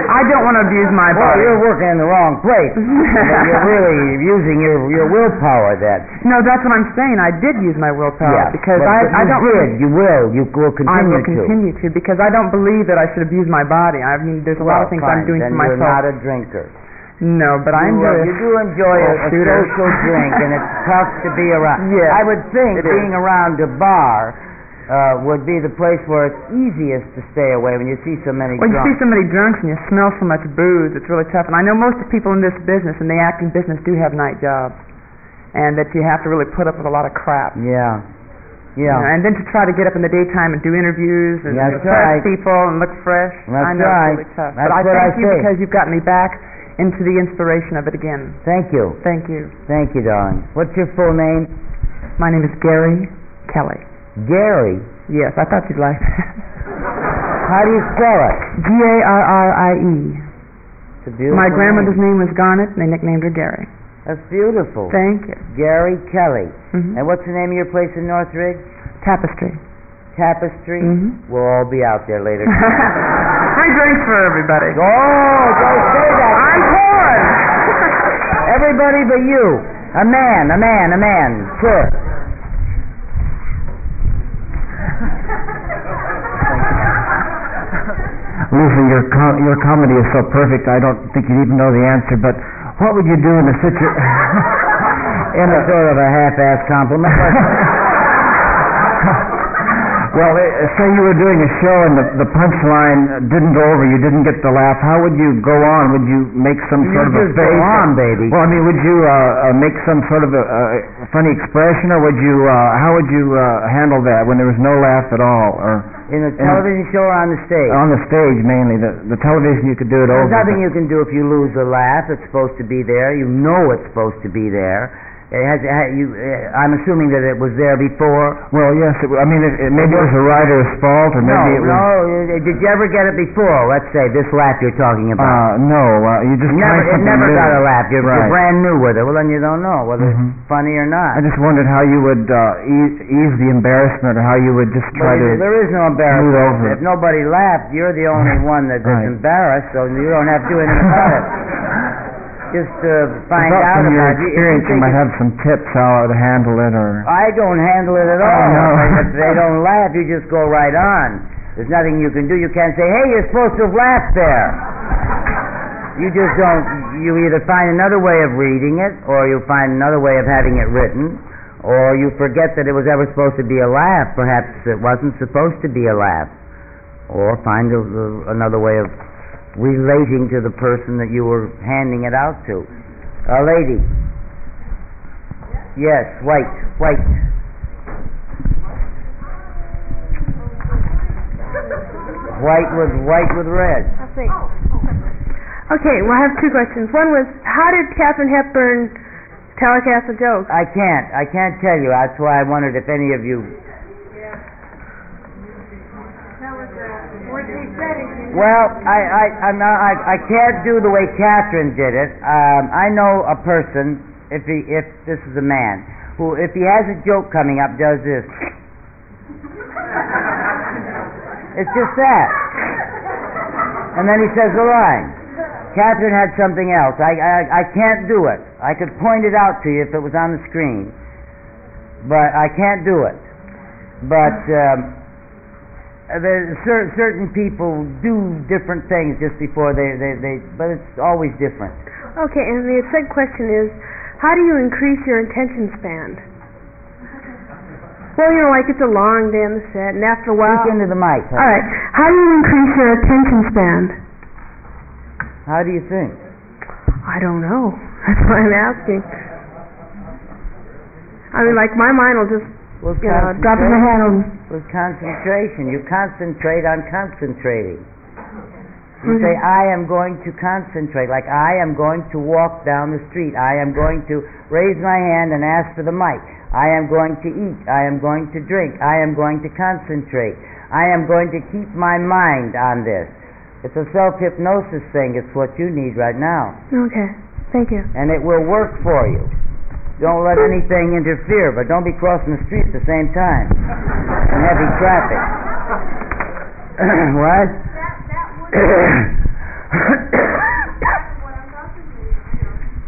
I don't want to abuse my body. Well, you're working in the wrong place. You're really using your willpower then. No, that's what I'm saying. I did use my willpower because I don't really. You will continue to. I will continue to because I don't believe that I should abuse my body. I mean, there's a lot of things I'm doing for myself. Then you're not a drinker. No, but I enjoy. You do enjoy a social drink, and it's tough to be around. Yeah, I would think being around a bar would be the place where it's easiest to stay away when you see so many drunks. Well, you see so many drunks and you smell so much booze, it's really tough. And I know most of the people in this business, in the acting business, do have night jobs. And that you have to really put up with a lot of crap. Yeah. And then to try to get up in the daytime and do interviews and impress people and look fresh. That's I know it's really tough. But I thank you because you've got me back into the inspiration of it again. Thank you. Thank you. Thank you, darling. What's your full name? My name is Gary Kelly. Gary? Yes, I thought you'd like that. How do you spell it? Garrie. It's a beautiful My grandmother's name. was Garnet, and they nicknamed her Gary. That's beautiful. Thank you. Gary Kelly. Mm-hmm. And what's the name of your place in Northridge? Tapestry. Tapestry? Mm-hmm. We'll all be out there later. Free drinks for everybody. Oh, don't say that. I'm pouring. Everybody but you. A man. Sure. Lucille, your comedy is so perfect, I don't think you'd even know the answer, but what would you do in a situation... in a sort of a half-ass compliment. Well, say you were doing a show and the punchline didn't go over, you didn't get the laugh, how would you go on? Would you make some sort of a face? Go on, baby. Well, I mean, would you make some sort of a funny expression, or would you, how would you handle that when there was no laugh at all? Or in a television show or on the stage? On the stage, mainly. The television, you could do it over. There's nothing you can do if you lose a laugh. It's supposed to be there. You know it's supposed to be there. I'm assuming that it was there before. Well, yes. Maybe it was a writer's fault, or maybe it was. No. Did you ever get it before? Let's say this laugh you're talking about. No. You just it never new. got a laugh. You're right. brand new with it. Well, then you don't know whether it's funny or not. I just wondered how you would ease the embarrassment, or how you would just try to. There is no embarrassment. If nobody laughed, you're the only one that's embarrassed, so you don't have to do anything about it. Just find out from your about it. experience, you might have some tips how to handle it, or. I don't handle it at all. No. If they don't laugh, you just go right on. There's nothing you can do. You can't say, "Hey, you're supposed to have laughed there." You just don't. You either find another way of reading it, or you find another way of having it written, or you forget that it was ever supposed to be a laugh. Perhaps it wasn't supposed to be a laugh, or find another way of relating to the person that you were handing it out to. A lady. Yes, white. White with red. I think. Okay, well, I have two questions. One was, how did Katharine Hepburn telecast the joke? I can't tell you. That's why I wondered if any of you. Well, I can't do the way Catherine did it. I know a person, if this is a man, who, if he has a joke coming up, does this. It's just that. And then he says the line. Catherine had something else. I can't do it. I could point it out to you if it was on the screen, but I can't do it. But certain people do different things just before they but it's always different. Okay, and the second question is, how do you increase your attention span? Well, like it's a long day on the set, and after a while. Speak into the mic. All right. How do you increase your attention span? How do you think? I don't know. That's why I'm asking. Like my mind will just. Drop in my hand. With concentration. You concentrate on concentrating. You say, I am going to concentrate, like I am going to walk down the street. I am going to raise my hand and ask for the mic. I am going to eat. I am going to drink. I am going to concentrate. I am going to keep my mind on this. It's a self-hypnosis thing. It's what you need right now. Okay. Thank you. And it will work for you. Don't let anything interfere, but don't be crossing the street at the same time in heavy traffic. What?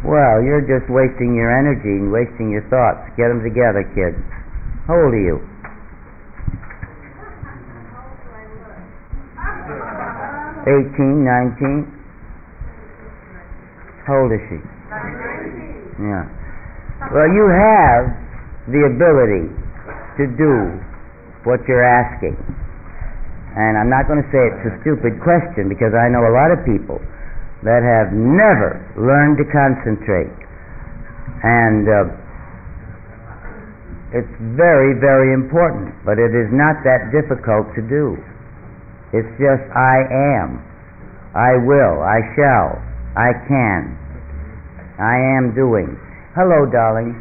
Well, you're just wasting your energy and wasting your thoughts. Get them together, kids. How old are you? 18, 19? How old is she? 19. Yeah. Well, you have the ability to do what you're asking. And I'm not going to say it's a stupid question, because I know a lot of people that have never learned to concentrate. And it's very, very important, but it is not that difficult to do. It's just I am, I will, I shall, I can, I am doing. Hello, darling.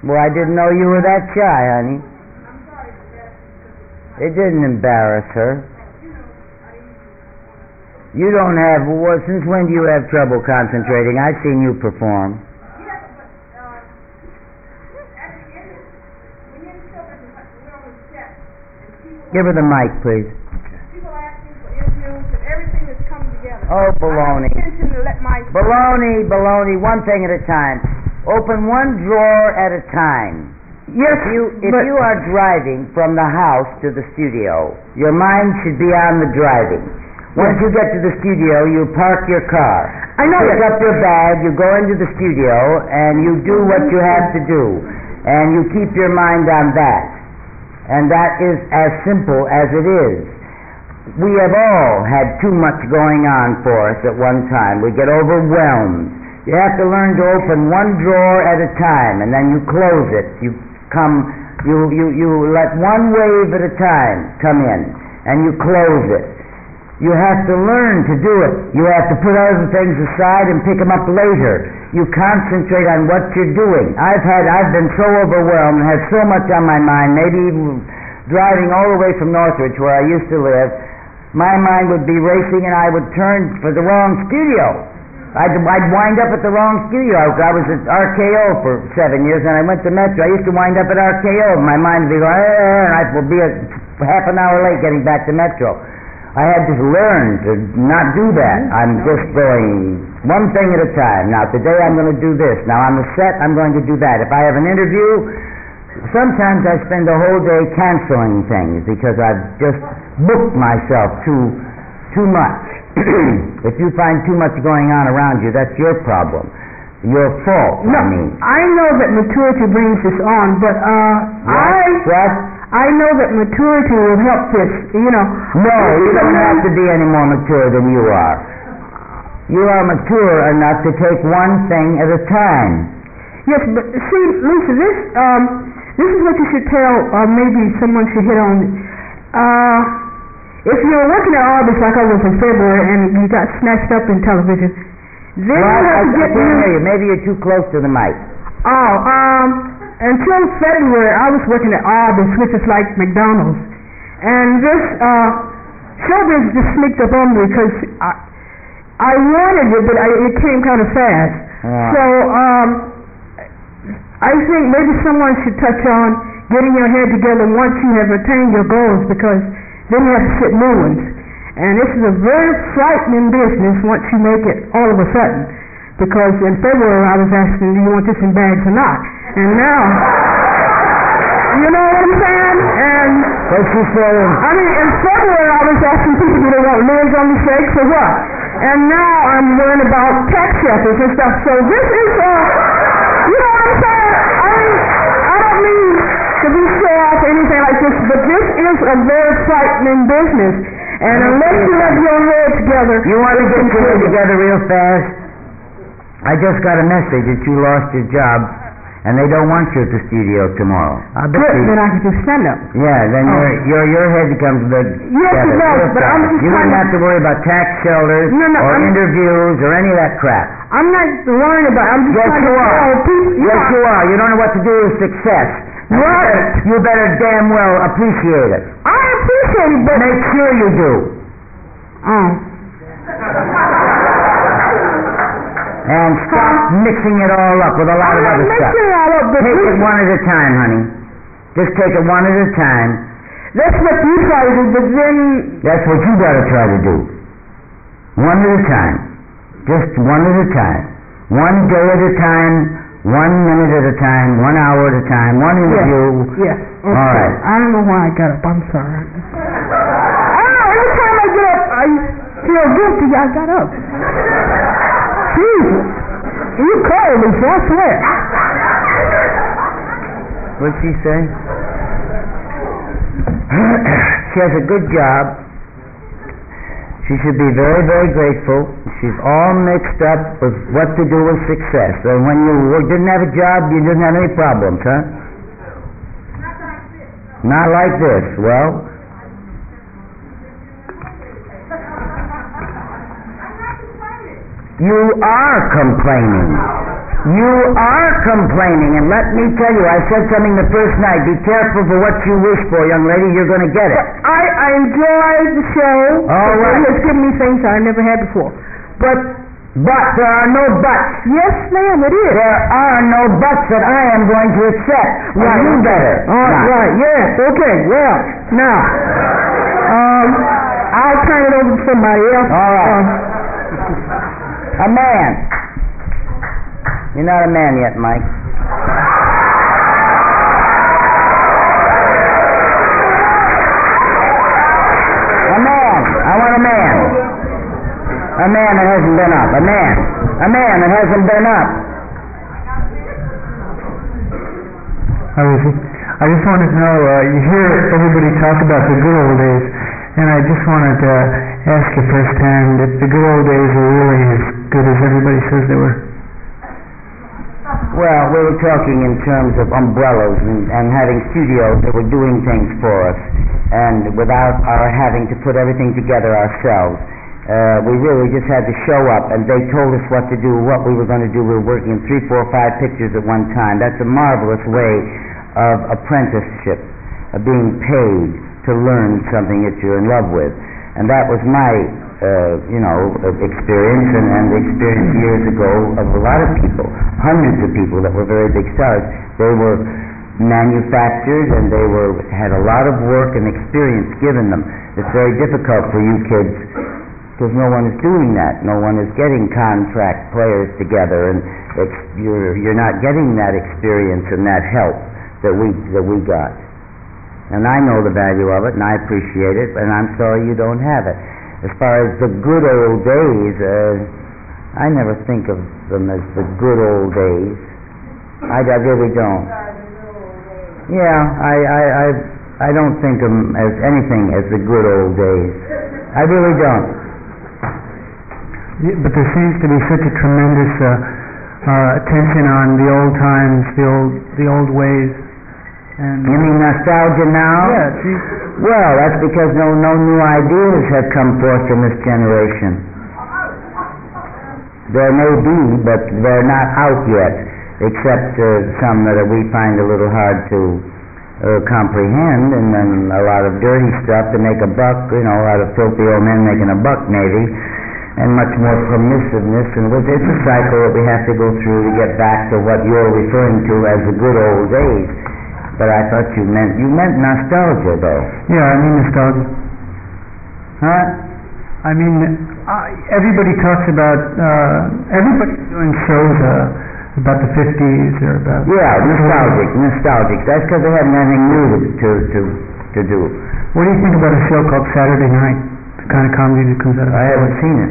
Well, I didn't know you were that shy, honey. It didn't embarrass her. You don't have, since when do you have trouble concentrating? I've seen you perform. Give her the mic, please. Oh, baloney. Baloney, one thing at a time. Open one drawer at a time. Yes, if you are driving from the house to the studio, your mind should be on the driving. Once you get to the studio, you park your car. I know. Pick up your bag, you go into the studio, and you do what you have to do. And you keep your mind on that. And that is as simple as it is. We have all had too much going on for us at one time. We get overwhelmed. You have to learn to open one drawer at a time, and then you close it. You let one wave at a time come in, and you close it. You have to learn to do it. You have to put other things aside and pick them up later. You concentrate on what you're doing. I've been so overwhelmed and had so much on my mind, maybe even driving all the way from Northridge where I used to live, my mind would be racing and I would turn for the wrong studio. I'd wind up at the wrong studio. I was at RKO for 7 years and I went to Metro. I used to wind up at RKO. My mind would be going, and I would be half an hour late getting back to Metro. I had to learn to not do that. I'm just going one thing at a time. Now, today I'm going to do this. Now, on the set, I'm going to do that. If I have an interview, sometimes I spend the whole day canceling things because I've just booked myself too much. If you find too much going on around you, that's your problem. Your fault, no, I know that maturity brings this on, but I know that maturity will help this, you know. No, you don't have to be any more mature than you are. You are mature enough to take one thing at a time. Yes, but see, Lisa, this is what you should tell, maybe someone should hit on. If you're working at Arby's like I was in February and you got snatched up in television, then you have to get I can't hear you. Maybe you're too close to the mic. Until February, I was working at Arby's, which is like McDonald's. And this showbiz just sneaked up on me because I wanted it, but it came kind of fast. So I think maybe someone should touch on getting your head together once you have attained your goals, because then you have to set new ones. And this is a very frightening business once you make it all of a sudden. Because in February I was asking, do you want this in bags or not? And now, you know what I'm saying? And what's she saying? I mean, in February I was asking people, do they want lids on the steaks or what? And now I'm learning about tax shelters and stuff. So this is, you know what I'm saying? I mean, I don't mean to be show off or anything like this, but this is a very frightening business. And unless you have your head together... You want to get your head together real fast? I just got a message that you lost your job and they don't want you at the studio tomorrow. Then I can do stand-up. Yeah, then your head becomes big. Yes, it does, but I'm just you wouldn't have to worry about tax shelters or interviews or any of that crap. I'm not worrying about I'm just trying to tell people. Yes, you are. You don't know what to do with success. Right. You better damn well appreciate it. I appreciate it, but... Make sure you do. And stop mixing it all up with a lot of other stuff. Take it one at a time, honey. Just take it one at a time. That's what you try to do, but then... That's what you gotta try to do. One at a time. Just one at a time. One day at a time, 1 minute at a time, 1 hour at a time, one interview. Yes. Okay. All right. I don't know why I got up. I'm sorry. I don't know. Every time I get up, I feel guilty I got up. Jesus. You cold, Lisa, I swear. What'd she say? She has a good job. She should be very, very grateful. She's all mixed up with what to do with success. And when you didn't have a job, you didn't have any problems, huh? Not like this. Well, you are complaining. You are complaining, and let me tell you, I said something the first night. Be careful for what you wish for, young lady. You're going to get it. I enjoyed the show. All right. It has given me things I never had before. But there are no buts. Yes, ma'am, it is. There are no buts that I am going to accept. Right. You better. Right. Yes. Okay. Well, now, I'll turn it over to somebody else. All right. A man. You're not a man yet, Mike. A man. I want a man. A man that hasn't been up. A man. A man that hasn't been up. I just wanted to know, you hear everybody talk about the good old days, and I just wanted to ask you firsthand if the good old days are really as good as everybody says they were. Well, we were talking in terms of umbrellas and having studios that were doing things for us. and without our having to put everything together ourselves. We really just had to show up, and they told us what to do, what we were going to do. We were working in 3, 4, 5 pictures at one time. That's a marvelous way of apprenticeship, of being paid to learn something that you're in love with. And that was my experience, and the experience years ago of a lot of people, hundreds of people that were very big stars. They were manufactured, and they had a lot of work and experience given them. It's very difficult for you kids because no one is doing that. No one is getting contract players together, and you're not getting that experience and that help that we got. And I know the value of it, and I appreciate it, and I'm sorry you don't have it. As far as the good old days, I never think of them as the good old days. I really don't. Yeah, I don't think of them as anything as the good old days. I really don't. But there seems to be such a tremendous attention on the old times, the old ways. And you mean nostalgia now? Yeah. Well, that's because no new ideas have come forth from this generation. There may be, but they're not out yet, except some that we find a little hard to comprehend, and then a lot of dirty stuff to make a buck, a lot of filthy old men making a buck maybe, and much more permissiveness, and it's a cycle that we have to go through to get back to what you're referring to as the good old days. But I thought you meant nostalgia, though. Yeah, I mean nostalgia. Huh? I mean, everybody talks about, everybody's doing shows about the 50s or about... Yeah, nostalgic. That's because they haven't anything new to do. What do you think about a show called Saturday Night? The kind of comedy that comes out of... I haven't seen it.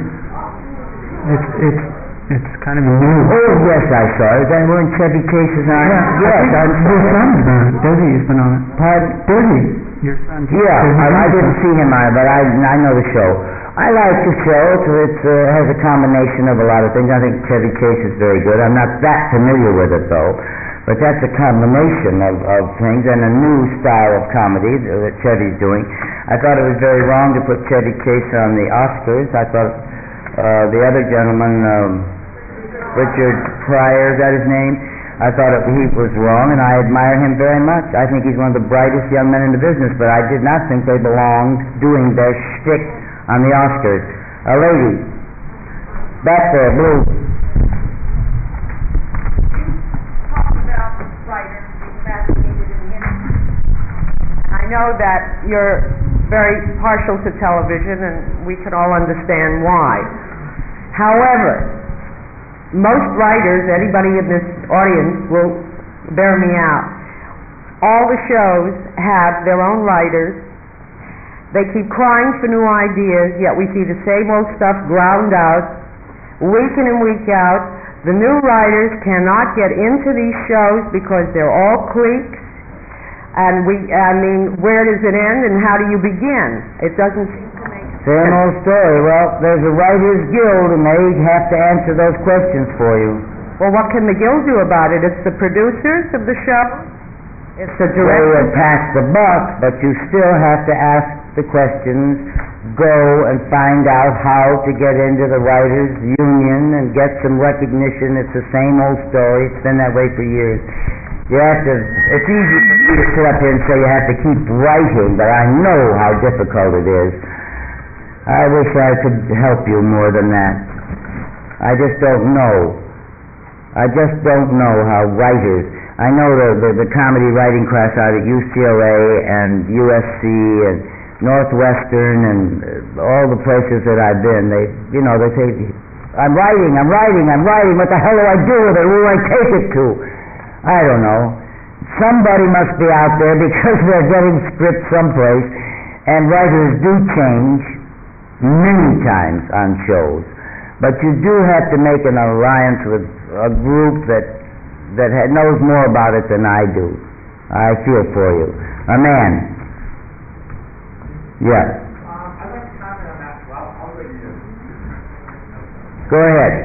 It's kind of a new... Oh, yes, I saw it. Is that when Chevy Chase is on it? Yes, your son's been on it. Desi's been on it. Pardon? Desi, your son. Yeah, I didn't see him on it, but I know the show. I like the show. It has a combination of a lot of things. I think Chevy Chase is very good. I'm not that familiar with it, though. But that's a combination of things and a new style of comedy that Chevy's doing. I thought it was very wrong to put Chevy Chase on the Oscars. I thought the other gentleman... Richard Pryor, is that his name? I thought he was wrong, and I admire him very much. I think he's one of the brightest young men in the business, but I did not think they belonged doing their shtick on the Oscars. A lady, back there, blue. Talk about writers being fascinated in the industry. I know that you're very partial to television, and we can all understand why. However, most writers, anybody in this audience will bear me out. All the shows have their own writers. They keep crying for new ideas, yet we see the same old stuff ground out, week in and week out. The new writers cannot get into these shows because they're all cliques. And where does it end and how do you begin? It doesn't seem to make sense. Same old story. Well, there's a writers guild, and they have to answer those questions for you. Well, what can the guild do about it? It's the producers of the show. It's the They directors. will pass the buck, but you still have to ask the questions, go and find out how to get into the writers' union and get some recognition. It's the same old story. It's been that way for years. You have to, it's easy for me to sit up here and say you have to keep writing, but I know how difficult it is. I wish I could help you more than that. I just don't know. I just don't know how writers, I know the comedy writing class out at UCLA and USC and Northwestern and all the places that I've been, they say, I'm writing, what the hell do I do with it? Who do I take it to? I don't know. Somebody must be out there because they're getting scripts someplace, and writers do change many times on shows. But you do have to make an alliance with a group that knows more about it than I do. I feel for you. A man. Yeah. I'd like to comment on that. Well, I'll let you do. Go ahead.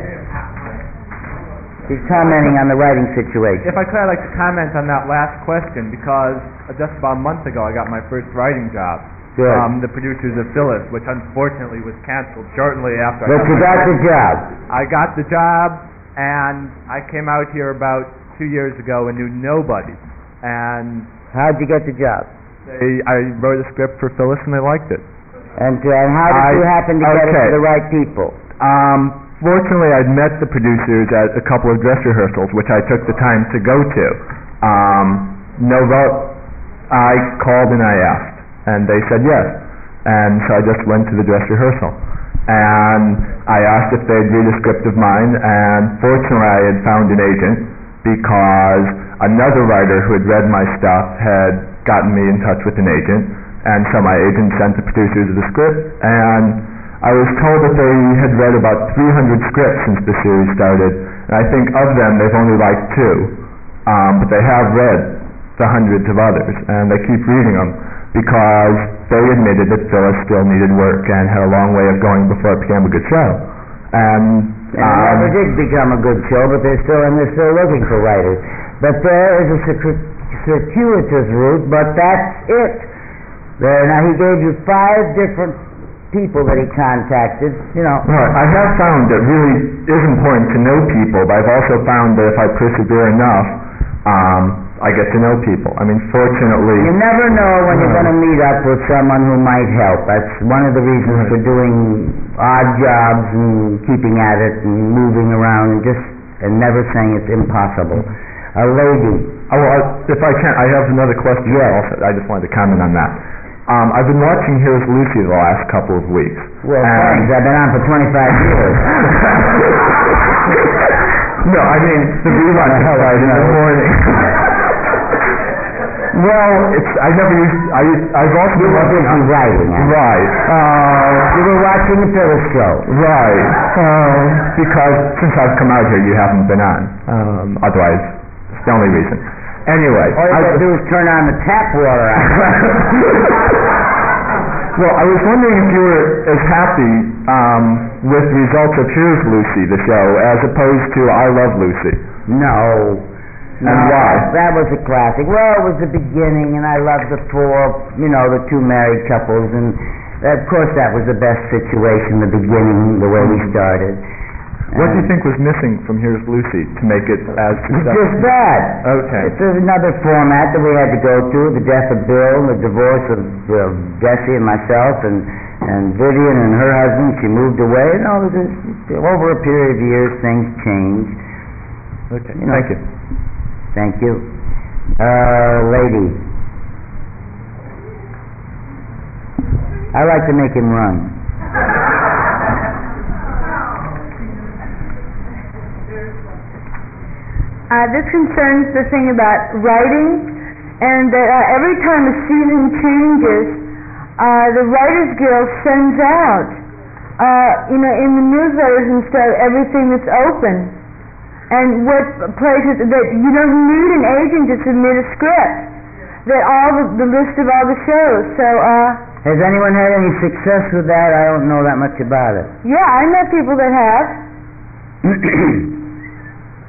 He's commenting on the writing situation. If I could, I'd like to comment on that last question because just about a month ago I got my first writing job Good. from the producers of Phyllis, which unfortunately was canceled shortly after But you got the job. I got the job, and I came out here about 2 years ago and knew nobody. And how'd you get the job? I wrote a script for Phyllis and they liked it. And how did you happen to get it to the right people? Fortunately, I'd met the producers at a couple of dress rehearsals, which I took the time to go to. No vote. I called and I asked, and they said yes. And so I just went to the dress rehearsal. And I asked if they'd read a script of mine, and fortunately I had found an agent because another writer who had read my stuff had gotten me in touch with an agent, and so my agent sent the producers the script, and I was told that they had read about 300 scripts since the series started, and I think of them they've only liked 2, but they have read the hundreds of others, and they keep reading them because they admitted that Phyllis still needed work and had a long way of going before it became a good show. And it never did become a good show, but they're still looking for writers. But there is a circuitous route, but that's it. Now he gave you 5 different people that he contacted, Right. I have found that really is important to know people, but I've also found that if I persevere enough, I get to know people. I mean, fortunately... You never know when you're going to meet up with someone who might help. That's one of the reasons for doing odd jobs and keeping at it and moving around and never saying it's impossible. A lady. If I can, I have another question. Yes. Also, I just wanted to comment on that. I've been watching Here's Lucy the last couple of weeks. Well, thanks. I've been on for 25 years. No, I mean, the rerun is right in the morning. Well, I've also been watching... writing. Right. You were watching the Phyllis show. Right. Because since I've come out here, you haven't been on. Otherwise, it's the only reason. Anyway. All you got to do is turn on the tap water. Well, I was wondering if you were as happy with the results of Here's Lucy, the show, as opposed to I Love Lucy. No. And why? That was a classic. Well, it was the beginning, and I loved the 4, the 2 married couples, and of course that was the best situation, the beginning, the way we started. What do you think was missing from Here's Lucy to make it as successful? Just that. Okay. It's another format that we had to go through, the death of Bill, the divorce of Jesse and myself, and Vivian and her husband. She moved away. Over a period of years, things changed. Okay. Thank you. Thank you. Lady. I like to make him run. This concerns the thing about writing, and that every time a season changes, the Writers Guild sends out, in the newsletters and stuff, everything that's open. And what places that you don't need an agent to submit a script. That all the list of all the shows. So has anyone had any success with that? I don't know that much about it. Yeah, I know people that have.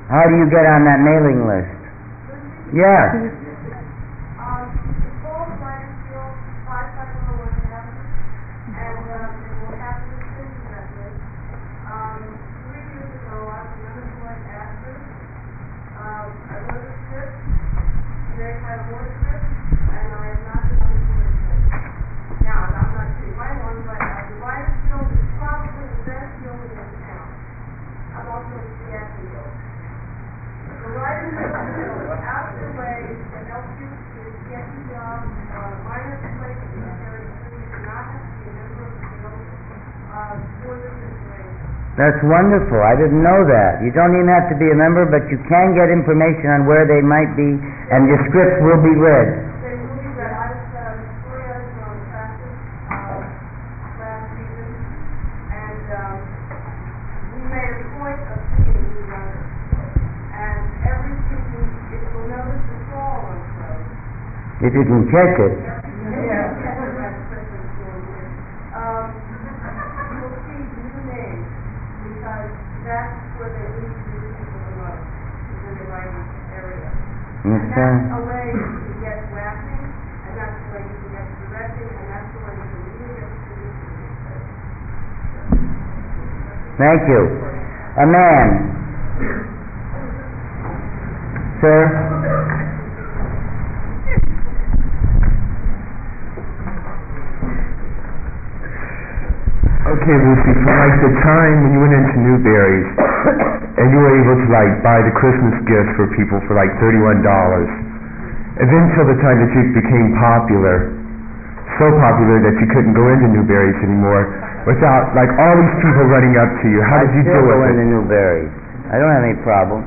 How do you get on that mailing list? Yeah. That's wonderful. I didn't know that. You don't even have to be a member, but you can get information on where they might be, and your scripts will be read. They will be read. I was storyline on practice last season, and we made a point of seeing new runners. And every season, if you'll notice the fall on shows. If you can catch it. You'll see new names, because that's where they need to be people to know. that's a way to get laughing, and that's the way you can get directing, and that's the way you can really get producing. Thank you. A man. Sir? Okay, Lucy, for like the time when you went into Newberry's and you were able to like buy the Christmas gifts for people for like $31, and then till the time that you became popular, so popular that you couldn't go into Newberry's anymore without like all these people running up to you. How did you deal with I still go it? into Newberry's. I don't have any problem.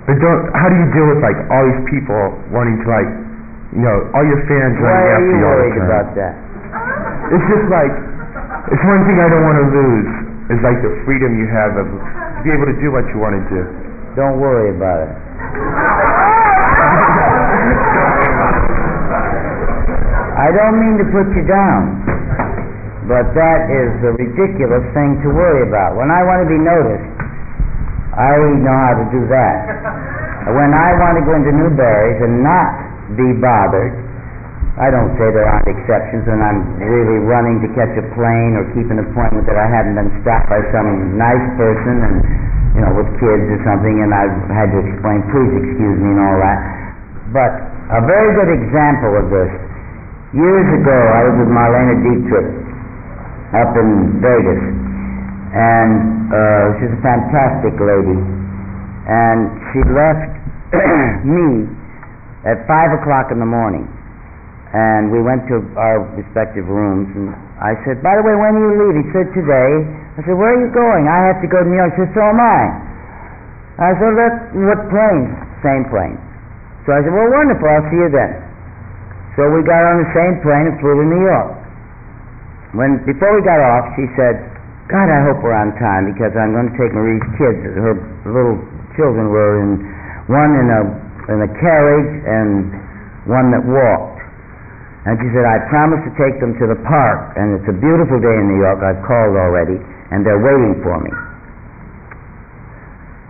But how do you deal with like all these people wanting to like, you know, all your fans Why running are after you you all the worried time? about that? It's just like, it's one thing I don't want to lose, is like the freedom you have of to be able to do what you want to do. Don't worry about it. I don't mean to put you down, but that is a ridiculous thing to worry about. When I want to be noticed, I know how to do that. When I want to go into Newberry's and not be bothered, I don't say there aren't exceptions when I'm really running to catch a plane or keep an appointment that I haven't been stopped by some nice person and, you know, with kids or something, and I've had to explain, please excuse me and all that. But a very good example of this, years ago I was with Marlena Dietrich up in Vegas, and she's a fantastic lady, and she left me at 5 o'clock in the morning. And we went to our respective rooms, and I said, by the way, when do you leave? He said, today. I said, where are you going? I have to go to New York. He said, so am I. I said, what plane? Same plane. So I said, well, wonderful, I'll see you then. So we got on the same plane and flew to New York. Before we got off, she said, God, I hope we're on time, because I'm going to take Marie's kids. Her little children were one in a carriage and one that walked. And she said, I promised to take them to the park, and it's a beautiful day in New York. I've called already, and they're waiting for me.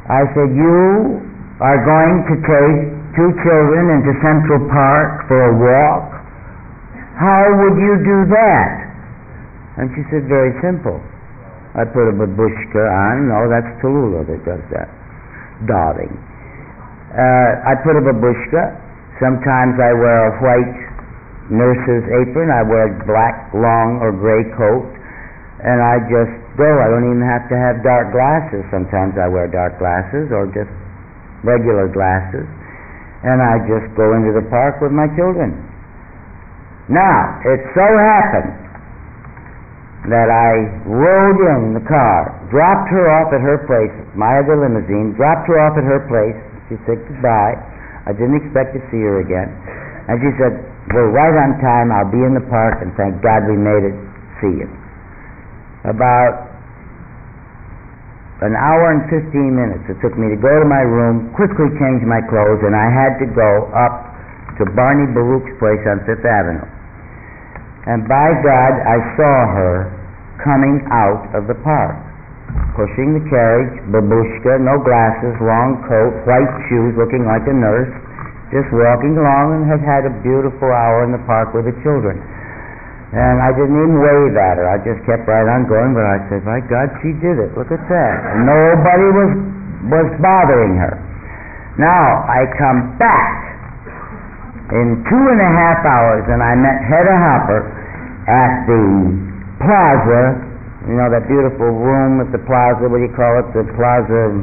I said, you are going to take two children into Central Park for a walk? How would you do that? And she said, very simple. I put a babushka on. No, that's Tallulah that does that. Darling. I put a babushka. Sometimes I wear a white nurse's apron. I wear a black, long, or gray coat, and I just go. I don't even have to have dark glasses. Sometimes I wear dark glasses or just regular glasses, and I just go into the park with my children. Now, it so happened that I rode in the car, dropped her off at her place, Maya the limousine, dropped her off at her place. She said goodbye. I didn't expect to see her again. And she said, we're right on time. I'll be in the park, and thank God we made it. See you. About an hour and 15 minutes it took me to go to my room, quickly change my clothes, and I had to go up to Barney Baruch's place on Fifth Avenue. And by God, I saw her coming out of the park, pushing the carriage, babushka, no glasses, long coat, white shoes, looking like a nurse, just walking along, and had a beautiful hour in the park with the children. And I didn't even wave at her. I just kept right on going, but I said, by God, she did it. Look at that. And nobody was bothering her. Now, I come back in 2.5 hours, and I met Hedda Hopper at the Plaza, you know, that beautiful room at the Plaza, what do you call it? The Plaza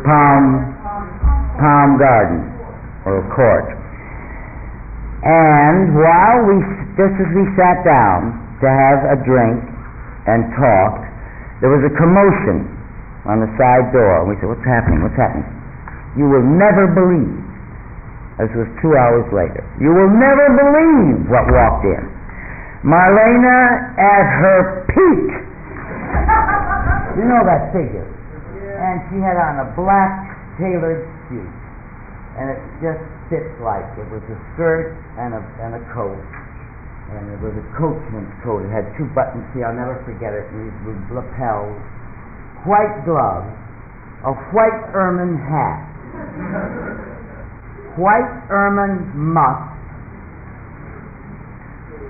Palm Garden. Or a court. And just as we sat down to have a drink and talked, there was a commotion on the side door. We said, what's happening? What's happening? You will never believe, this was 2 hours later, you will never believe what walked in. Marlena at her peak. You know that figure. And she had on a black tailored suit. And it just fits like it was a skirt and a coat, and it was a coachman's coat. It had 2 buttons. See, I'll never forget it. With lapels, white gloves, a white ermine hat, white ermine muff,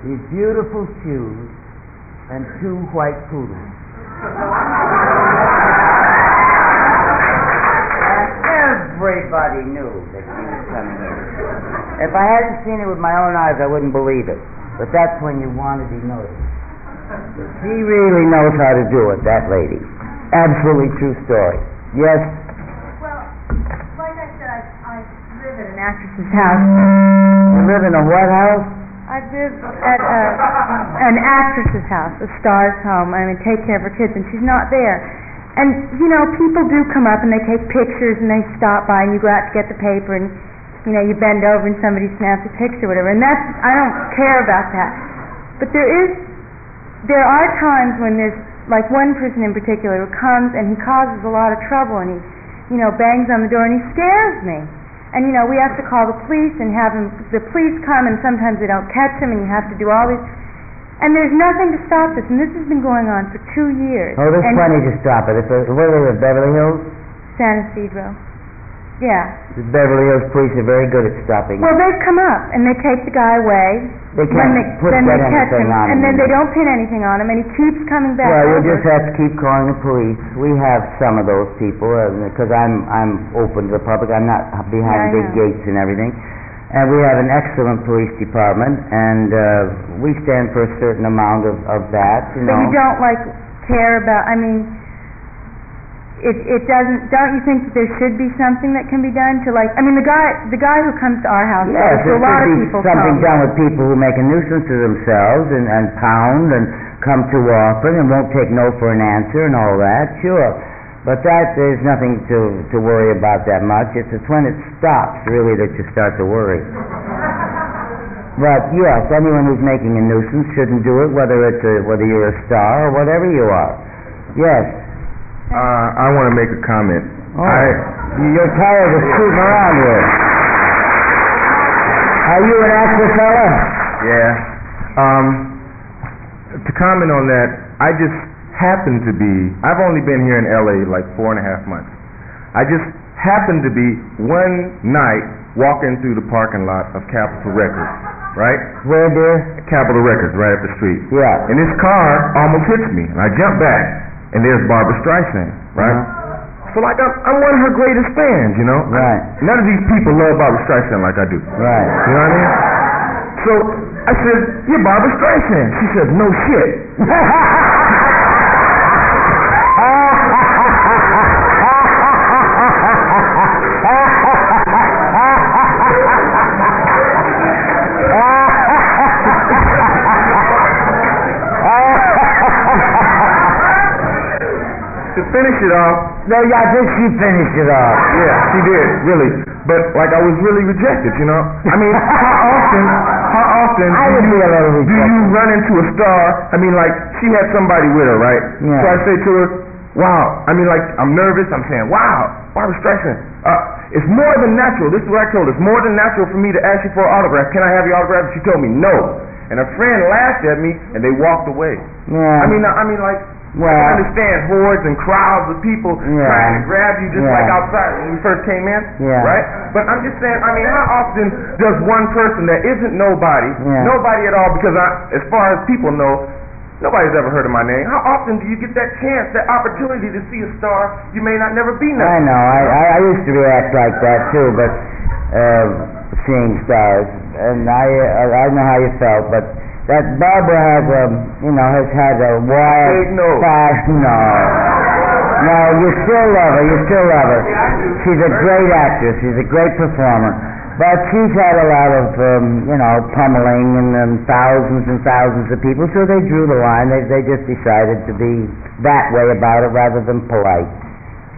these beautiful shoes, and 2 white poodles. And everybody knew that she was coming in. If I hadn't seen it with my own eyes, I wouldn't believe it. But that's when you want to be noticed. She really knows how to do it, that lady. Absolutely true story. Yes? Well, like I said, I live at an actress's house. You live in a what house? I live at an actress's house, a star's home. I mean, take care of her kids, and she's not there. And, you know, people do come up and they take pictures and they stop by and you go out to get the paper and, you know, you bend over and somebody snaps a picture or whatever. And that's, I don't care about that. But there are times when there's, like one person in particular who comes and he causes a lot of trouble and he, you know, bangs on the door and he scares me. And, you know, we have to call the police and have the police come, and sometimes they don't catch him, and you have to do all these. And there's nothing to stop this, and this has been going on for 2 years. Oh, there's plenty to stop it. Where are they, Beverly Hills? San Isidro. Yeah. The Beverly Hills police are very good at stopping. Well, they come up, and they take the guy away. They can't put then that they catch anything him, on him. and then they don't pin anything on him, and he keeps coming back. Well, you over. just have to keep calling the police. We have some of those people, because I'm open to the public. I'm not behind big gates and everything. And we have an excellent police department, and we stand for a certain amount of that. But you don't, like, care about, I mean, it doesn't, don't you think that there should be something that can be done to, like, I mean, the guy who comes to our house, yes, a lot of people something done with people who make a nuisance of themselves and pound and come too often and won't take no for an answer and all that, sure. But there's nothing to worry about that much. It's when it stops, really, that you start to worry. But yes, anyone who's making a nuisance shouldn't do it, whether you're a star or whatever you are. Yes. I want to make a comment. Oh, you're tired of scooting around here. Are you an actor, fella? Yeah. To comment on that, I just happen to be, I've only been here in LA like 4.5 months. I just happened to be one night walking through the parking lot of Capitol Records, right? Where, dear? Capitol Records, right up the street. Yeah. And this car almost hits me, and I jump back. And there's Barbra Streisand, right? So like I'm one of her greatest fans, you know? Right. None of these people love Barbra Streisand like I do. Right. You know what I mean? So I said, "You're Barbra Streisand." She said, "No shit." To finish it off. No, yeah, I think she finished it off. Yeah, she did, really. But like I was really rejected, you know. I mean, how often do you run into a star? I mean, like she had somebody with her, right? Yeah. So I say to her, "Wow." I mean, like I'm nervous. I'm saying, "Wow, Barbra Streisand." It's more than natural. This is what I told her. It's more than natural for me to ask you for an autograph. Can I have your autograph? She told me no. And a friend laughed at me and they walked away. Yeah. I mean, like. Well, I understand hordes and crowds of people trying to grab you just like outside when we first came in, right? But I'm just saying, I mean, how often does one person that isn't nobody at all, because as far as people know, nobody's ever heard of my name, how often do you get that chance, that opportunity to see a star you may not never be nothing? I know, I used to react like that too, but seeing stars, and I know how you felt, but that Barbara has had a wild fire. No, you still love her. She's a great actress. She's a great performer. But she's had a lot of, pummeling and thousands and thousands of people. So they drew the line. They just decided to be that way about it rather than polite.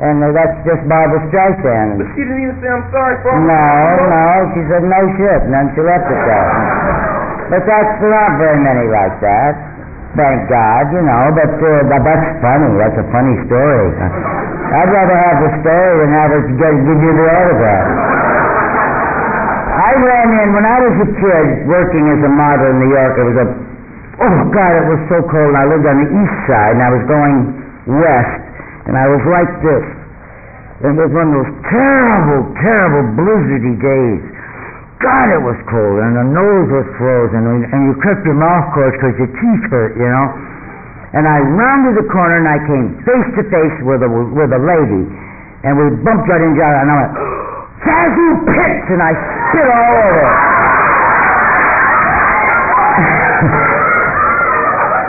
And that's just Barbra Streisand. But she didn't even say I'm sorry for her. No. She said no shit, and then she left it there. But that's not very many like that, thank God, but that's funny. That's a funny story. I'd rather have the story than have her give you the autograph. I ran in, when I was a kid, working as a model in New York, it was so cold, and I lived on the east side, and I was going west, and I was like this. And it was one of those terrible, terrible blizzardy days. God, it was cold, and the nose was frozen, and you kept your mouth closed because your teeth hurt, you know. And I rounded the corner, and I came face to face with a lady, and we bumped right into each other, and I went, Zazu Pitts, and I spit all over it.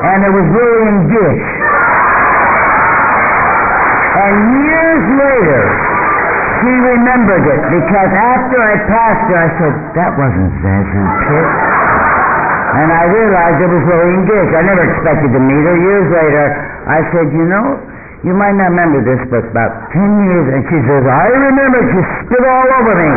And it was William Gish. And years later, she remembered it, because after I passed her, I said, that wasn't Zazu Pitts. And I realized it was William Gish. I never expected to meet her. Years later, I said, you know, you might not remember this, but about 10 years, and she says, I remember, she spit all over me.